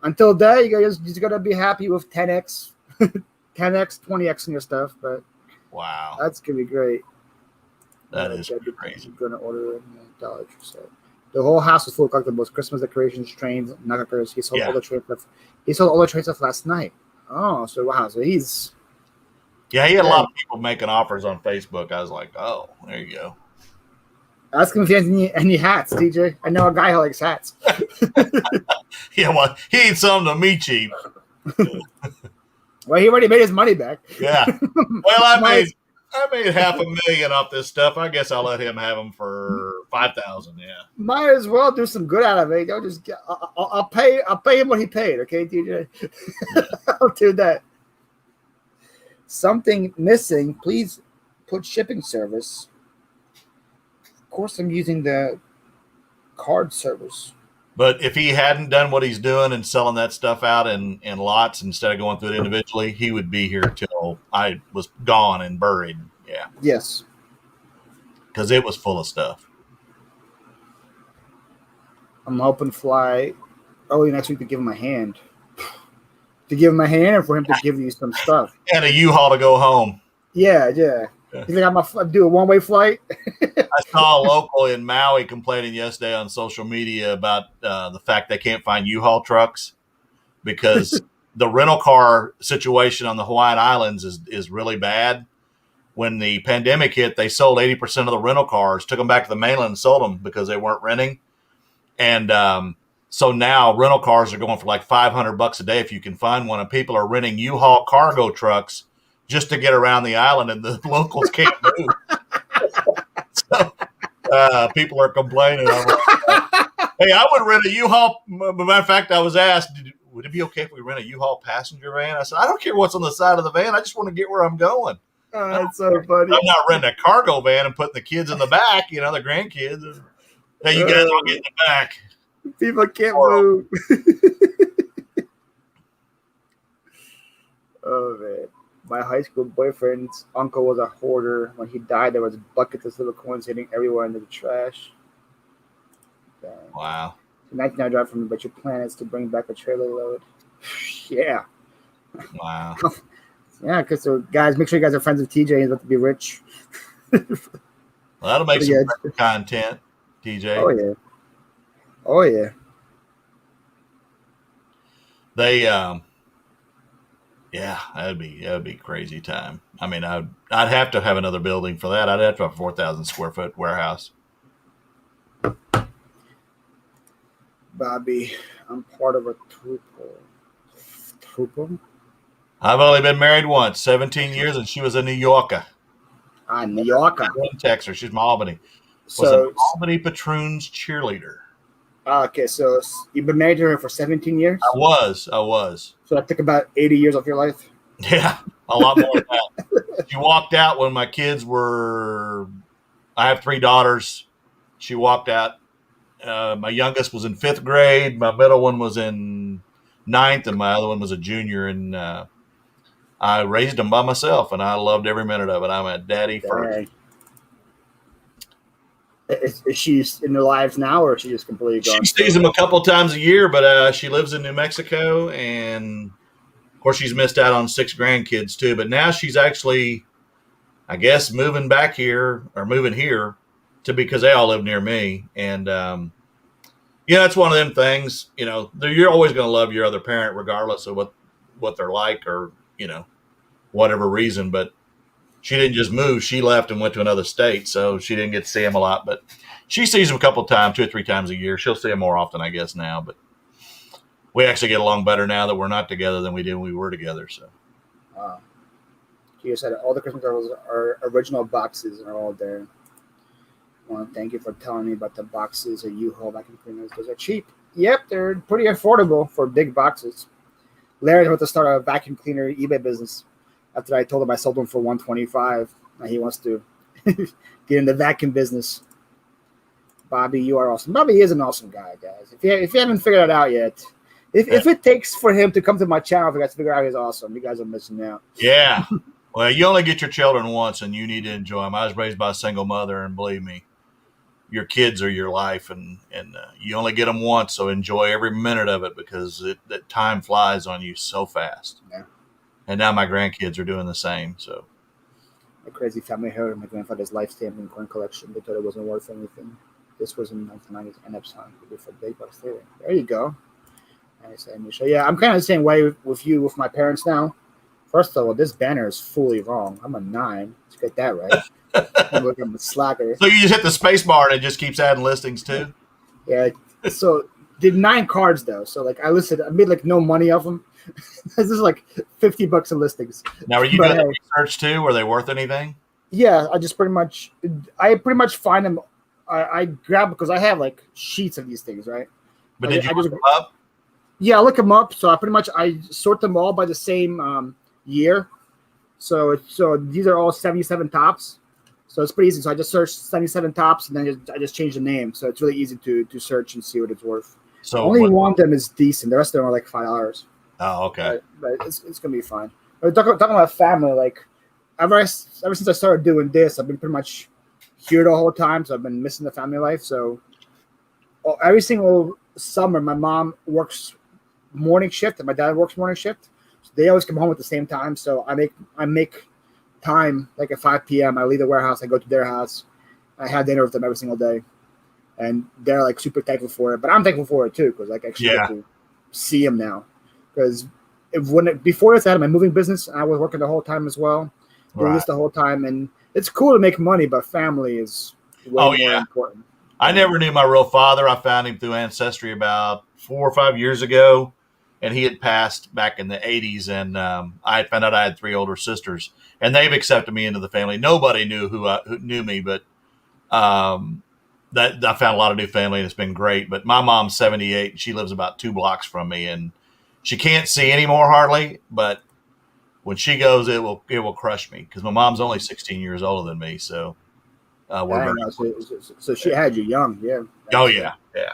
Until then, you just got to be happy with 10x, 10x, 20x in your stuff. But wow, that's going to be great. That is crazy. I'm going to order a Dollar Tree set. The whole house was full of collectibles, Christmas decorations, trains, nuggeters. He sold all the train stuff. He sold all the train stuff last night. Oh, so wow. So he's... Yeah, he had a lot of people making offers on Facebook. I was like, oh, there you go. Ask him if he has any hats, DJ. I know a guy who likes hats. Yeah, well, he ain't something to me cheap. Well, he already made his money back. Yeah. Well, I I made $500,000 off this stuff. I guess I'll let him have them for $5,000. Yeah. Might as well do some good out of it. Don't just get, I'll pay him what he paid. Okay, DJ. I'll do that. Something missing. Please put shipping service. Of course, I'm using the card service. But if he hadn't done what he's doing and selling that stuff out in lots instead of going through it individually, he would be here till I was gone and buried. Yeah. Yes. Because it was full of stuff. I'm hoping fly early next week to give him a hand. To give him a hand or for him to give you some stuff. And a U-Haul to go home. Yeah. You think I'm going to do a one-way flight? I saw a local in Maui complaining yesterday on social media about the fact they can't find U-Haul trucks because the rental car situation on the Hawaiian Islands is really bad. When the pandemic hit, they sold 80% of the rental cars, took them back to the mainland and sold them because they weren't renting. And so now rental cars are going for like $500 a day if you can find one, and people are renting U-Haul cargo trucks just to get around the island, and the locals can't move. So people are complaining. I'm like, hey, I would rent a U-Haul. Matter of fact, I was asked, would it be okay if we rent a U-Haul passenger van? I said, I don't care what's on the side of the van. I just want to get where I'm going. Oh, that's so funny. I'm not renting a cargo van and putting the kids in the back, the grandkids. Hey, you guys all get in the back. People can't move. Oh, man. My high school boyfriend's uncle was a hoarder. When he died, there was buckets of silver coins hitting everywhere into the trash. Dang. Wow. So 19 drive from me, but your plan is to bring back a trailer load. Yeah. Wow. Yeah, because so guys, make sure you guys are friends with TJ. He's about to be rich. Well, that'll make some content, TJ. Oh yeah. Oh yeah. They yeah, that'd be crazy time. I mean, I'd have to have another building for that. I'd have to have a 4,000 square foot warehouse. Bobby, I'm part of a troupe. I've only been married once, 17 years, and she was a New Yorker. New Yorker. In Texas. She's from Albany. Was So an Albany Patroons cheerleader. okay, so you've been married to her for 17 years? I was. So that took about 80 years of your life? Yeah, a lot more than that. She walked out when my kids were – I have 3 daughters. She walked out. My youngest was in 5th grade. My middle one was in 9th, and my other one was a junior. And I raised them by myself, and I loved every minute of it. I'm a daddy first. Is she in their lives now, or is she just completely gone? She sees them a couple times a year, but she lives in New Mexico, and of course she's missed out on 6 grandkids too. But now she's actually, I guess, moving back here or moving here because they all live near me. And it's one of them things. You're always going to love your other parent regardless of what they're like or whatever reason. But she didn't just move. She left and went to another state, so she didn't get to see him a lot. But she sees him a couple of times, 2 or 3 times a year. She'll see him more often, I guess, now. But we actually get along better now that we're not together than we did when we were together. So, She said all the Christmas cards are original boxes and are all there. I want to thank you for telling me about the boxes at U-Haul vacuum cleaners. Those are cheap. Yep, they're pretty affordable for big boxes. Larry's about to start a vacuum cleaner eBay business. After I told him I sold them for $125, and he wants to get in the vacuum business. Bobby, you are awesome. Bobby is an awesome guy, guys. If you haven't figured it out yet, if it takes for him to come to my channel for you guys to figure out he's awesome, you guys are missing out. Yeah. Well, you only get your children once, and you need to enjoy them. I was raised by a single mother, and believe me, your kids are your life, and you only get them once, so enjoy every minute of it because that time flies on you so fast. Yeah. And now my grandkids are doing the same. So, a crazy family heard my grandfather's life stamp and coin collection. They thought it wasn't worth anything. This was in 1990s. End up selling it for big bucks there. There you go. So yeah, I'm kind of the same way with my parents now. First of all, this banner is fully wrong. I'm a 9. Let's get that right. I'm a slacker. So you just hit the space bar and it just keeps adding listings too? Yeah. So did 9 cards though. So I made no money off them. This is $50 in listings. Now, were you doing the research too? Were they worth anything? Yeah, I pretty much find them. I grab because I have like sheets of these things, right? But did you I look just them up? Yeah, I look them up. So I sort them all by the same year. So these are all 77 tops. So it's pretty easy. So I just search 77 tops and then I just change the name. So it's really easy to search and see what it's worth. So Only what? one of them is decent. The rest of them are like $5. Oh, okay. But it's gonna be fine. But talking about family, like ever since I started doing this, I've been pretty much here the whole time. So I've been missing the family life. So every single summer, my mom works morning shift and my dad works morning shift. So they always come home at the same time. So I make time like at 5 p.m. I leave the warehouse, I go to their house, I have dinner with them every single day, and they're like super thankful for it. But I'm thankful for it too because like I actually get Yeah. to see them now. Because before this, I had my moving business, and I was working the whole time as well, doing this Right. the whole time, and it's cool to make money, but family is way Oh more yeah. important. I never knew my real father. I found him through Ancestry about 4 or 5 years ago, and he had passed back in the 80s. And I had found out I had 3 older sisters, and they've accepted me into the family. Nobody knew who knew me, but that I found a lot of new family, and it's been great. But my mom's 78, and she lives about 2 blocks from me, and she can't see anymore hardly. But when she goes, it will crush me because my mom's only 16 years older than me, so we're very. Dang, so she had you young, yeah. Oh That's yeah, yeah.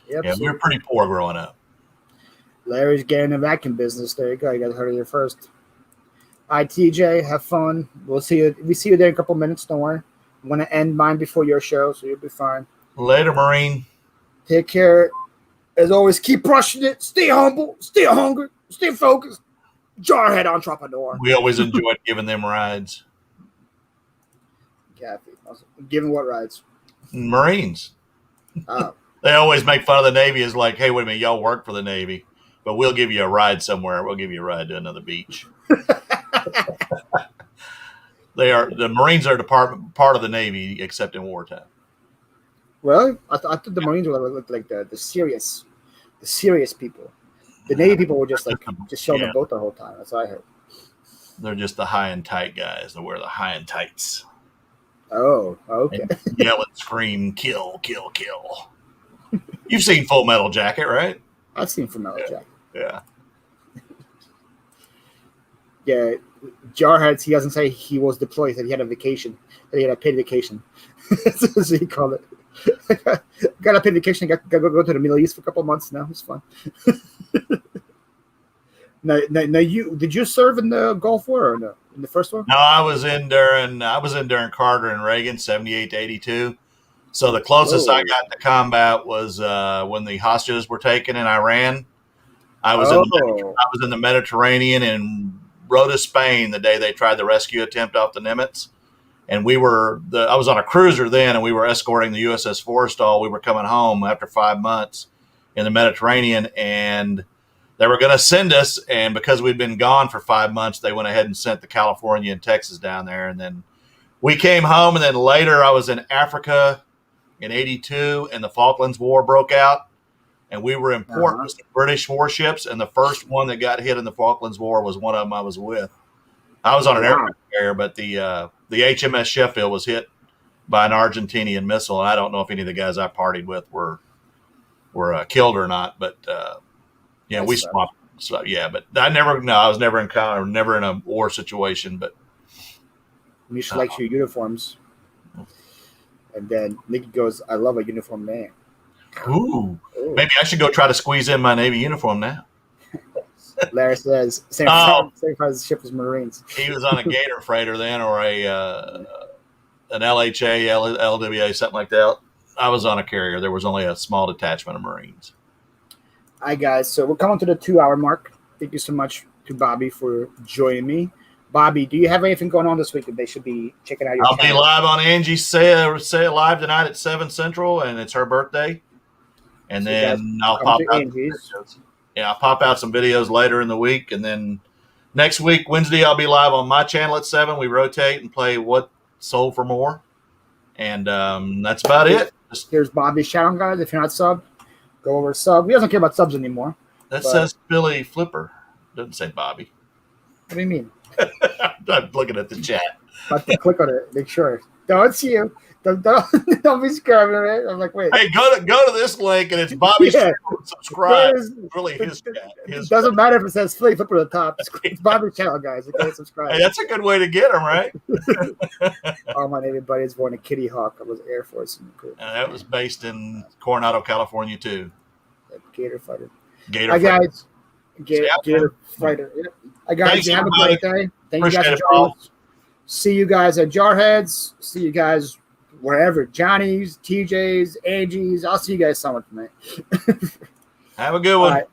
Yep. Yeah, we So were pretty poor growing up. Larry's getting a vacuum business. There you go. You guys heard it here first. All right, TJ, have fun. We'll see you. We see you there in a couple minutes. Don't worry. I'm gonna end mine before your show, so you'll be fine. Later, Marine. Take care. As always, keep brushing it. Stay humble. Stay hungry. Stay focused. Jarhead entrepreneur. We always enjoyed giving them rides. Kathy. Giving what rides? Marines. Oh. They always make fun of the Navy as like, hey, wait a minute, y'all work for the Navy, but we'll give you a ride somewhere. We'll give you a ride to another beach. The Marines are part of the Navy except in wartime. Well, I thought the Marines were like the serious people. The Navy people were just chill on the boat the whole time. That's what I heard. They're just the high and tight guys that wear the high and tights. Oh, okay. And yell and scream, kill, kill, kill. You've seen Full Metal Jacket, right? I've seen Full Metal Jacket. Yeah. Yeah, Jarhead, he doesn't say he was deployed, that he had a vacation, that he had a paid vacation. That's what he called it. Got a paid vacation, got to go to the Middle East for a couple of months now. It's fun. Now, did you serve in the Gulf War or no? In the first one? No, I was in during Carter and Reagan, 78 to 82. So the closest I got to combat was when the hostages were taken in Iran. I was in the Mediterranean in Rota, Spain, the day they tried the rescue attempt off the Nimitz. And I was on a cruiser then, and we were escorting the USS Forrestal. We were coming home after 5 months in the Mediterranean, and they were going to send us. And because we'd been gone for 5 months, they went ahead and sent the California and Texas down there. And then we came home, and then later I was in Africa in 82, and the Falklands War broke out. And we were in port with some British warships, and the first one that got hit in the Falklands War was one of them I was with. I was on an aircraft carrier, but the HMS Sheffield was hit by an Argentinian missile, and I don't know if any of the guys I partied with were killed or not. But yeah, we swapped. So yeah, but I was never in a war situation. But you select your uniforms, and then Nikki goes, "I love a uniform man." Ooh, maybe I should go try to squeeze in my Navy uniform now. Larry says, same price ship as Marines. He was on a Gator freighter then, or an LHA, LWA, something like that. I was on a carrier. There was only a small detachment of Marines. Hi, guys. So we're coming to the 2-hour mark. Thank you so much to Bobby for joining me. Bobby, do you have anything going on this week that they should be checking out? I'll be live on Angie's say live tonight at 7 Central, and it's her birthday. And so then I'll pop out. I'll pop out some videos later in the week, and then next week, Wednesday, I'll be live on my channel at 7. We rotate and play What Sold for More, and that's about it. Here's Bobby's channel, guys. If you're not subbed, go over sub. We don't care about subs anymore. That says Billy Phlipper. Doesn't say Bobby. What do you mean? I'm looking at the chat. About to click on it. Make sure. No, it's you. Don't be scared of it. I'm like, wait. Hey, go to this link, and it's Bobby's channel. Subscribe. There's- It's really his chat. It doesn't matter if it says Flipper at the top. It's Bobby's channel, guys. Okay, subscribe. Hey, that's a good way to get them, right? All my Navy buddies wore a Kitty Hawk. I was Air Force. That was based in Coronado, California, too. Gator fighter. Gator. Hi, guys. Yeah, Gator fighter. Yep. Hi, guys. Thanks, Have a everybody. great day. Thank you guys Appreciate for it, joining Paul. us. See you guys at Jarheads. See you guys wherever. Johnny's, TJ's, Angie's. I'll see you guys somewhere tonight. Have a good All one. right.